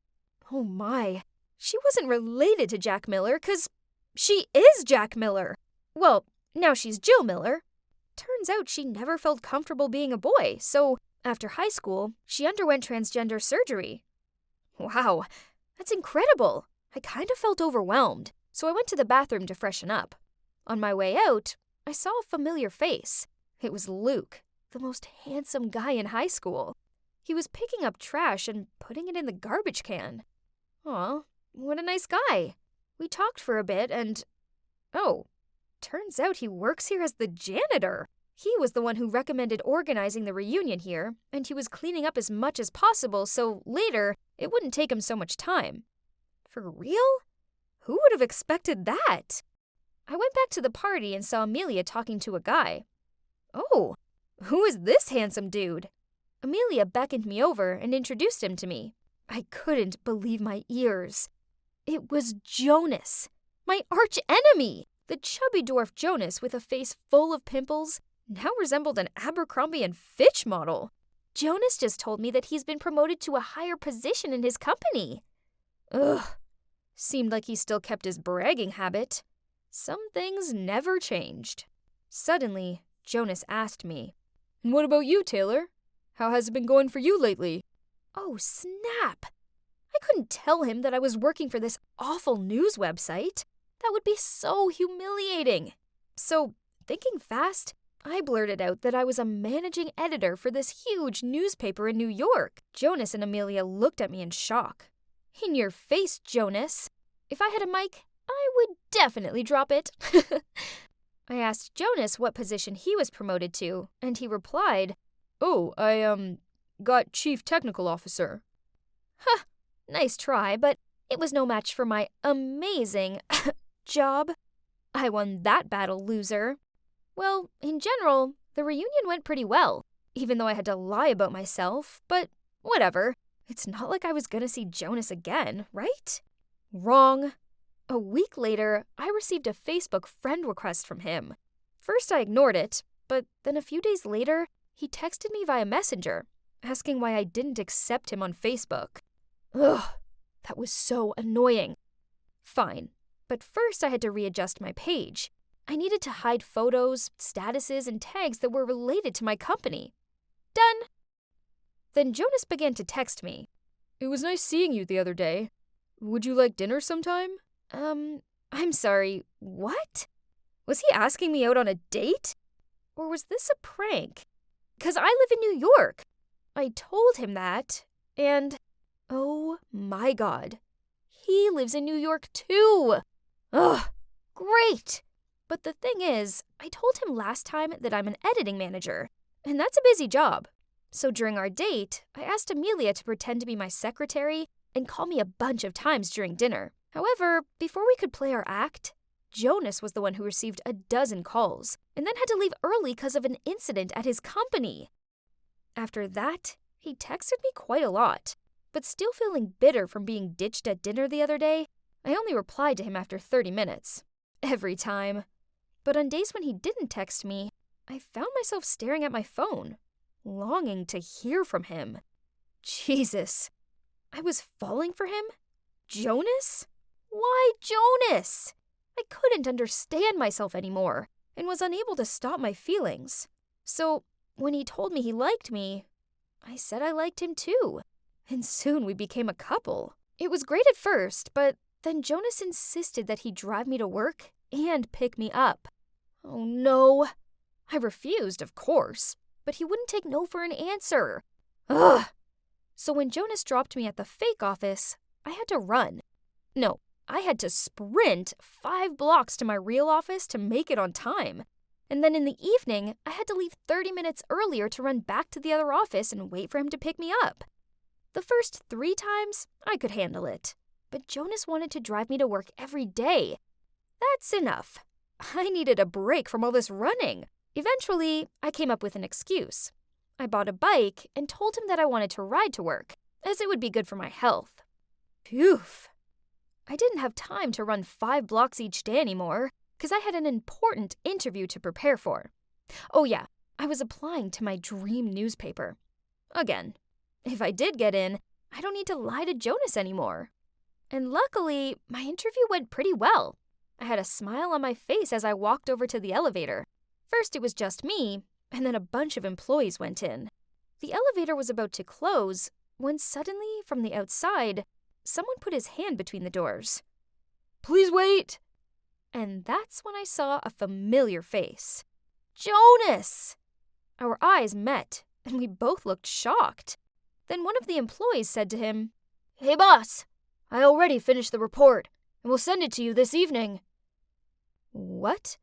Oh my, she wasn't related to Jack Miller, 'cause she is Jack Miller. Well, now she's Jill Miller. Turns out she never felt comfortable being a boy, so after high school, she underwent transgender surgery. Wow, that's incredible. I kind of felt overwhelmed, so I went to the bathroom to freshen up. On my way out, I saw a familiar face. It was Luke, the most handsome guy in high school. He was picking up trash and putting it in the garbage can. Aw, what a nice guy. We talked for a bit and... Oh, turns out he works here as the janitor. He was the one who recommended organizing the reunion here, and he was cleaning up as much as possible so later it wouldn't take him so much time. For real? Who would have expected that? I went back to the party and saw Amelia talking to a guy. Oh, who is this handsome dude? Amelia beckoned me over and introduced him to me. I couldn't believe my ears. It was Jonas, my arch enemy. The chubby dwarf Jonas with a face full of pimples now resembled an Abercrombie & Fitch model. Jonas just told me that he's been promoted to a higher position in his company. Ugh. Seemed like he still kept his bragging habit. Some things never changed. Suddenly, Jonas asked me, And what about you, Taylor? How has it been going for you lately? "Oh, snap! I couldn't tell him that I was working for this awful news website. That would be so humiliating. So, thinking fast, I blurted out that I was a managing editor for this huge newspaper in New York. Jonas and Amelia looked at me in shock. "In your face, Jonas. If I had a mic, I would definitely drop it." I asked Jonas what position he was promoted to, and he replied, Oh, I got Chief Technical Officer. "Huh, nice try, but it was no match for my amazing job. I won that battle, loser." Well, in general, the reunion went pretty well, even though I had to lie about myself, but whatever. It's not like I was gonna see Jonas again, right? Wrong. A week later, I received a Facebook friend request from him. First, I ignored it, but then a few days later, he texted me via Messenger, asking why I didn't accept him on Facebook. Ugh, that was so annoying. Fine, but first I had to readjust my page. I needed to hide photos, statuses, and tags that were related to my company. Done. Then Jonas began to text me. It was nice seeing you the other day. Would you like dinner sometime? I'm sorry, what? Was he asking me out on a date? Or was this a prank? 'Cause I live in New York. I told him that, and oh my God, he lives in New York too. Ugh, great. But the thing is, I told him last time that I'm an editing manager, and that's a busy job. So during our date, I asked Amelia to pretend to be my secretary and call me a bunch of times during dinner. However, before we could play our act, Jonas was the one who received a dozen calls and then had to leave early because of an incident at his company. After that, he texted me quite a lot, but still feeling bitter from being ditched at dinner the other day, I only replied to him after 30 minutes. Every time. But on days when he didn't text me, I found myself staring at my phone, longing to hear from him. Jesus. I was falling for him? Jonas? Why Jonas? I couldn't understand myself anymore and was unable to stop my feelings. So, when he told me he liked me, I said I liked him too. And soon we became a couple. It was great at first, but then Jonas insisted that he drive me to work and pick me up. Oh no. I refused, of course, but he wouldn't take no for an answer. Ugh. So when Jonas dropped me at the fake office, I had to run. No, I had to sprint 5 blocks to my real office to make it on time. And then in the evening, I had to leave 30 minutes earlier to run back to the other office and wait for him to pick me up. The first 3 times, I could handle it. But Jonas wanted to drive me to work every day. That's enough. I needed a break from all this running. Eventually, I came up with an excuse. I bought a bike and told him that I wanted to ride to work, as it would be good for my health. Phew. I didn't have time to run 5 blocks each day anymore, because I had an important interview to prepare for. Oh yeah, I was applying to my dream newspaper. Again, if I did get in, I don't need to lie to Jonas anymore. And luckily, my interview went pretty well. I had a smile on my face as I walked over to the elevator. First it was just me, and then a bunch of employees went in. The elevator was about to close when suddenly, from the outside, someone put his hand between the doors. Please wait! And that's when I saw a familiar face. Jonas! Our eyes met, and we both looked shocked. Then one of the employees said to him, Hey boss, I already finished the report, and will send it to you this evening. What?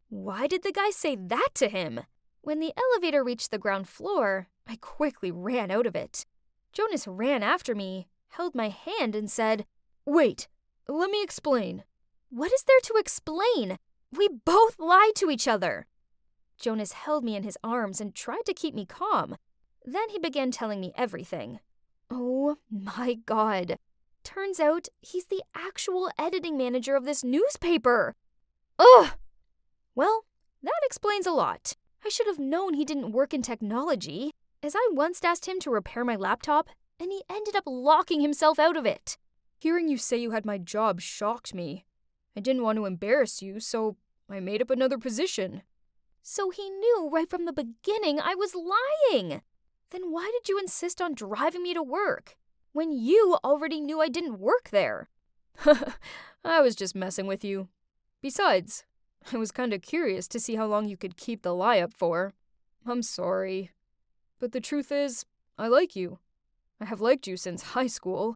Why did the guy say that to him? When the elevator reached the ground floor, I quickly ran out of it. Jonas ran after me, held my hand, and said, Wait, let me explain. What is there to explain? We both lied to each other. Jonas held me in his arms and tried to keep me calm. Then he began telling me everything. Oh my God. Turns out he's the actual editing manager of this newspaper. Ugh! Well, that explains a lot. I should have known he didn't work in technology, as I once asked him to repair my laptop, and he ended up locking himself out of it. Hearing you say you had my job shocked me. I didn't want to embarrass you, so I made up another position. So he knew right from the beginning I was lying. Then why did you insist on driving me to work, when you already knew I didn't work there? I was just messing with you. Besides, I was kinda curious to see how long you could keep the lie up for. I'm sorry. But the truth is, I like you. I have liked you since high school.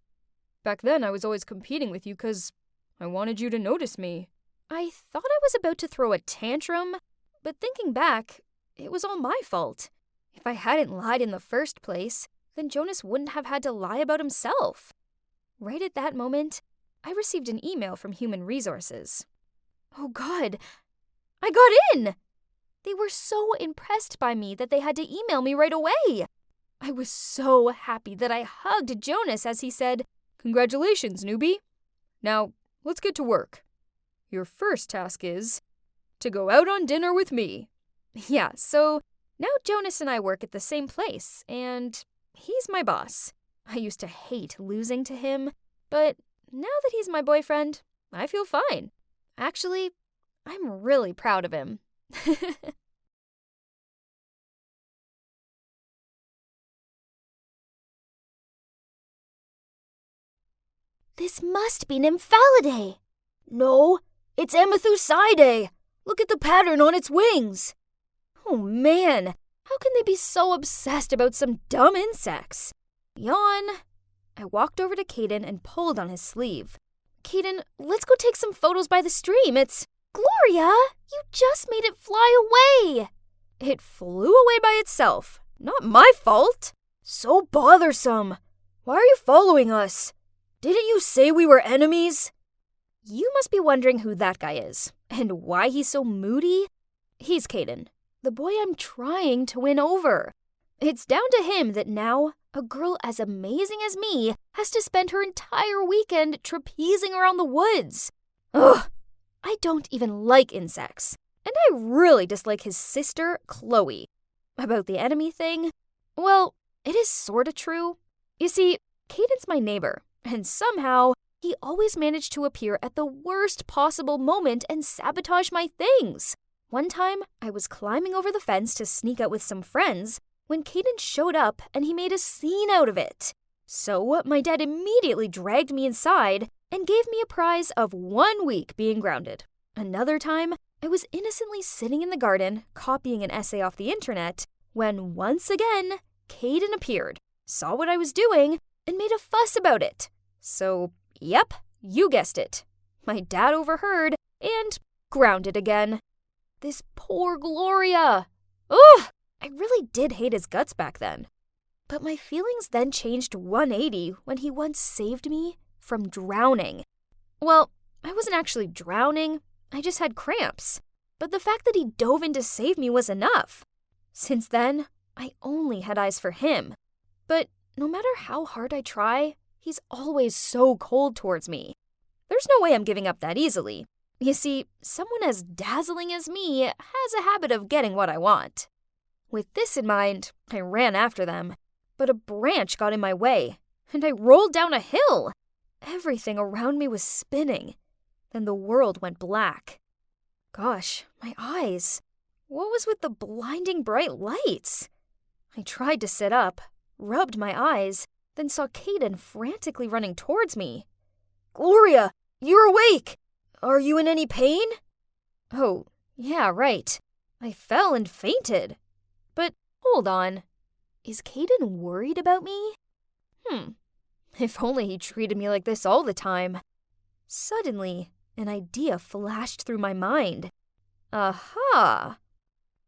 Back then, I was always competing with you 'cause I wanted you to notice me. I thought I was about to throw a tantrum, but thinking back, it was all my fault. If I hadn't lied in the first place, then Jonas wouldn't have had to lie about himself. Right at that moment, I received an email from Human Resources. Oh God, I got in! They were so impressed by me that they had to email me right away. I was so happy that I hugged Jonas as he said, "Congratulations, newbie. Now, let's get to work. Your first task is to go out on dinner with me." Yeah, so now Jonas and I work at the same place, and he's my boss. I used to hate losing to him, but now that he's my boyfriend, I feel fine. Actually, I'm really proud of him. This must be Nymphalidae. No, it's Amethusidae. Look at the pattern on its wings. Oh man, how can they be so obsessed about some dumb insects? Yawn. I walked over to Caden and pulled on his sleeve. Caden, let's go take some photos by the stream. It's... Gloria, you just made it fly away. It flew away by itself. Not my fault. So bothersome. Why are you following us? Didn't you say we were enemies? You must be wondering who that guy is, and why he's so moody. He's Caden, the boy I'm trying to win over. It's down to him that now, a girl as amazing as me has to spend her entire weekend trapezing around the woods. Ugh! I don't even like insects, and I really dislike his sister, Chloe. About the enemy thing, well, it is sorta true. You see, Caden's my neighbor, and somehow he always managed to appear at the worst possible moment and sabotage my things. One time, I was climbing over the fence to sneak out with some friends when Caden showed up and he made a scene out of it. So my dad immediately dragged me inside and gave me a prize of 1 week being grounded. Another time, I was innocently sitting in the garden copying an essay off the internet when once again, Caden appeared, saw what I was doing, and made a fuss about it. So, yep, you guessed it. My dad overheard and grounded again. This poor Gloria. Ugh! I really did hate his guts back then. But my feelings then changed 180 when he once saved me from drowning. Well, I wasn't actually drowning, I just had cramps. But the fact that he dove in to save me was enough. Since then, I only had eyes for him. But no matter how hard I try, he's always so cold towards me. There's no way I'm giving up that easily. You see, someone as dazzling as me has a habit of getting what I want. With this in mind, I ran after them, but a branch got in my way, and I rolled down a hill. Everything around me was spinning. Then the world went black. Gosh, my eyes. What was with the blinding bright lights? I tried to sit up, rubbed my eyes, then saw Caden frantically running towards me. Gloria, you're awake! Are you in any pain? Oh, yeah, right. I fell and fainted. But hold on. Is Caden worried about me? If only he treated me like this all the time. Suddenly, an idea flashed through my mind. Aha!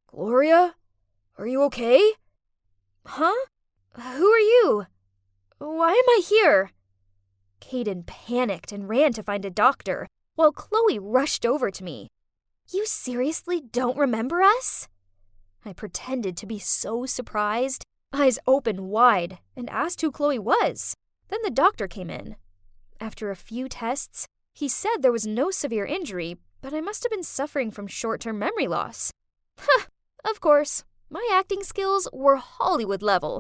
Gloria, are you okay? Huh? Who are you? Why am I here? Caden panicked and ran to find a doctor, while Chloe rushed over to me. You seriously don't remember us? I pretended to be so surprised, eyes open wide, and asked who Chloe was. Then the doctor came in. After a few tests, he said there was no severe injury, but I must have been suffering from short-term memory loss. Huh, of course. My acting skills were Hollywood level.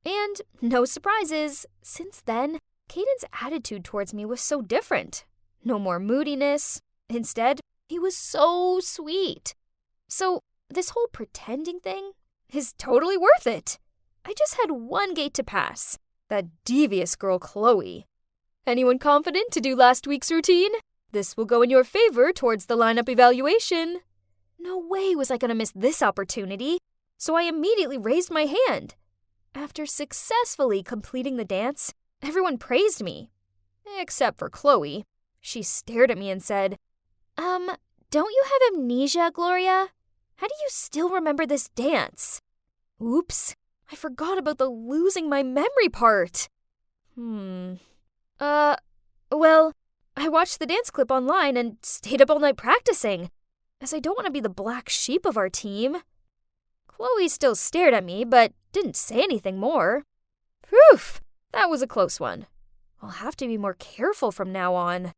And no surprises, since then, Caden's attitude towards me was so different. No more moodiness. Instead, he was so sweet. So, this whole pretending thing is totally worth it. I just had one gate to pass. That devious girl, Chloe. Anyone confident to do last week's routine? This will go in your favor towards the lineup evaluation. No way was I going to miss this opportunity, so I immediately raised my hand. After successfully completing the dance, everyone praised me. Except for Chloe. She stared at me and said, don't you have amnesia, Gloria? How do you still remember this dance? Oops, I forgot about the losing my memory part. Well, I watched the dance clip online and stayed up all night practicing, as I don't want to be the black sheep of our team. Chloe still stared at me, but didn't say anything more. Phew, that was a close one. I'll have to be more careful from now on.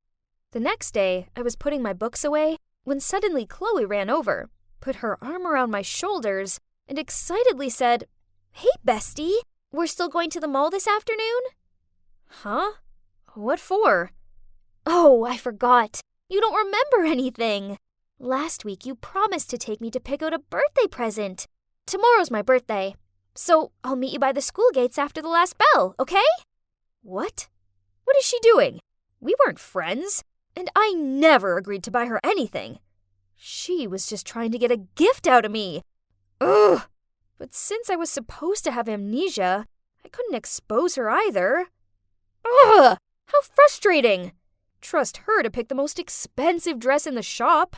The next day, I was putting my books away when suddenly Chloe ran over, put her arm around my shoulders, and excitedly said, "Hey, bestie, we're still going to the mall this afternoon?" Huh? What for? Oh, I forgot. You don't remember anything. Last week you promised to take me to pick out a birthday present. Tomorrow's my birthday, so I'll meet you by the school gates after the last bell, okay? What? What is she doing? We weren't friends, and I never agreed to buy her anything. She was just trying to get a gift out of me. Ugh! But since I was supposed to have amnesia, I couldn't expose her either. Ugh! How frustrating! Trust her to pick the most expensive dress in the shop.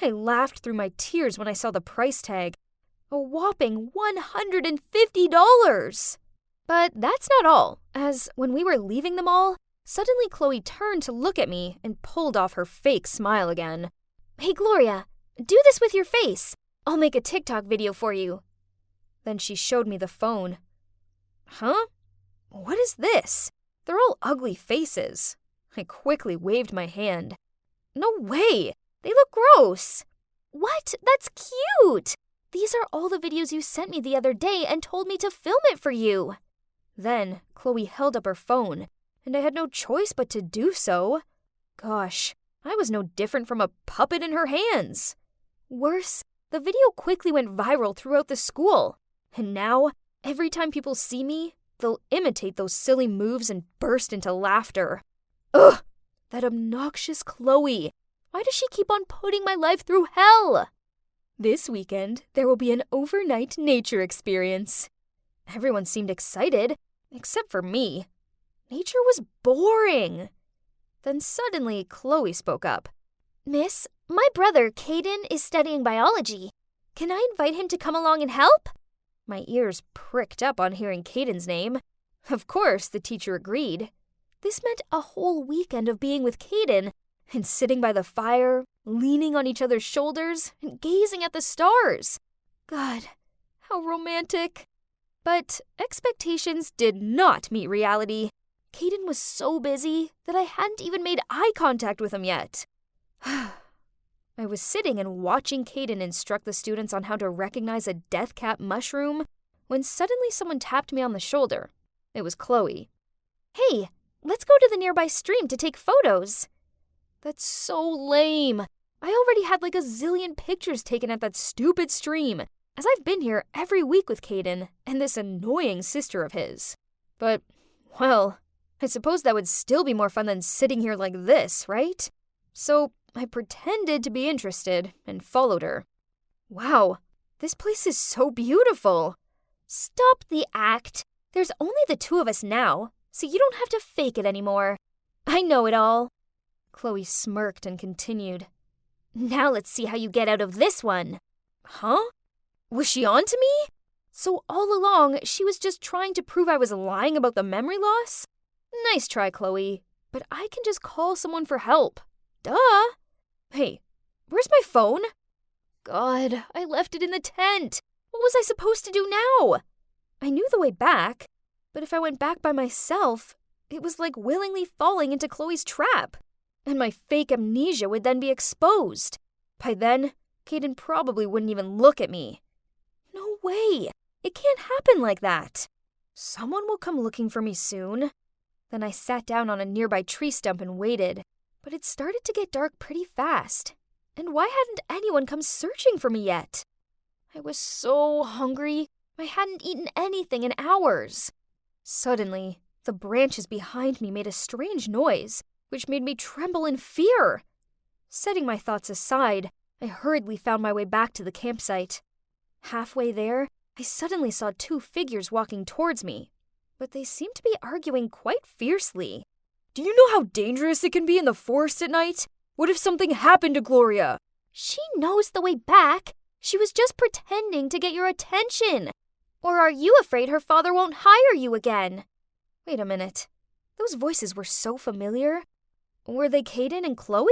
I laughed through my tears when I saw the price tag. A whopping $150! But that's not all, as when we were leaving the mall, suddenly Chloe turned to look at me and pulled off her fake smile again. Hey, Gloria, do this with your face. I'll make a TikTok video for you. Then she showed me the phone. Huh? What is this? They're all ugly faces. I quickly waved my hand. No way! They look gross! What? That's cute! These are all the videos you sent me the other day and told me to film it for you. Then Chloe held up her phone, and I had no choice but to do so. Gosh, I was no different from a puppet in her hands. Worse, the video quickly went viral throughout the school, and now, every time people see me, they'll imitate those silly moves and burst into laughter. Ugh! That obnoxious Chloe! Why does she keep on putting my life through hell? This weekend, there will be an overnight nature experience. Everyone seemed excited, except for me. Nature was boring. Then suddenly, Chloe spoke up. Miss, my brother, Caden, is studying biology. Can I invite him to come along and help? My ears pricked up on hearing Caden's name. Of course, the teacher agreed. This meant a whole weekend of being with Caden and sitting by the fire, leaning on each other's shoulders and gazing at the stars. God, how romantic. But expectations did not meet reality. Caden was so busy that I hadn't even made eye contact with him yet. I was sitting and watching Caden instruct the students on how to recognize a death cap mushroom when suddenly someone tapped me on the shoulder. It was Chloe. Hey, let's go to the nearby stream to take photos. That's so lame. I already had like a zillion pictures taken at that stupid stream, as I've been here every week with Caden and this annoying sister of his. But, well, I suppose that would still be more fun than sitting here like this, right? So I pretended to be interested and followed her. Wow, this place is so beautiful. Stop the act. There's only the two of us now, so you don't have to fake it anymore. I know it all. Chloe smirked and continued. Now let's see how you get out of this one. Huh? Was she on to me? So all along, she was just trying to prove I was lying about the memory loss? Nice try, Chloe, but I can just call someone for help. Duh. Hey, where's my phone? God, I left it in the tent. What was I supposed to do now? I knew the way back, but if I went back by myself, it was like willingly falling into Chloe's trap. And my fake amnesia would then be exposed. By then, Caden probably wouldn't even look at me. No way! It can't happen like that. Someone will come looking for me soon. Then I sat down on a nearby tree stump and waited, but it started to get dark pretty fast. And why hadn't anyone come searching for me yet? I was so hungry, I hadn't eaten anything in hours. Suddenly, the branches behind me made a strange noise, which made me tremble in fear. Setting my thoughts aside, I hurriedly found my way back to the campsite. Halfway there, I suddenly saw two figures walking towards me, but they seemed to be arguing quite fiercely. Do you know how dangerous it can be in the forest at night? What if something happened to Gloria? She knows the way back. She was just pretending to get your attention. Or are you afraid her father won't hire you again? Wait a minute. Those voices were so familiar. Were they Caden and Chloe?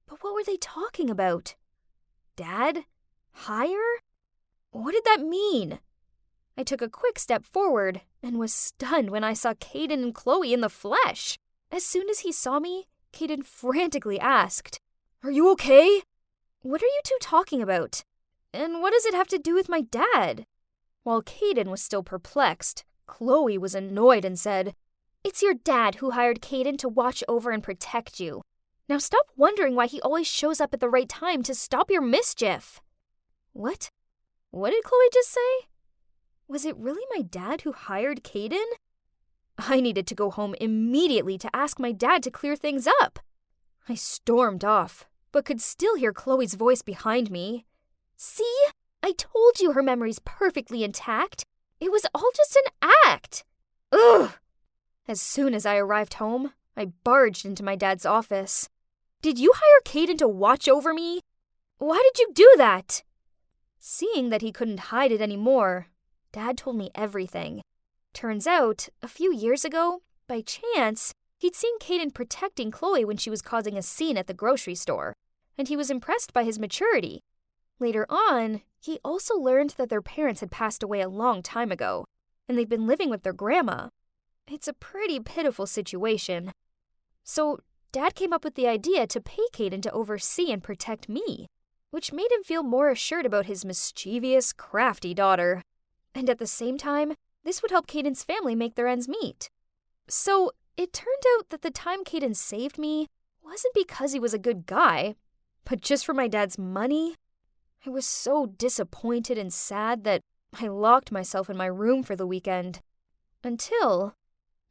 But what were they talking about? Dad? Hire? What did that mean? I took a quick step forward and was stunned when I saw Caden and Chloe in the flesh. As soon as he saw me, Caden frantically asked, Are you okay? What are you two talking about? And what does it have to do with my dad? While Caden was still perplexed, Chloe was annoyed and said, It's your dad who hired Caden to watch over and protect you. Now stop wondering why he always shows up at the right time to stop your mischief. What? What did Chloe just say? Was it really my dad who hired Caden? I needed to go home immediately to ask my dad to clear things up. I stormed off, but could still hear Chloe's voice behind me. See? I told you her memory's perfectly intact. It was all just an act. Ugh! As soon as I arrived home, I barged into my dad's office. Did you hire Caden to watch over me? Why did you do that? Seeing that he couldn't hide it anymore, Dad told me everything. Turns out, a few years ago, by chance, he'd seen Caden protecting Chloe when she was causing a scene at the grocery store, and he was impressed by his maturity. Later on, he also learned that their parents had passed away a long time ago, and they'd been living with their grandma. It's a pretty pitiful situation. So, Dad came up with the idea to pay Caden to oversee and protect me, which made him feel more assured about his mischievous, crafty daughter. And at the same time, this would help Caden's family make their ends meet. So, it turned out that the time Caden saved me wasn't because he was a good guy, but just for my dad's money. I was so disappointed and sad that I locked myself in my room for the weekend. Until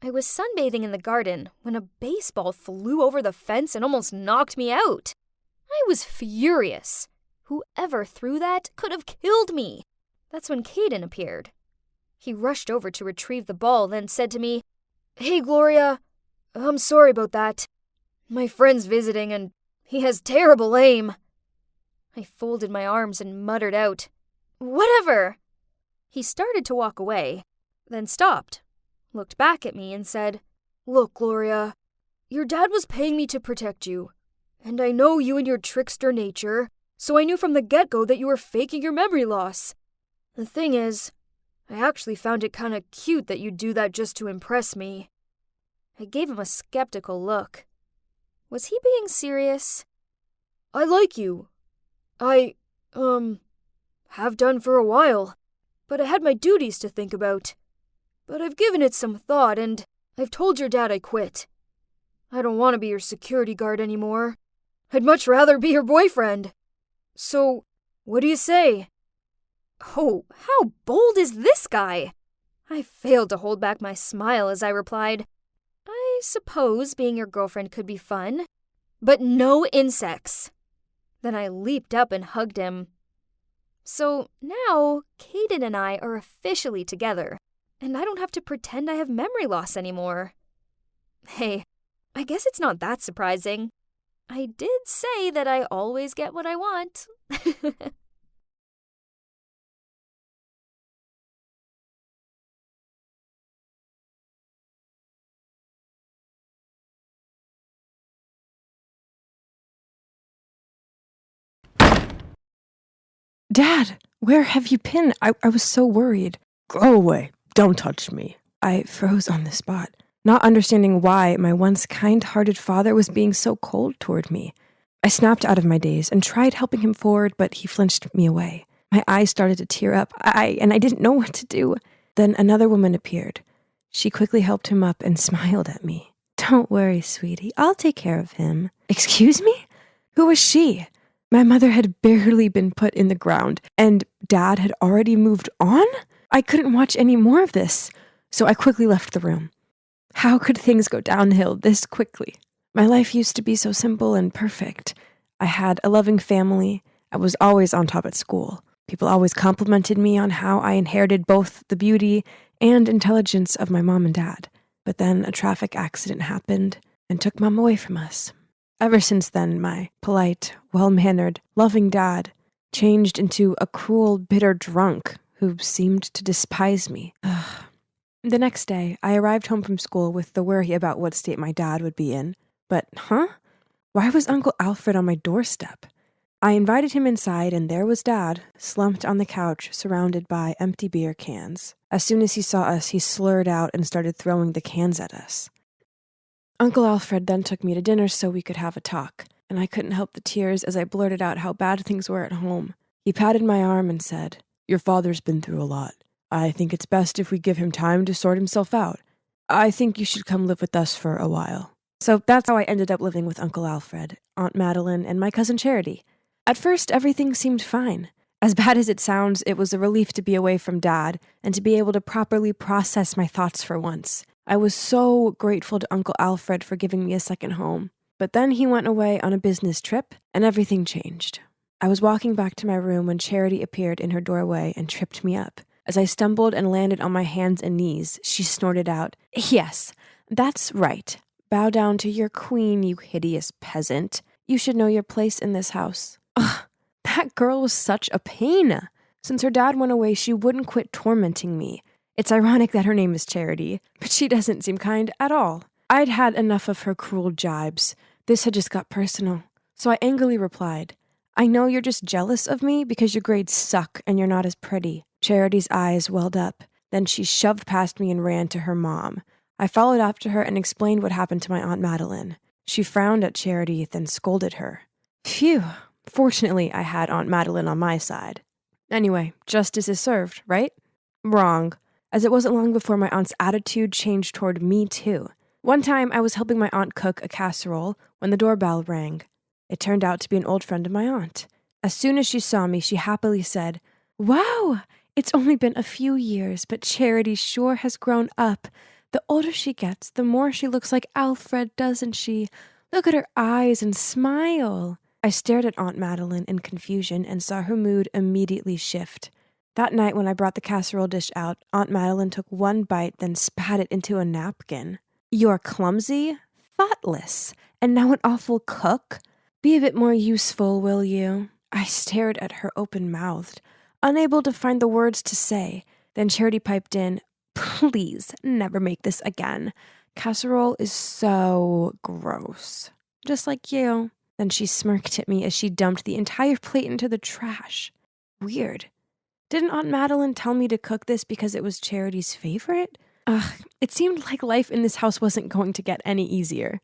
I was sunbathing in the garden when a baseball flew over the fence and almost knocked me out. I was furious. Whoever threw that could have killed me. That's when Caden appeared. He rushed over to retrieve the ball, then said to me, Hey, Gloria, I'm sorry about that. My friend's visiting and he has terrible aim. I folded my arms and muttered out, Whatever! He started to walk away, then stopped, looked back at me and said, Look, Gloria, your dad was paying me to protect you, and I know you and your trickster nature, so I knew from the get-go that you were faking your memory loss. The thing is, I actually found it kinda cute that you'd do that just to impress me. I gave him a skeptical look. Was he being serious? I like you. I have done for a while, but I had my duties to think about. But I've given it some thought, and I've told your dad I quit. I don't want to be your security guard anymore. I'd much rather be your boyfriend. So, what do you say? Oh, how bold is this guy? I failed to hold back my smile as I replied, I suppose being your girlfriend could be fun, but no insects. Then I leaped up and hugged him. So now, Caden and I are officially together, and I don't have to pretend I have memory loss anymore. Hey, I guess it's not that surprising. I did say that I always get what I want. Dad, where have you been? I was so worried. Go away. Don't touch me. I froze on the spot, not understanding why my once kind-hearted father was being so cold toward me. I snapped out of my daze and tried helping him forward, but he flinched me away. My eyes started to tear up, and I didn't know what to do. Then another woman appeared. She quickly helped him up and smiled at me. Don't worry, sweetie. I'll take care of him. Excuse me? Who was she? My mother had barely been put in the ground, and Dad had already moved on? I couldn't watch any more of this, so I quickly left the room. How could things go downhill this quickly? My life used to be so simple and perfect. I had a loving family. I was always on top at school. People always complimented me on how I inherited both the beauty and intelligence of my mom and dad. But then a traffic accident happened and took Mom away from us. Ever since then, my polite, well-mannered, loving dad changed into a cruel, bitter drunk who seemed to despise me. Ugh. The next day, I arrived home from school with the worry about what state my dad would be in. But, why was Uncle Alfred on my doorstep? I invited him inside, and there was Dad, slumped on the couch, surrounded by empty beer cans. As soon as he saw us, he slurred out and started throwing the cans at us. Uncle Alfred then took me to dinner so we could have a talk, and I couldn't help the tears as I blurted out how bad things were at home. He patted my arm and said, "Your father's been through a lot. I think it's best if we give him time to sort himself out. I think you should come live with us for a while." So that's how I ended up living with Uncle Alfred, Aunt Madeline, and my cousin Charity. At first, everything seemed fine. As bad as it sounds, it was a relief to be away from Dad and to be able to properly process my thoughts for once. I was so grateful to Uncle Alfred for giving me a second home. But then he went away on a business trip, and everything changed. I was walking back to my room when Charity appeared in her doorway and tripped me up. As I stumbled and landed on my hands and knees, she snorted out, "Yes, that's right. Bow down to your queen, you hideous peasant. You should know your place in this house." Ugh, that girl was such a pain. Since her dad went away, she wouldn't quit tormenting me. It's ironic that her name is Charity, but she doesn't seem kind at all. I'd had enough of her cruel jibes. This had just got personal. So I angrily replied, "I know you're just jealous of me because your grades suck and you're not as pretty." Charity's eyes welled up. Then she shoved past me and ran to her mom. I followed after her and explained what happened to my Aunt Madeline. She frowned at Charity, then scolded her. Phew. Fortunately, I had Aunt Madeline on my side. Anyway, justice is served, right? Wrong, as it wasn't long before my aunt's attitude changed toward me too. One time, I was helping my aunt cook a casserole when the doorbell rang. It turned out to be an old friend of my aunt. As soon as she saw me, she happily said, "Wow, it's only been a few years, but Charity sure has grown up. The older she gets, the more she looks like Alfred, doesn't she? Look at her eyes and smile." I stared at Aunt Madeline in confusion and saw her mood immediately shift. That night when I brought the casserole dish out, Aunt Madeline took one bite, then spat it into a napkin. "You're clumsy, thoughtless, and now an awful cook? Be a bit more useful, will you?" I stared at her open-mouthed, unable to find the words to say. Then Charity piped in, "Please, never make this again. Casserole is so gross. Just like you." Then she smirked at me as she dumped the entire plate into the trash. Weird. Didn't Aunt Madeline tell me to cook this because it was Charity's favorite? It seemed like life in this house wasn't going to get any easier.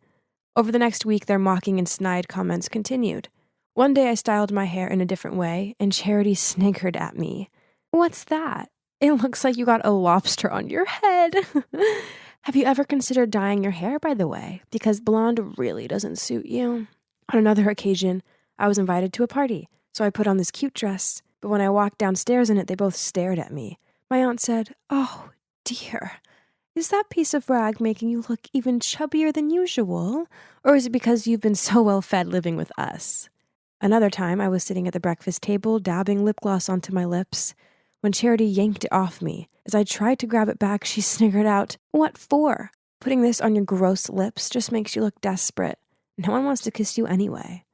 Over the next week, their mocking and snide comments continued. One day I styled my hair in a different way, and Charity sniggered at me. "What's that? It looks like you got a lobster on your head." Have you ever considered dyeing your hair, by the way? Because blonde really doesn't suit you. On another occasion, I was invited to a party, so I put on this cute dress, but when I walked downstairs in it, they both stared at me. My aunt said, "Oh, dear, is that piece of rag making you look even chubbier than usual? Or is it because you've been so well fed living with us?" Another time, I was sitting at the breakfast table, dabbing lip gloss onto my lips, when Charity yanked it off me. As I tried to grab it back, she sniggered out, "What for? Putting this on your gross lips just makes you look desperate. No one wants to kiss you anyway."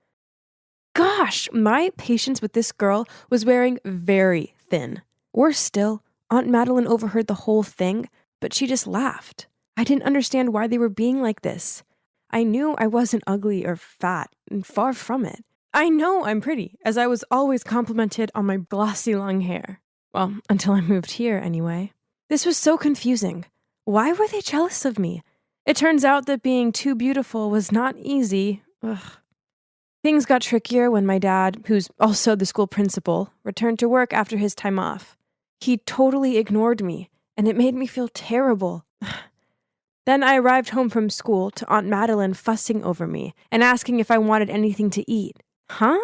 Gosh, my patience with this girl was wearing very thin. Worse still, Aunt Madeline overheard the whole thing, but she just laughed. I didn't understand why they were being like this. I knew I wasn't ugly or fat, and far from it. I know I'm pretty, as I was always complimented on my glossy long hair. Well, until I moved here, anyway. This was so confusing. Why were they jealous of me? It turns out that being too beautiful was not easy. Ugh. Things got trickier when my dad, who's also the school principal, returned to work after his time off. He totally ignored me, and it made me feel terrible. Then I arrived home from school to Aunt Madeline fussing over me and asking if I wanted anything to eat. Huh?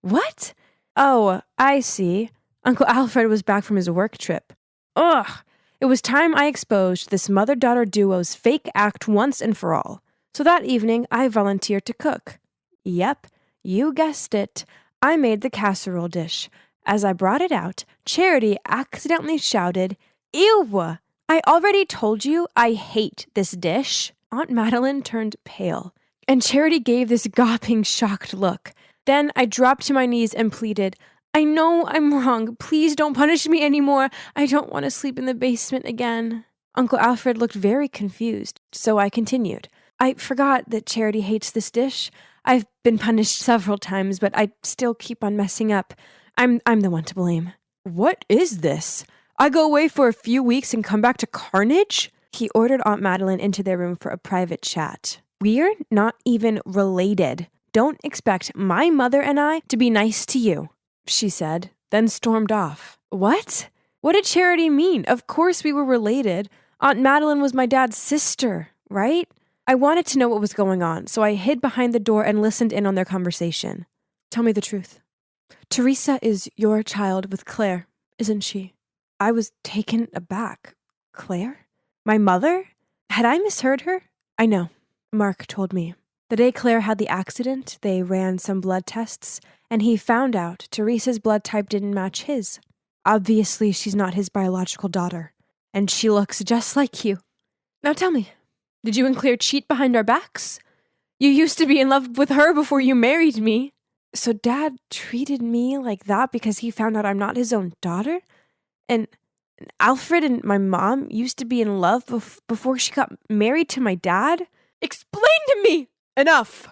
What? Oh, I see. Uncle Alfred was back from his work trip. Ugh! It was time I exposed this mother-daughter duo's fake act once and for all. So that evening, I volunteered to cook. Yep, you guessed it. I made the casserole dish. As I brought it out, Charity accidentally shouted, "Ew! I already told you I hate this dish." Aunt Madeline turned pale, and Charity gave this gawping, shocked look. Then I dropped to my knees and pleaded, "I know I'm wrong. Please don't punish me anymore. I don't want to sleep in the basement again." Uncle Alfred looked very confused, so I continued. "I forgot that Charity hates this dish. I've been punished several times, but I still keep on messing up. I'm the one to blame." "What is this? I go away for a few weeks and come back to carnage?" He ordered Aunt Madeline into their room for a private chat. "We're not even related. Don't expect my mother and I to be nice to you," she said, then stormed off. What? What did Charity mean? Of course we were related. Aunt Madeline was my dad's sister, right? I wanted to know what was going on, so I hid behind the door and listened in on their conversation. "Tell me the truth. Teresa is your child with Claire, isn't she?" I was taken aback. Claire? My mother? Had I misheard her? "I know. Mark told me. The day Claire had the accident, they ran some blood tests, and he found out Teresa's blood type didn't match his. Obviously, she's not his biological daughter, and she looks just like you. Now tell me, did you and Claire cheat behind our backs? You used to be in love with her before you married me. So Dad treated me like that because he found out I'm not his own daughter? And Alfred and my mom used to be in love before she got married to my dad? Explain to me!" "Enough!"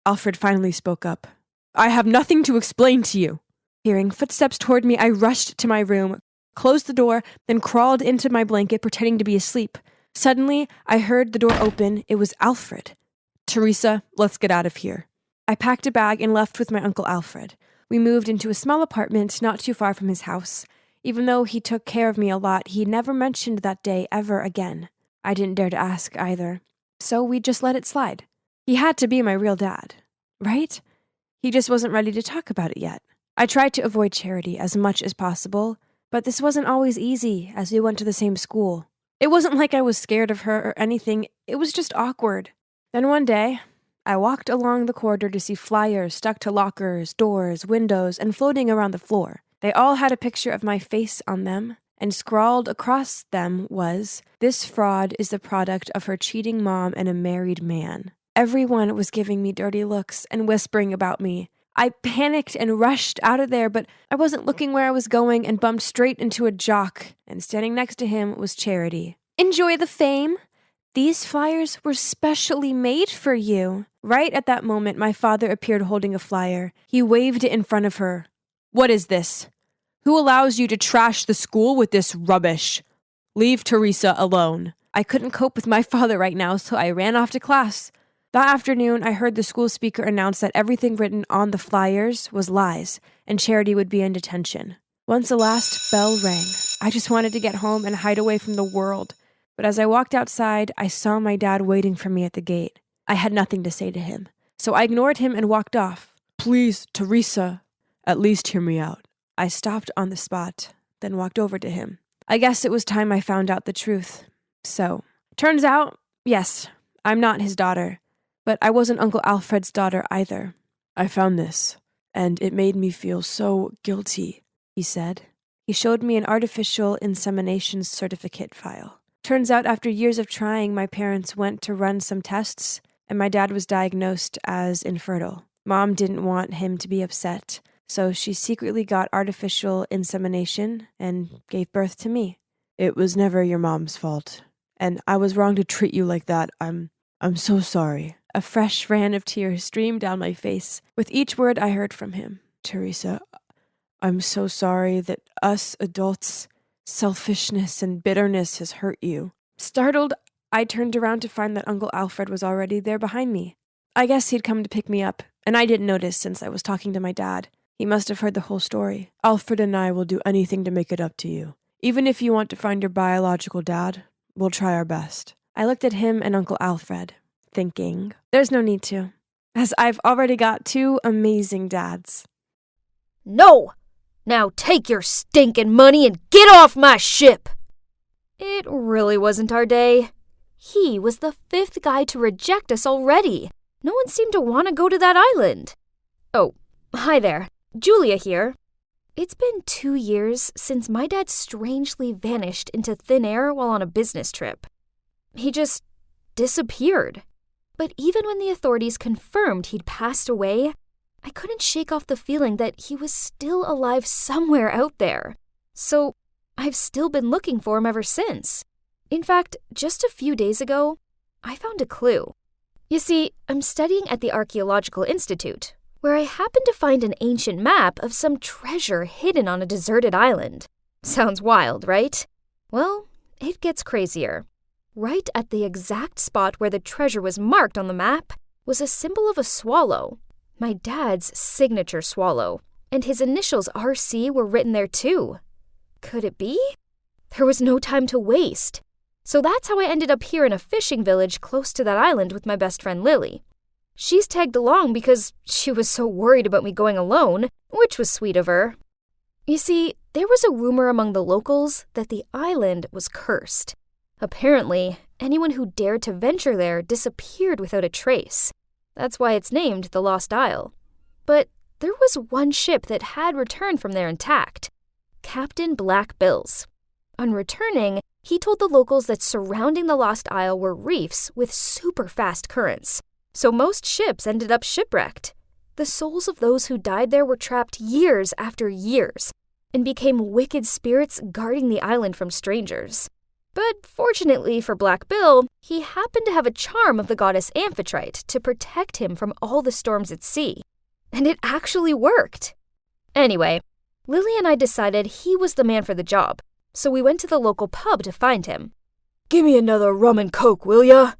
Alfred finally spoke up. "I have nothing to explain to you." Hearing footsteps toward me, I rushed to my room, closed the door, then crawled into my blanket pretending to be asleep. Suddenly, I heard the door open. It was Alfred. "Teresa, let's get out of here." I packed a bag and left with my Uncle Alfred. We moved into a small apartment not too far from his house. Even though he took care of me a lot, he never mentioned that day ever again. I didn't dare to ask either. So we just let it slide. He had to be my real dad, right? He just wasn't ready to talk about it yet. I tried to avoid Charity as much as possible, but this wasn't always easy as we went to the same school. It wasn't like I was scared of her or anything, it was just awkward. Then one day, I walked along the corridor to see flyers stuck to lockers, doors, windows, and floating around the floor. They all had a picture of my face on them, and scrawled across them was, "This fraud is the product of her cheating mom and a married man." Everyone was giving me dirty looks and whispering about me. I panicked and rushed out of there, but I wasn't looking where I was going and bumped straight into a jock, and standing next to him was Charity. "Enjoy the fame? These flyers were specially made for you." Right at that moment, my father appeared holding a flyer. He waved it in front of her. "What is this? Who allows you to trash the school with this rubbish? Leave Teresa alone." I couldn't cope with my father right now, so I ran off to class. That afternoon, I heard the school speaker announce that everything written on the flyers was lies, and Charity would be in detention. Once the last bell rang, I just wanted to get home and hide away from the world. But as I walked outside, I saw my dad waiting for me at the gate. I had nothing to say to him, so I ignored him and walked off. "Please, Teresa, at least hear me out." I stopped on the spot, then walked over to him. I guess it was time I found out the truth. So, turns out, yes, I'm not his daughter, but I wasn't Uncle Alfred's daughter either. "I found this, and it made me feel so guilty," he said. He showed me an artificial insemination certificate file. Turns out after years of trying, my parents went to run some tests, and my dad was diagnosed as infertile. Mom didn't want him to be upset, so she secretly got artificial insemination and gave birth to me. "It was never your mom's fault, and I was wrong to treat you like that. I'm so sorry." A fresh ran of tears streamed down my face with each word I heard from him. "Teresa, I'm so sorry that us adults' selfishness and bitterness has hurt you." Startled, I turned around to find that Uncle Alfred was already there behind me. I guess he'd come to pick me up, and I didn't notice since I was talking to my dad. He must have heard the whole story. Alfred and I will do anything to make it up to you. Even if you want to find your biological dad, we'll try our best. I looked at him and Uncle Alfred, thinking, there's no need to, as I've already got 2 amazing dads. No! Now take your stinking money and get off my ship! It really wasn't our day. He was the 5th guy to reject us already. No one seemed to want to go to that island. Oh, hi there. Julia here. It's been 2 years since my dad strangely vanished into thin air while on a business trip. He just disappeared. But even when the authorities confirmed he'd passed away, I couldn't shake off the feeling that he was still alive somewhere out there. So I've still been looking for him ever since. In fact, just a few days ago, I found a clue. You see, I'm studying at the Archaeological Institute, where I happened to find an ancient map of some treasure hidden on a deserted island. Sounds wild, right? Well, it gets crazier. Right at the exact spot where the treasure was marked on the map was a symbol of a swallow, my dad's signature swallow, and his initials RC were written there too. Could it be? There was no time to waste. So that's how I ended up here in a fishing village close to that island with my best friend Lily. She's tagged along because she was so worried about me going alone, which was sweet of her. You see, there was a rumor among the locals that the island was cursed. Apparently, anyone who dared to venture there disappeared without a trace. That's why it's named the Lost Isle. But there was one ship that had returned from there intact, Captain Black Bill's. On returning, he told the locals that surrounding the Lost Isle were reefs with super fast currents, so most ships ended up shipwrecked. The souls of those who died there were trapped years after years and became wicked spirits guarding the island from strangers. But fortunately for Black Bill, he happened to have a charm of the goddess Amphitrite to protect him from all the storms at sea. And it actually worked. Anyway, Lily and I decided he was the man for the job, so we went to the local pub to find him. "Give me another rum and coke, will ya?"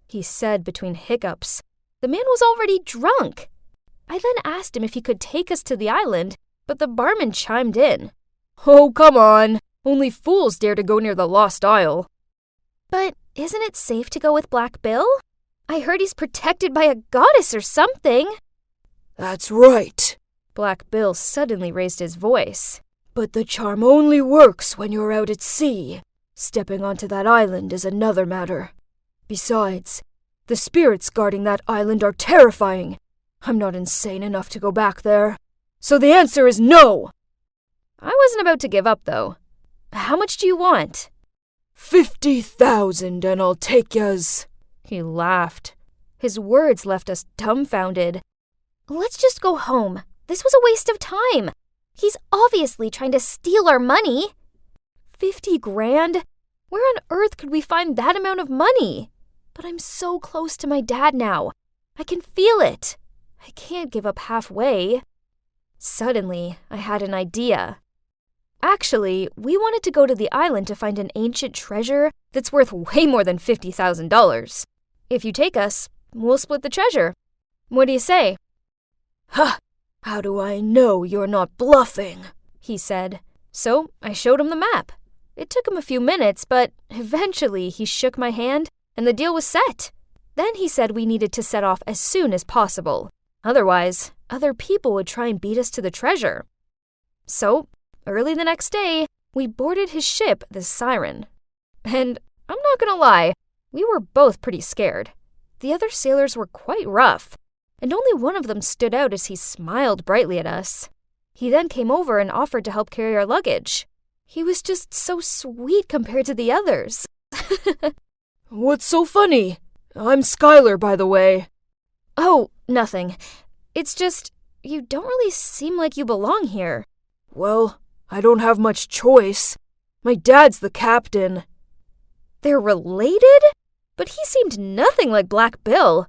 he said between hiccups. The man was already drunk. I then asked him if he could take us to the island, but the barman chimed in. "Oh, come on. Only fools dare to go near the Lost Isle." But isn't it safe to go with Black Bill? I heard he's protected by a goddess or something. "That's right." Black Bill suddenly raised his voice. "But the charm only works when you're out at sea. Stepping onto that island is another matter. Besides, the spirits guarding that island are terrifying. I'm not insane enough to go back there. So the answer is no!" I wasn't about to give up, though. How much do you want? 50,000 and I'll take yas. He laughed. His words left us dumbfounded. Let's just go home. This was a waste of time. He's obviously trying to steal our money. 50 grand? Where on earth could we find that amount of money? But I'm so close to my dad now. I can feel it. I can't give up halfway. Suddenly, I had an idea. Actually, we wanted to go to the island to find an ancient treasure that's worth way more than $50,000. If you take us, we'll split the treasure. What do you say? "Ha! How do I know you're not bluffing?" he said. So I showed him the map. It took him a few minutes, but eventually he shook my hand and the deal was set. Then he said we needed to set off as soon as possible. Otherwise, other people would try and beat us to the treasure. So, early the next day, we boarded his ship, the Siren. And I'm not gonna lie, we were both pretty scared. The other sailors were quite rough, and only one of them stood out as he smiled brightly at us. He then came over and offered to help carry our luggage. He was just so sweet compared to the others. "What's so funny? I'm Skylar, by the way." Oh, nothing. It's just, you don't really seem like you belong here. "Well, I don't have much choice. My dad's the captain." They're related? But he seemed nothing like Black Bill.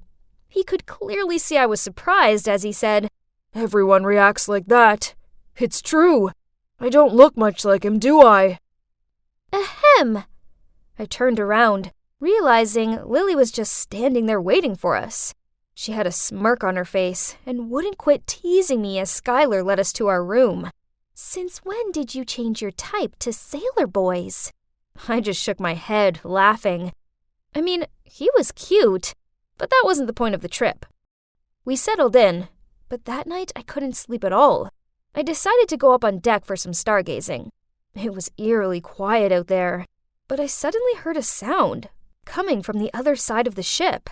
He could clearly see I was surprised as he said, "Everyone reacts like that. It's true. I don't look much like him, do I?" Ahem! I turned around, realizing Lily was just standing there waiting for us. She had a smirk on her face and wouldn't quit teasing me as Skylar led us to our room. "Since when did you change your type to sailor boys?" I just shook my head, laughing. I mean, he was cute, but that wasn't the point of the trip. We settled in, but that night I couldn't sleep at all. I decided to go up on deck for some stargazing. It was eerily quiet out there, but I suddenly heard a sound coming from the other side of the ship.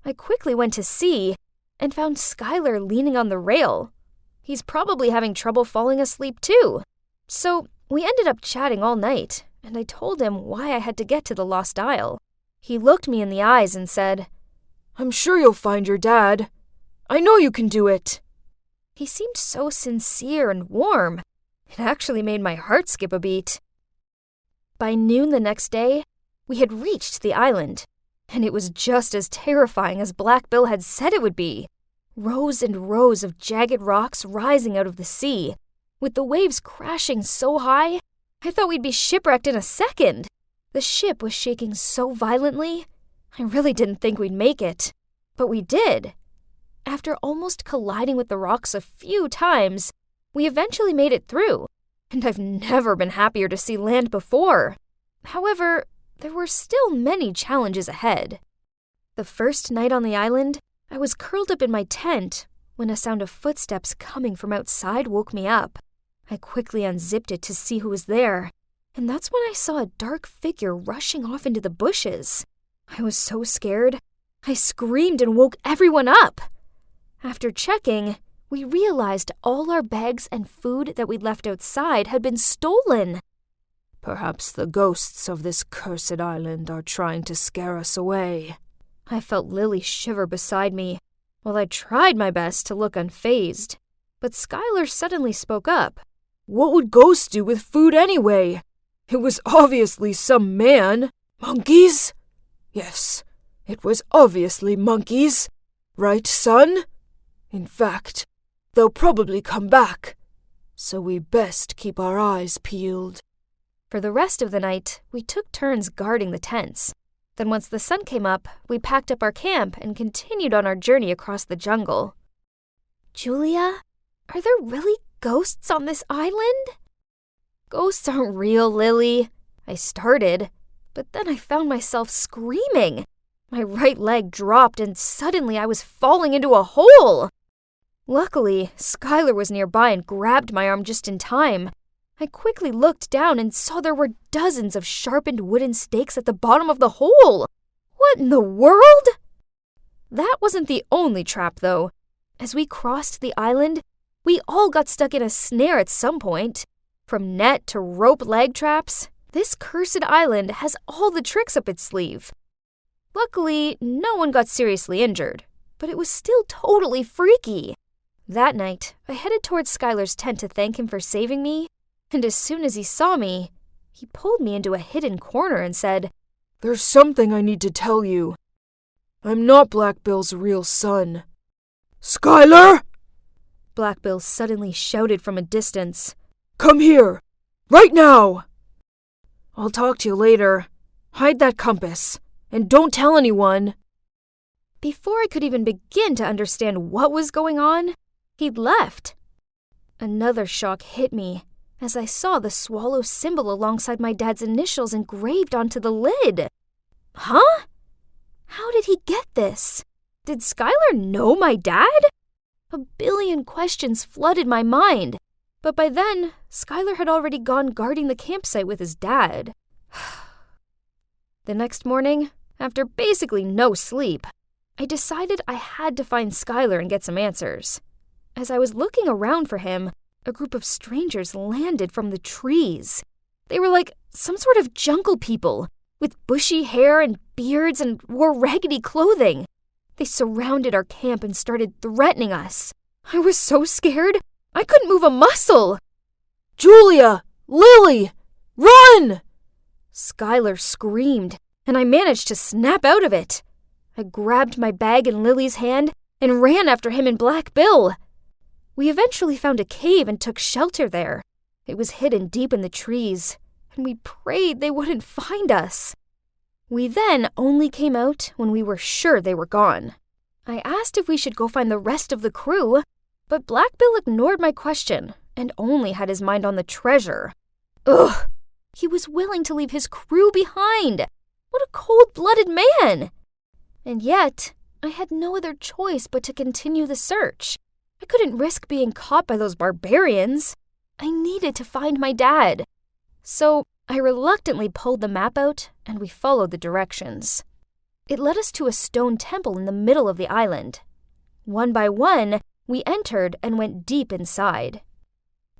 I quickly went to see and found Skylar leaning on the rail. He's probably having trouble falling asleep too. So we ended up chatting all night, and I told him why I had to get to the Lost Isle. He looked me in the eyes and said, "I'm sure you'll find your dad. I know you can do it." He seemed so sincere and warm. It actually made my heart skip a beat. By noon the next day, we had reached the island, and it was just as terrifying as Black Bill had said it would be. Rows and rows of jagged rocks rising out of the sea, with the waves crashing so high, I thought we'd be shipwrecked in a second. The ship was shaking so violently, I really didn't think we'd make it. But we did. After almost colliding with the rocks a few times, we eventually made it through, and I've never been happier to see land before. However, there were still many challenges ahead. The first night on the island, I was curled up in my tent when a sound of footsteps coming from outside woke me up. I quickly unzipped it to see who was there, and that's when I saw a dark figure rushing off into the bushes. I was so scared, I screamed and woke everyone up. After checking, we realized all our bags and food that we'd left outside had been stolen. "Perhaps the ghosts of this cursed island are trying to scare us away." I felt Lily shiver beside me, while I tried my best to look unfazed. But Skylar suddenly spoke up. "What would ghosts do with food anyway? It was obviously some man. Monkeys? Yes, it was obviously monkeys. Right, son? In fact, they'll probably come back, so we best keep our eyes peeled." For the rest of the night, we took turns guarding the tents. Then once the sun came up, we packed up our camp and continued on our journey across the jungle. "Julia, are there really ghosts on this island?" "Ghosts aren't real, Lily." I started, but then I found myself screaming. My right leg dropped and suddenly I was falling into a hole. Luckily, Skylar was nearby and grabbed my arm just in time. I quickly looked down and saw there were dozens of sharpened wooden stakes at the bottom of the hole. What in the world? That wasn't the only trap, though. As we crossed the island, we all got stuck in a snare at some point. From net to rope leg traps, this cursed island has all the tricks up its sleeve. Luckily, no one got seriously injured, but it was still totally freaky. That night, I headed towards Skylar's tent to thank him for saving me, and as soon as he saw me, he pulled me into a hidden corner and said, "There's something I need to tell you. I'm not Black Bill's real son." "Skylar!" Black Bill suddenly shouted from a distance. "Come here! Right now!" "I'll talk to you later. Hide that compass, and don't tell anyone." Before I could even begin to understand what was going on, he'd left. Another shock hit me as I saw the swallow symbol alongside my dad's initials engraved onto the lid. Huh? How did he get this? Did Skylar know my dad? A billion questions flooded my mind, but by then, Skylar had already gone guarding the campsite with his dad. The next morning, after basically no sleep, I decided I had to find Skylar and get some answers. As I was looking around for him, a group of strangers landed from the trees. They were like some sort of jungle people, with bushy hair and beards and wore raggedy clothing. They surrounded our camp and started threatening us. I was so scared, I couldn't move a muscle. "Julia! Lily! Run!" Skylar screamed, and I managed to snap out of it. I grabbed my bag in Lily's hand and ran after him and Black Bill. We eventually found a cave and took shelter there. It was hidden deep in the trees, and we prayed they wouldn't find us. We then only came out when we were sure they were gone. I asked if we should go find the rest of the crew, but Black Bill ignored my question and only had his mind on the treasure. Ugh! He was willing to leave his crew behind. What a cold-blooded man! And yet, I had no other choice but to continue the search. I couldn't risk being caught by those barbarians. I needed to find my dad. So I reluctantly pulled the map out and we followed the directions. It led us to a stone temple in the middle of the island. One by one, we entered and went deep inside.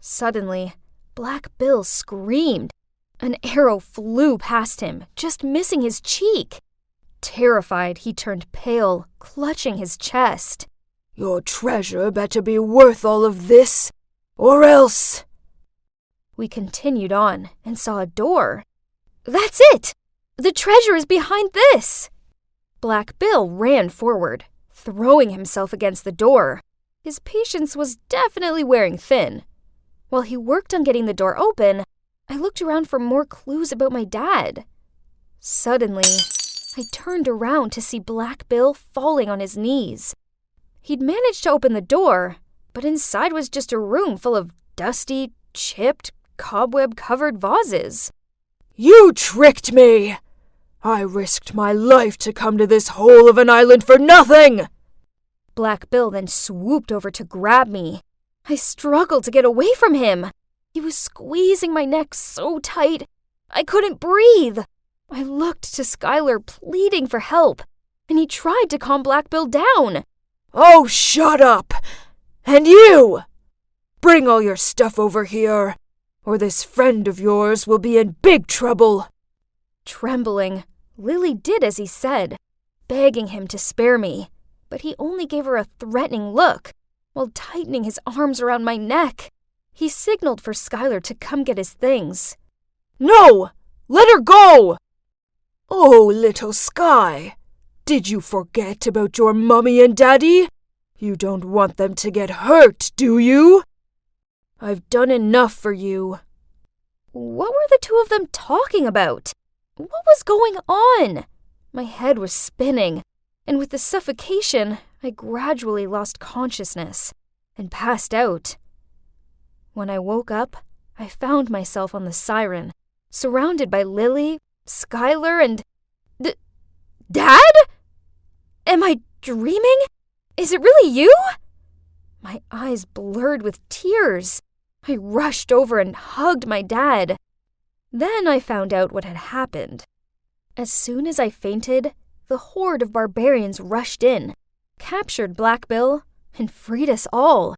Suddenly, Black Bill screamed. An arrow flew past him, just missing his cheek. Terrified, he turned pale, clutching his chest. Your treasure better be worth all of this, or else. We continued on and saw a door. That's it! The treasure is behind this! Black Bill ran forward, throwing himself against the door. His patience was definitely wearing thin. While he worked on getting the door open, I looked around for more clues about my dad. Suddenly, I turned around to see Black Bill falling on his knees. He'd managed to open the door, but inside was just a room full of dusty, chipped, cobweb-covered vases. You tricked me! I risked my life to come to this hole of an island for nothing! Black Bill then swooped over to grab me. I struggled to get away from him. He was squeezing my neck so tight, I couldn't breathe. I looked to Skylar pleading for help, and he tried to calm Black Bill down. Oh, shut up! And you! Bring all your stuff over here, or this friend of yours will be in big trouble. Trembling, Lily did as he said, begging him to spare me, but he only gave her a threatening look while tightening his arms around my neck. He signaled for Skylar to come get his things. No! Let her go! Oh, little Sky, did you forget about your mummy and daddy? You don't want them to get hurt, do you? I've done enough for you. What were the two of them talking about? What was going on? My head was spinning, and with the suffocation, I gradually lost consciousness and passed out. When I woke up, I found myself on the Siren, surrounded by Lily, Skylar, and... Dad? Am I dreaming? Is it really you? My eyes blurred with tears. I rushed over and hugged my dad. Then I found out what had happened. As soon as I fainted, the horde of barbarians rushed in, captured Black Bill, and freed us all.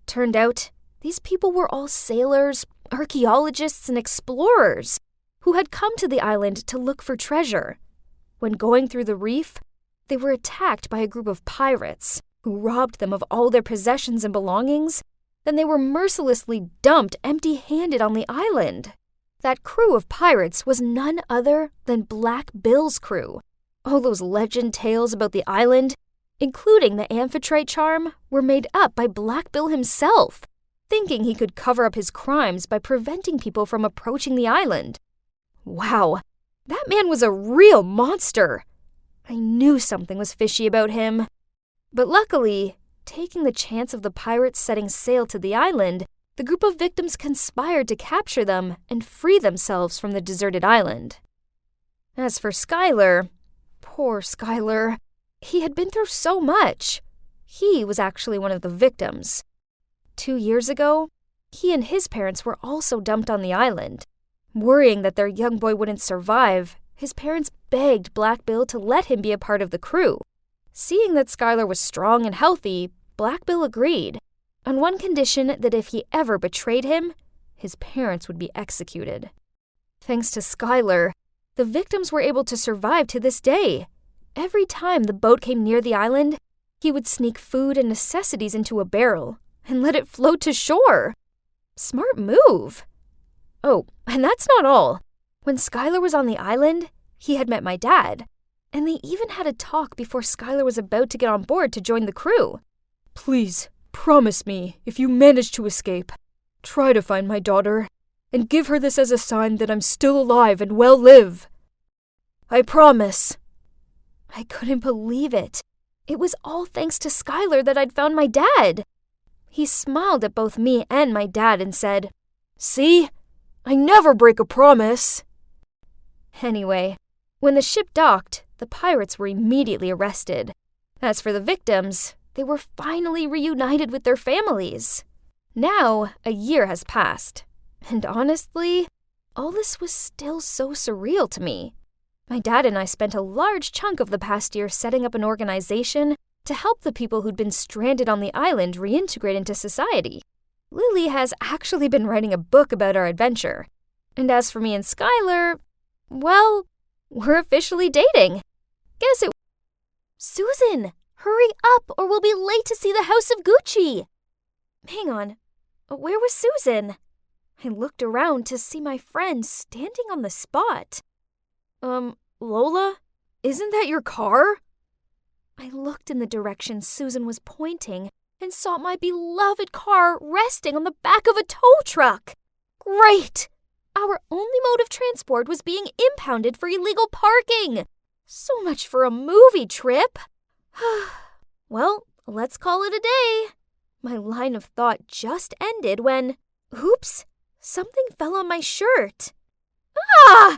Turned out, these people were all sailors, archaeologists, and explorers who had come to the island to look for treasure. When going through the reef, they were attacked by a group of pirates who robbed them of all their possessions and belongings. Then they were mercilessly dumped empty-handed on the island. That crew of pirates was none other than Black Bill's crew. All those legend tales about the island, including the amphitrite charm, were made up by Black Bill himself, thinking he could cover up his crimes by preventing people from approaching the island. Wow, that man was a real monster. I knew something was fishy about him. But luckily, taking the chance of the pirates setting sail to the island, the group of victims conspired to capture them and free themselves from the deserted island. As for Skylar, poor Skylar, he had been through so much. He was actually one of the victims. 2 years ago, he and his parents were also dumped on the island. Worrying that their young boy wouldn't survive, his parents begged Black Bill to let him be a part of the crew. Seeing that Skylar was strong and healthy, Black Bill agreed, on one condition that if he ever betrayed him, his parents would be executed. Thanks to Skylar, the victims were able to survive to this day. Every time the boat came near the island, he would sneak food and necessities into a barrel and let it float to shore. Smart move. Oh, and that's not all. When Skylar was on the island, he had met my dad, and they even had a talk before Skylar was about to get on board to join the crew. Please, promise me, if you manage to escape, try to find my daughter, and give her this as a sign that I'm still alive and well live. I promise. I couldn't believe it. It was all thanks to Skylar that I'd found my dad. He smiled at both me and my dad and said, "See? I never break a promise." Anyway, when the ship docked, the pirates were immediately arrested. As for the victims, they were finally reunited with their families. Now, a year has passed, and honestly, all this was still so surreal to me. My dad and I spent a large chunk of the past year setting up an organization to help the people who'd been stranded on the island reintegrate into society. Lily has actually been writing a book about our adventure. And as for me and Skylar, well, we're officially dating. Guess it... Susan, hurry up or we'll be late to see the House of Gucci. Hang on, where was Susan? I looked around to see my friend standing on the spot. Lola? Isn't that your car? I looked in the direction Susan was pointing and saw my beloved car resting on the back of a tow truck. Great! Our only mode of transport was being impounded for illegal parking. So much for a movie trip. Well, let's call it a day. My line of thought just ended when, oops, something fell on my shirt. Ah!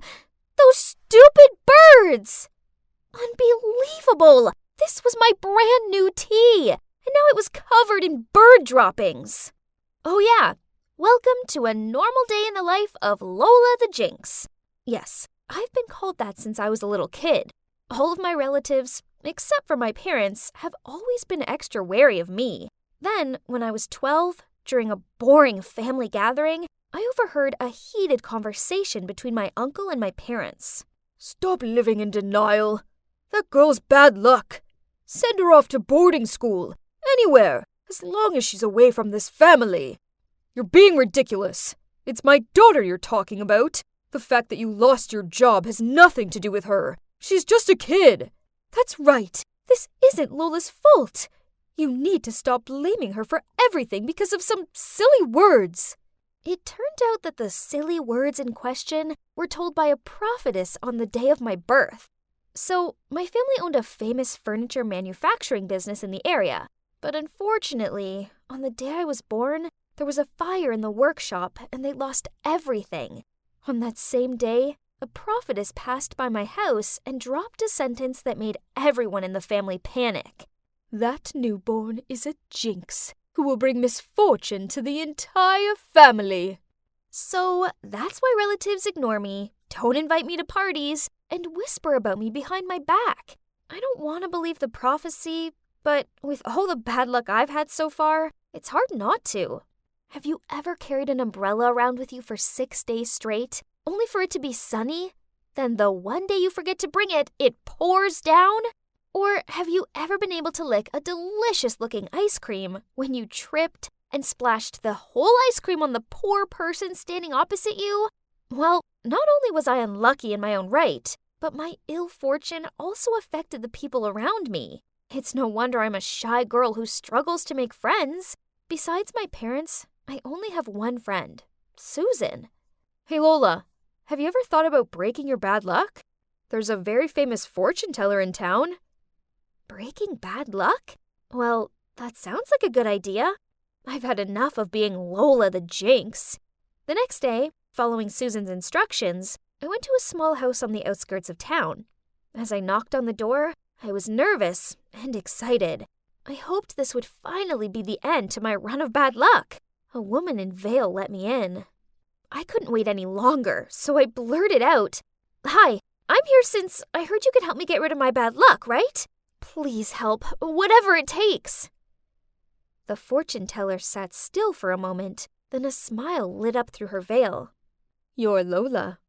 Those stupid birds! Unbelievable! This was my brand new tee, and now it was covered in bird droppings. Oh yeah, welcome to a normal day in the life of Lola the Jinx. Yes, I've been called that since I was a little kid. All of my relatives, except for my parents, have always been extra wary of me. Then, when I was 12, during a boring family gathering, I overheard a heated conversation between my uncle and my parents. "Stop living in denial. That girl's bad luck. Send her off to boarding school. Anywhere, as long as she's away from this family. You're being ridiculous. It's my daughter you're talking about. The fact that you lost your job has nothing to do with her. She's just a kid." That's right. This isn't Lola's fault. You need to stop blaming her for everything because of some silly words. It turned out that the silly words in question were told by a prophetess on the day of my birth. So, my family owned a famous furniture manufacturing business in the area. But unfortunately, on the day I was born, there was a fire in the workshop and they lost everything. On that same day, a prophetess passed by my house and dropped a sentence that made everyone in the family panic. "That newborn is a jinx who will bring misfortune to the entire family." So that's why relatives ignore me, don't invite me to parties, and whisper about me behind my back. I don't want to believe the prophecy, but with all the bad luck I've had so far, it's hard not to. Have you ever carried an umbrella around with you for 6 days straight, only for it to be sunny? Then the one day you forget to bring it, it pours down? Or have you ever been able to lick a delicious-looking ice cream when you tripped and splashed the whole ice cream on the poor person standing opposite you? Well, not only was I unlucky in my own right, but my ill fortune also affected the people around me. It's no wonder I'm a shy girl who struggles to make friends. Besides my parents, I only have one friend, Susan. Hey Lola, have you ever thought about breaking your bad luck? There's a very famous fortune teller in town. Breaking bad luck? Well, that sounds like a good idea. I've had enough of being Lola the Jinx. The next day, following Susan's instructions, I went to a small house on the outskirts of town. As I knocked on the door, I was nervous and excited. I hoped this would finally be the end to my run of bad luck. A woman in veil let me in. I couldn't wait any longer, so I blurted out, "Hi, I'm here since I heard you could help me get rid of my bad luck, right? Please help, whatever it takes." The fortune teller sat still for a moment, then a smile lit up through her veil. "You're Lola,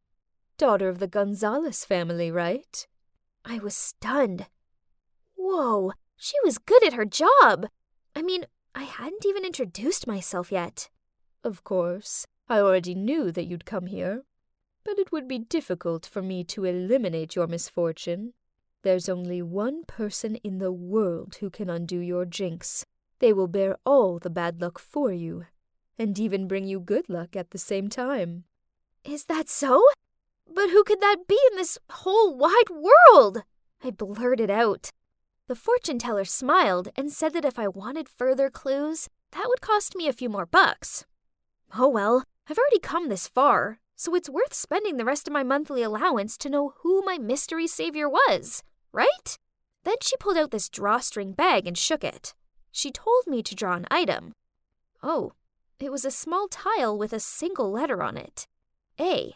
daughter of the Gonzalez family, right?" I was stunned. Whoa, she was good at her job. I mean, I hadn't even introduced myself yet. "Of course, I already knew that you'd come here, but it would be difficult for me to eliminate your misfortune. There's only one person in the world who can undo your jinx. They will bear all the bad luck for you, and even bring you good luck at the same time." Is that so? But who could that be in this whole wide world? I blurted out. The fortune teller smiled and said that if I wanted further clues, that would cost me a few more bucks. Oh well, I've already come this far, so it's worth spending the rest of my monthly allowance to know who my mystery savior was, right? Then she pulled out this drawstring bag and shook it. She told me to draw an item. Oh, it was a small tile with a single letter on it. A.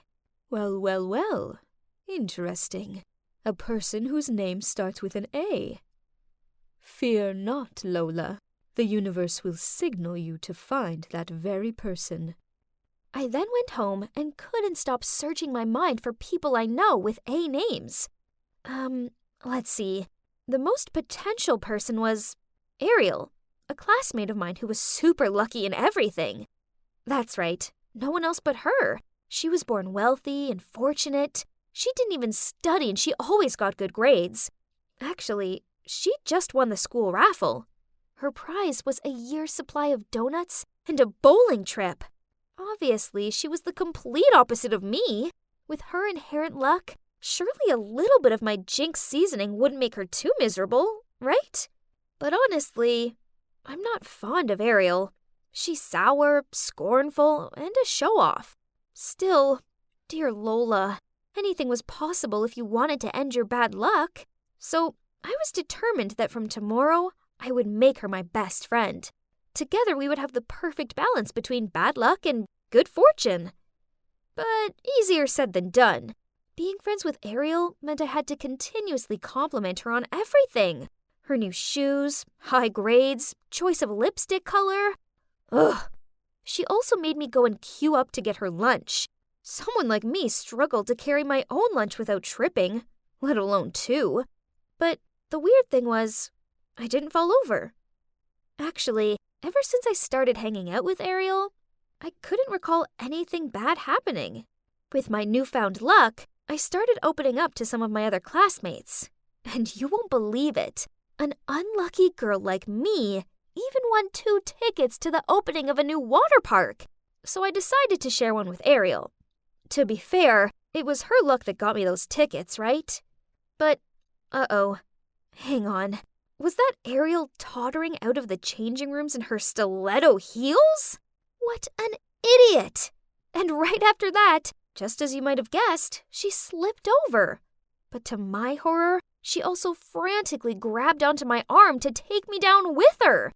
Well, well, well. Interesting. A person whose name starts with an A. Fear not, Lola. The universe will signal you to find that very person. I then went home and couldn't stop searching my mind for people I know with A names. Let's see. The most potential person was Ariel, a classmate of mine who was super lucky in everything. That's right, no one else but her. She was born wealthy and fortunate. She didn't even study and she always got good grades. Actually, she just won the school raffle. Her prize was a year's supply of donuts and a bowling trip. Obviously, she was the complete opposite of me. With her inherent luck, surely a little bit of my jinx seasoning wouldn't make her too miserable, right? But honestly, I'm not fond of Ariel. She's sour, scornful, and a show-off. Still, dear Lola, anything was possible if you wanted to end your bad luck. So I was determined that from tomorrow, I would make her my best friend. Together we would have the perfect balance between bad luck and good fortune. But easier said than done. Being friends with Ariel meant I had to continuously compliment her on everything. Her new shoes, high grades, choice of lipstick color. Ugh. She also made me go and queue up to get her lunch. Someone like me struggled to carry my own lunch without tripping, let alone two. But the weird thing was, I didn't fall over. Actually, ever since I started hanging out with Ariel, I couldn't recall anything bad happening. With my newfound luck, I started opening up to some of my other classmates. And you won't believe it, an unlucky girl like me even won 2 tickets to the opening of a new water park. So I decided to share one with Ariel. To be fair, it was her luck that got me those tickets, right? But, uh-oh. Hang on. Was that Ariel tottering out of the changing rooms in her stiletto heels? What an idiot! And right after that, just as you might have guessed, she slipped over. But to my horror, she also frantically grabbed onto my arm to take me down with her.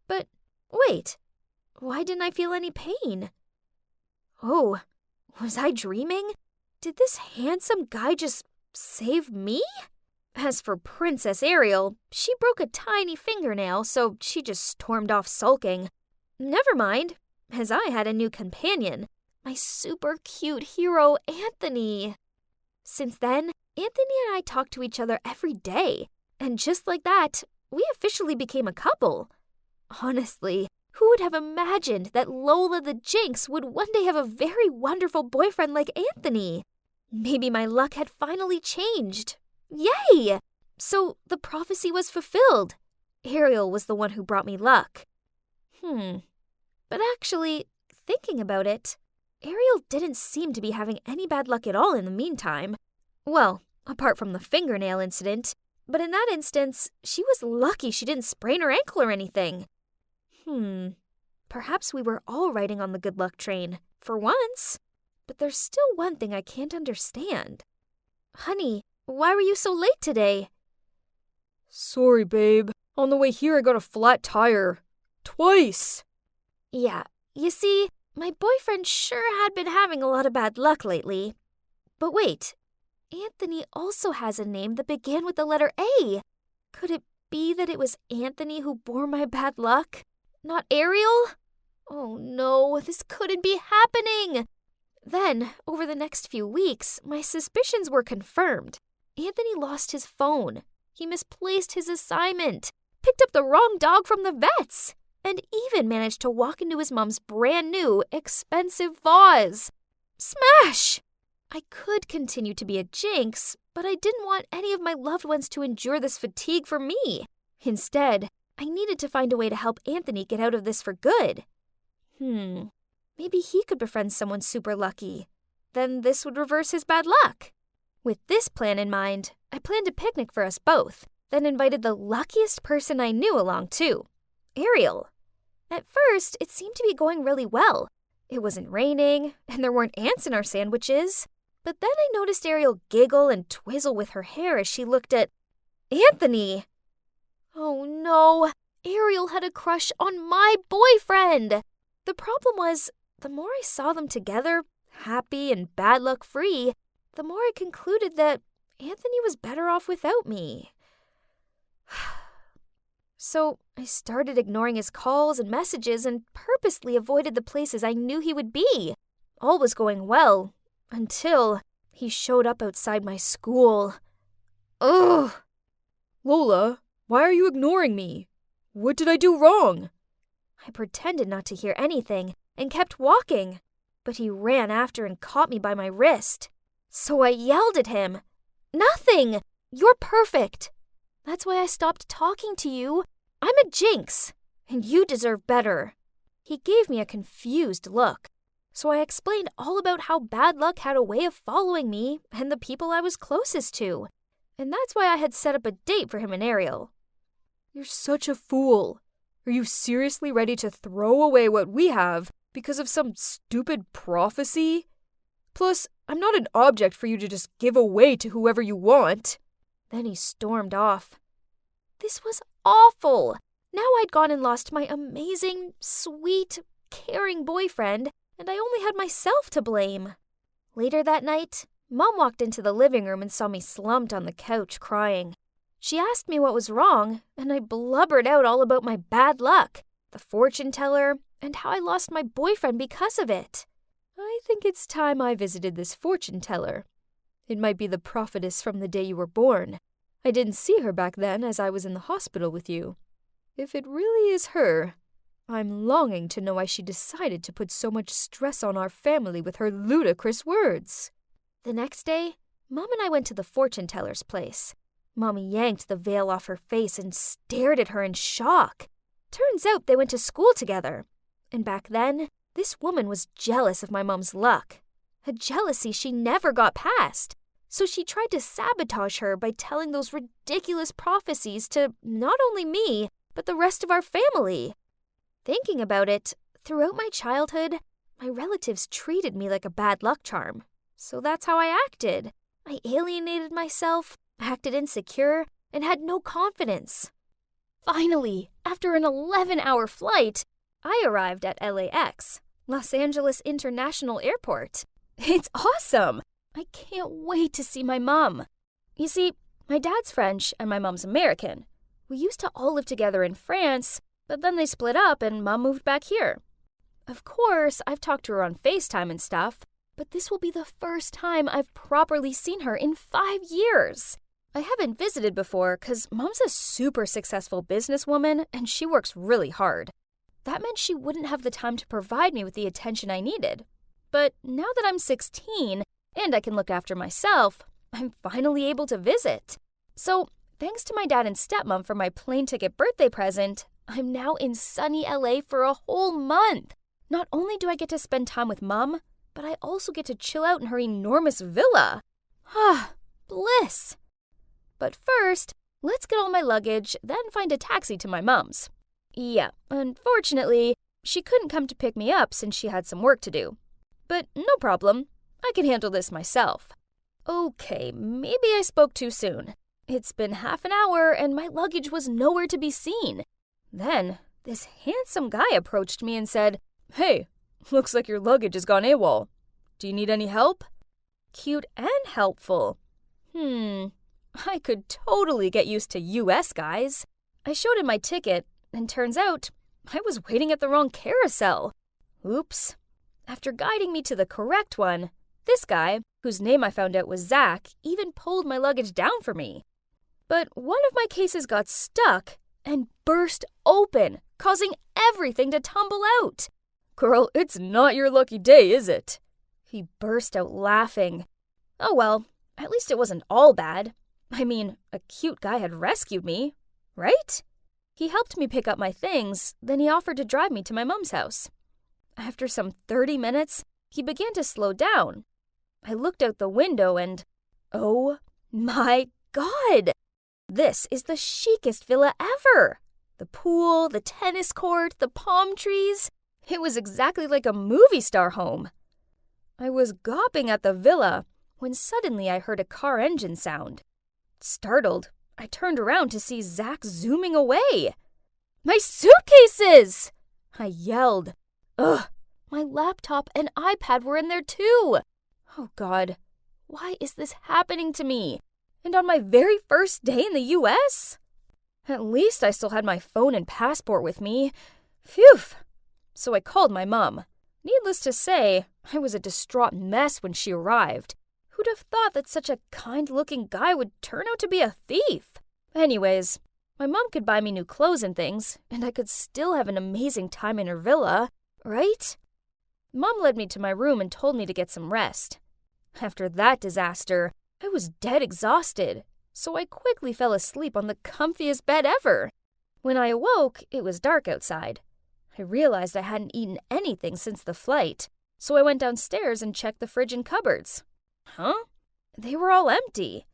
But wait, why didn't I feel any pain? Oh, was I dreaming? Did this handsome guy just save me? As for Princess Ariel, she broke a tiny fingernail, so she just stormed off sulking. Never mind, as I had a new companion, my super cute hero, Anthony. Since then, Anthony and I talk to each other every day, and just like that, we officially became a couple. Honestly, who would have imagined that Lola the Jinx would one day have a very wonderful boyfriend like Anthony? Maybe my luck had finally changed. Yay! So the prophecy was fulfilled. Ariel was the one who brought me luck. But actually, thinking about it, Ariel didn't seem to be having any bad luck at all in the meantime. Well, apart from the fingernail incident, but in that instance, she was lucky she didn't sprain her ankle or anything. Perhaps we were all riding on the good luck train, for once. But there's still one thing I can't understand. Honey, why were you so late today? Sorry, babe. On the way here, I got a flat tire. Twice. Yeah, you see, my boyfriend sure had been having a lot of bad luck lately. But wait, Anthony also has a name that began with the letter A. Could it be that it was Anthony who bore my bad luck? Not Ariel? Oh no, this couldn't be happening. Then, over the next few weeks, my suspicions were confirmed. Anthony lost his phone. He misplaced his assignment, picked up the wrong dog from the vet's, and even managed to walk into his mom's brand new, expensive vase. Smash! I could continue to be a jinx, but I didn't want any of my loved ones to endure this fatigue for me. Instead, I needed to find a way to help Anthony get out of this for good. Maybe he could befriend someone super lucky. Then this would reverse his bad luck. With this plan in mind, I planned a picnic for us both, then invited the luckiest person I knew along too, Ariel. At first, it seemed to be going really well. It wasn't raining, and there weren't ants in our sandwiches. But then I noticed Ariel giggle and twizzle with her hair as she looked at Anthony. Oh no, Ariel had a crush on my boyfriend. The problem was, the more I saw them together, happy and bad luck free, the more I concluded that Anthony was better off without me. So I started ignoring his calls and messages and purposely avoided the places I knew he would be. All was going well until he showed up outside my school. Ugh! Lola, why are you ignoring me? What did I do wrong? I pretended not to hear anything and kept walking, but he ran after and caught me by my wrist. So I yelled at him, "Nothing! You're perfect! That's why I stopped talking to you. I'm a jinx, and you deserve better." He gave me a confused look, so I explained all about how bad luck had a way of following me and the people I was closest to, and that's why I had set up a date for him and Ariel. You're such a fool. Are you seriously ready to throw away what we have because of some stupid prophecy? Plus, I'm not an object for you to just give away to whoever you want. Then he stormed off. This was awful. Now I'd gone and lost my amazing, sweet, caring boyfriend, and I only had myself to blame. Later that night, Mom walked into the living room and saw me slumped on the couch crying. She asked me what was wrong, and I blubbered out all about my bad luck, the fortune teller, and how I lost my boyfriend because of it. I think it's time I visited this fortune teller. It might be the prophetess from the day you were born. I didn't see her back then as I was in the hospital with you. If it really is her, I'm longing to know why she decided to put so much stress on our family with her ludicrous words. The next day, Mom and I went to the fortune teller's place. Mom yanked the veil off her face and stared at her in shock. Turns out they went to school together. And back then, this woman was jealous of my mom's luck. A jealousy she never got past. So she tried to sabotage her by telling those ridiculous prophecies to not only me, but the rest of our family. Thinking about it, throughout my childhood, my relatives treated me like a bad luck charm. So that's how I acted. I alienated myself, acted insecure, and had no confidence. Finally, after an 11-hour flight, I arrived at LAX, Los Angeles International Airport. It's awesome! I can't wait to see my mom. You see, my dad's French and my mom's American. We used to all live together in France, but then they split up and Mom moved back here. Of course, I've talked to her on FaceTime and stuff, but this will be the first time I've properly seen her in 5 years. I haven't visited before because Mom's a super successful businesswoman and she works really hard. That meant she wouldn't have the time to provide me with the attention I needed. But now that I'm 16 and I can look after myself, I'm finally able to visit. So, thanks to my dad and stepmom for my plane ticket birthday present, I'm now in sunny LA for a whole month. Not only do I get to spend time with Mom, but I also get to chill out in her enormous villa. Ah, bliss. But first, let's get all my luggage, then find a taxi to my mom's. Yeah, unfortunately, she couldn't come to pick me up since she had some work to do. But no problem. I can handle this myself. Okay, maybe I spoke too soon. It's been half an hour and my luggage was nowhere to be seen. Then, this handsome guy approached me and said, "Hey, looks like your luggage has gone AWOL. Do you need any help?" Cute and helpful. I could totally get used to US guys. I showed him my ticket, and turns out I was waiting at the wrong carousel. Oops. After guiding me to the correct one, this guy, whose name I found out was Zach, even pulled my luggage down for me. But one of my cases got stuck and burst open, causing everything to tumble out. "Girl, it's not your lucky day, is it?" He burst out laughing. Oh well, at least it wasn't all bad. I mean, a cute guy had rescued me, right? He helped me pick up my things, then he offered to drive me to my mom's house. After some 30 minutes, he began to slow down. I looked out the window and, oh my God! This is the chicest villa ever. The pool, the tennis court, the palm trees. It was exactly like a movie star home. I was gawping at the villa when suddenly I heard a car engine sound. Startled, I turned around to see Zach zooming away. "My suitcases!" I yelled. Ugh, my laptop and iPad were in there too. Oh God, why is this happening to me? And on my very first day in the US? At least I still had my phone and passport with me. Phew. So I called my mom. Needless to say, I was a distraught mess when she arrived. Who'd have thought that such a kind-looking guy would turn out to be a thief? Anyways, my mom could buy me new clothes and things, and I could still have an amazing time in her villa, right? Mom led me to my room and told me to get some rest. After that disaster, I was dead exhausted, so I quickly fell asleep on the comfiest bed ever. When I awoke, it was dark outside. I realized I hadn't eaten anything since the flight, so I went downstairs and checked the fridge and cupboards. Huh? They were all empty.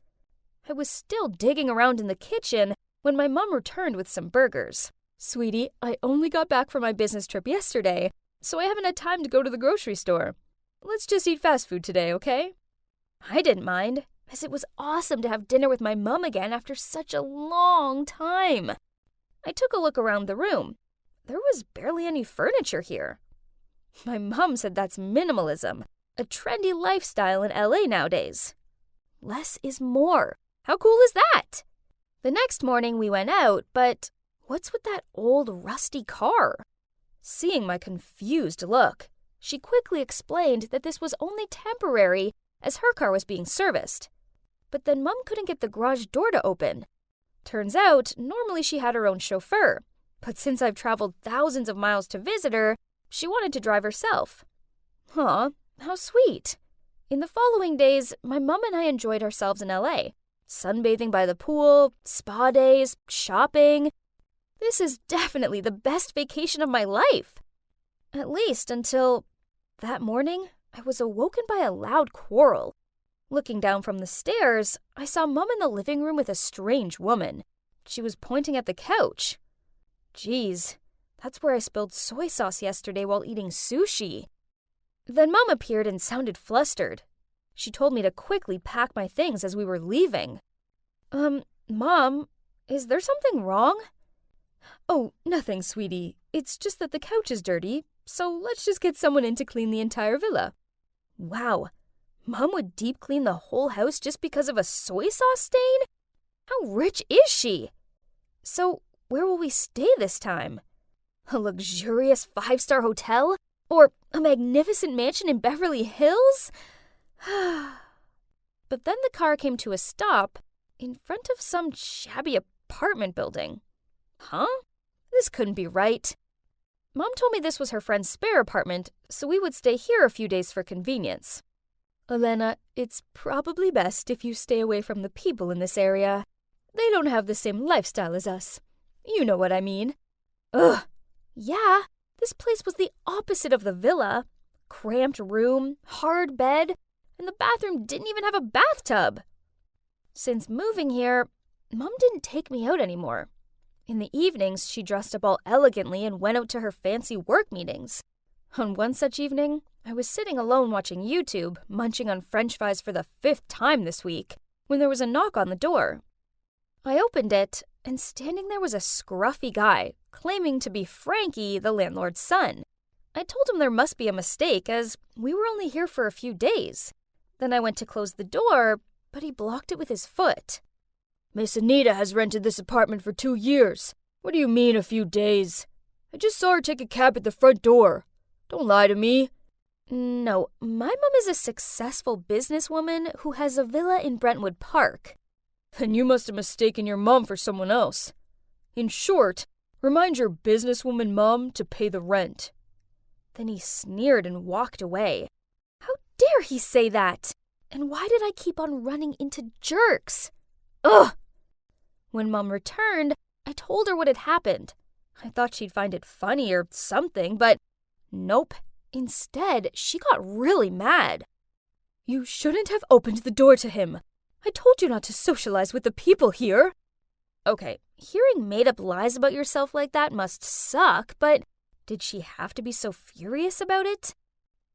I was still digging around in the kitchen when my mom returned with some burgers. "Sweetie, I only got back from my business trip yesterday, so I haven't had time to go to the grocery store. Let's just eat fast food today, okay?" I didn't mind, as it was awesome to have dinner with my mom again after such a long time. I took a look around the room. There was barely any furniture here. My mom said that's minimalism, a trendy lifestyle in LA nowadays. Less is more. How cool is that? The next morning we went out, but what's with that old rusty car? Seeing my confused look, she quickly explained that this was only temporary as her car was being serviced. But then Mom couldn't get the garage door to open. Turns out, normally she had her own chauffeur, but since I've traveled thousands of miles to visit her, she wanted to drive herself. Aw, how sweet. In the following days, my mom and I enjoyed ourselves in LA. Sunbathing by the pool, spa days, shopping. This is definitely the best vacation of my life. At least until that morning, I was awoken by a loud quarrel. Looking down from the stairs, I saw Mom in the living room with a strange woman. She was pointing at the couch. Geez, that's where I spilled soy sauce yesterday while eating sushi. Then Mom appeared and sounded flustered. She told me to quickly pack my things as we were leaving. Mom, is there something wrong? Oh, nothing, sweetie. It's just that the couch is dirty, so let's just get someone in to clean the entire villa. Wow, Mom would deep clean the whole house just because of a soy sauce stain? How rich is she? So, where will we stay this time? A luxurious 5-star hotel? Or a magnificent mansion in Beverly Hills? But then the car came to a stop in front of some shabby apartment building. Huh? This couldn't be right. Mom told me this was her friend's spare apartment, so we would stay here a few days for convenience. Elena, it's probably best if you stay away from the people in this area. They don't have the same lifestyle as us. You know what I mean. Ugh. Yeah, this place was the opposite of the villa. Cramped room, hard bed, and the bathroom didn't even have a bathtub. Since moving here, Mom didn't take me out anymore. In the evenings, she dressed up all elegantly and went out to her fancy work meetings. On one such evening, I was sitting alone watching YouTube, munching on French fries for the 5th time this week, when there was a knock on the door. I opened it, and standing there was a scruffy guy, claiming to be Frankie, the landlord's son. I told him there must be a mistake, as we were only here for a few days. Then I went to close the door, but he blocked it with his foot. Miss Anita has rented this apartment for 2 years. What do you mean a few days? I just saw her take a cab at the front door. Don't lie to me. No, my mom is a successful businesswoman who has a villa in Brentwood Park. Then you must have mistaken your mom for someone else. In short, remind your businesswoman mom to pay the rent. Then he sneered and walked away. How dare he say that? And why did I keep on running into jerks? Ugh! When Mom returned, I told her what had happened. I thought she'd find it funny or something, but nope. Instead, she got really mad. You shouldn't have opened the door to him. I told you not to socialize with the people here. Okay, hearing made-up lies about yourself like that must suck, but did she have to be so furious about it?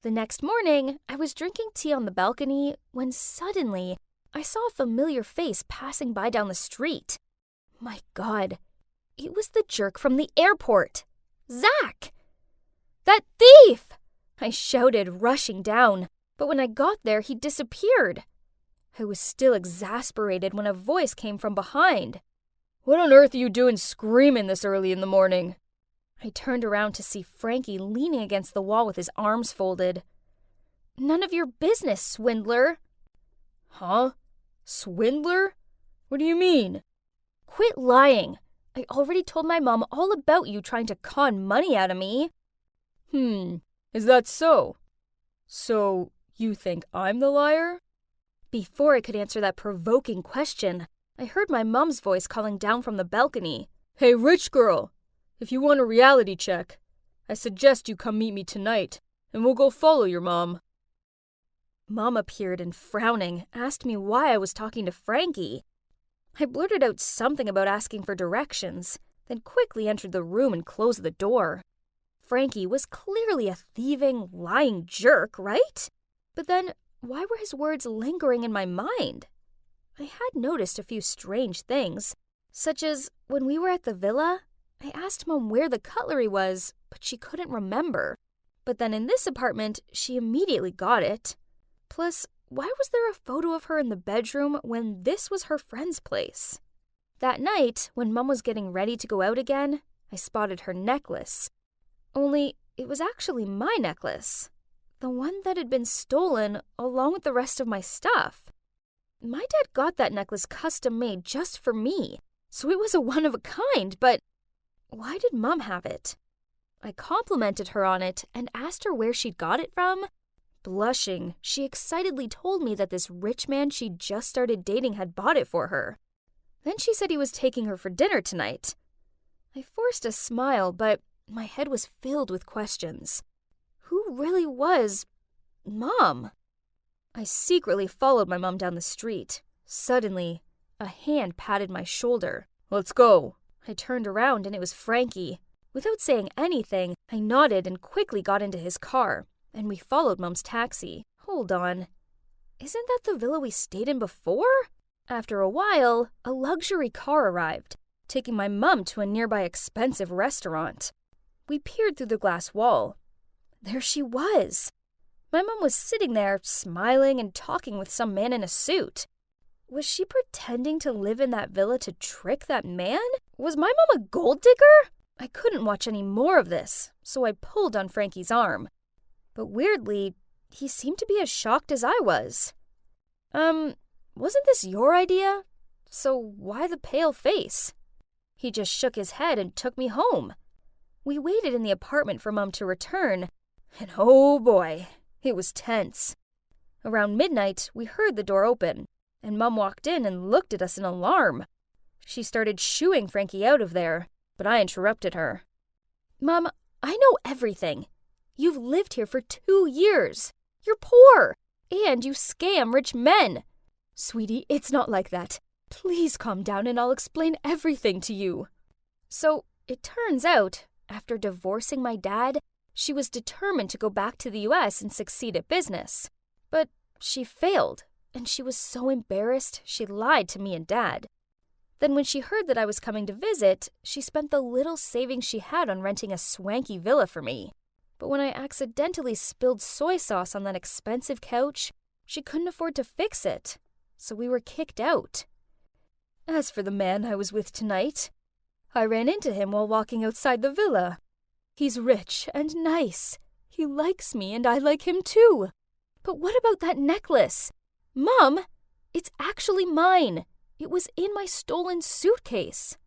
The next morning, I was drinking tea on the balcony when suddenly I saw a familiar face passing by down the street. My God, it was the jerk from the airport, Zach! That thief! I shouted, rushing down, but when I got there, he disappeared. I was still exasperated when a voice came from behind. What on earth are you doing screaming this early in the morning? I turned around to see Frankie leaning against the wall with his arms folded. None of your business, swindler. Huh? Swindler? What do you mean? Quit lying. I already told my mom all about you trying to con money out of me. Is that so? So, you think I'm the liar? Before I could answer that provoking question, I heard my mom's voice calling down from the balcony. Hey, rich girl, if you want a reality check, I suggest you come meet me tonight, and we'll go follow your mom. Mom appeared and, frowning, asked me why I was talking to Frankie. I blurted out something about asking for directions, then quickly entered the room and closed the door. Frankie was clearly a thieving, lying jerk, right? But then, why were his words lingering in my mind? I had noticed a few strange things, such as when we were at the villa, I asked Mom where the cutlery was, but she couldn't remember. But then in this apartment, she immediately got it. Plus, why was there a photo of her in the bedroom when this was her friend's place? That night, when Mom was getting ready to go out again, I spotted her necklace. Only, it was actually my necklace. The one that had been stolen along with the rest of my stuff. My dad got that necklace custom-made just for me, so it was a one-of-a-kind, but why did Mom have it? I complimented her on it and asked her where she'd got it from. Blushing, she excitedly told me that this rich man she'd just started dating had bought it for her. Then she said he was taking her for dinner tonight. I forced a smile, but my head was filled with questions. Who really was Mom? I secretly followed my mom down the street. Suddenly, a hand patted my shoulder. Let's go. I turned around and it was Frankie. Without saying anything, I nodded and quickly got into his car, and we followed Mom's taxi. Hold on. Isn't that the villa we stayed in before? After a while, a luxury car arrived, taking my mom to a nearby expensive restaurant. We peered through the glass wall. There she was. My mom was sitting there, smiling and talking with some man in a suit. Was she pretending to live in that villa to trick that man? Was my mom a gold digger? I couldn't watch any more of this, so I pulled on Frankie's arm. But weirdly, he seemed to be as shocked as I was. Wasn't this your idea? So why the pale face? He just shook his head and took me home. We waited in the apartment for Mom to return, and oh boy, it was tense. Around midnight, we heard the door open, and Mom walked in and looked at us in alarm. She started shooing Frankie out of there, but I interrupted her. Mom, I know everything. You've lived here for 2 years. You're poor, and you scam rich men. Sweetie, it's not like that. Please calm down and I'll explain everything to you. So, it turns out, after divorcing my dad, she was determined to go back to the US and succeed at business. But she failed, and she was so embarrassed she lied to me and Dad. Then when she heard that I was coming to visit, she spent the little savings she had on renting a swanky villa for me. But when I accidentally spilled soy sauce on that expensive couch, she couldn't afford to fix it, so we were kicked out. As for the man I was with tonight, I ran into him while walking outside the villa. He's rich and nice. He likes me and I like him too. But what about that necklace? Mom, it's actually mine. It was in my stolen suitcase.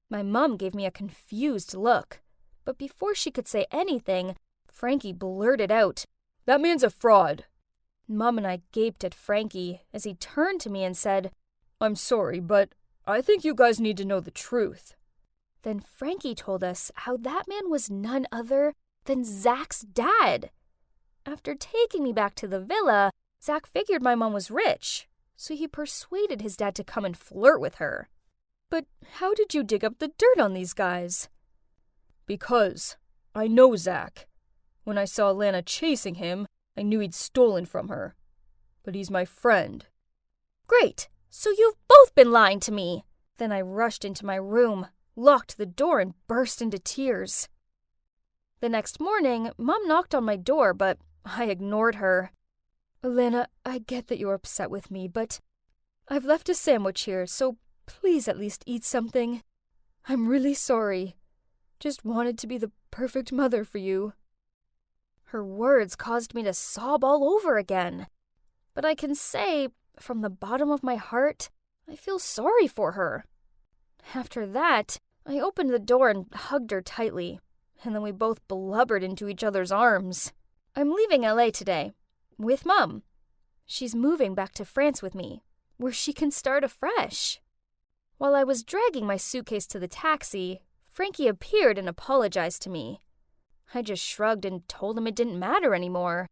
My mom gave me a confused look, but before she could say anything, Frankie blurted out, "That man's a fraud." Mom and I gaped at Frankie as he turned to me and said, "I'm sorry, but I think you guys need to know the truth." Then Frankie told us how that man was none other than Zach's dad. After taking me back to the villa, Zach figured my mom was rich, so he persuaded his dad to come and flirt with her. But how did you dig up the dirt on these guys? Because I know Zach. When I saw Lana chasing him, I knew he'd stolen from her. But he's my friend. Great! So you've both been lying to me! Then I rushed into my room, locked the door, and burst into tears. The next morning, Mom knocked on my door, but I ignored her. Lana, I get that you're upset with me, but I've left a sandwich here, so please at least eat something. I'm really sorry. Just wanted to be the perfect mother for you. Her words caused me to sob all over again. But I can say, from the bottom of my heart, I feel sorry for her. After that, I opened the door and hugged her tightly, and then we both blubbered into each other's arms. I'm leaving LA today, with Mom. She's moving back to France with me, where she can start afresh. While I was dragging my suitcase to the taxi, Frankie appeared and apologized to me. I just shrugged and told him it didn't matter anymore.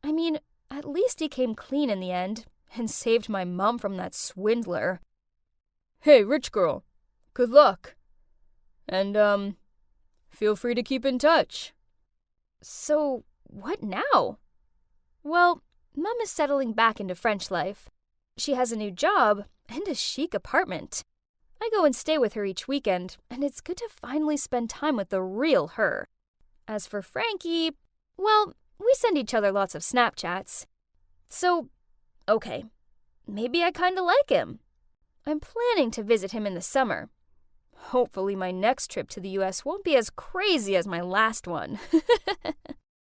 I mean, at least he came clean in the end and saved my mom from that swindler. Hey, rich girl. Good luck. And, feel free to keep in touch. So, what now? Well, Mom is settling back into French life. She has a new job and a chic apartment. I go and stay with her each weekend, and it's good to finally spend time with the real her. As for Frankie, well, we send each other lots of Snapchats. So, okay, maybe I kinda like him. I'm planning to visit him in the summer. Hopefully my next trip to the US won't be as crazy as my last one.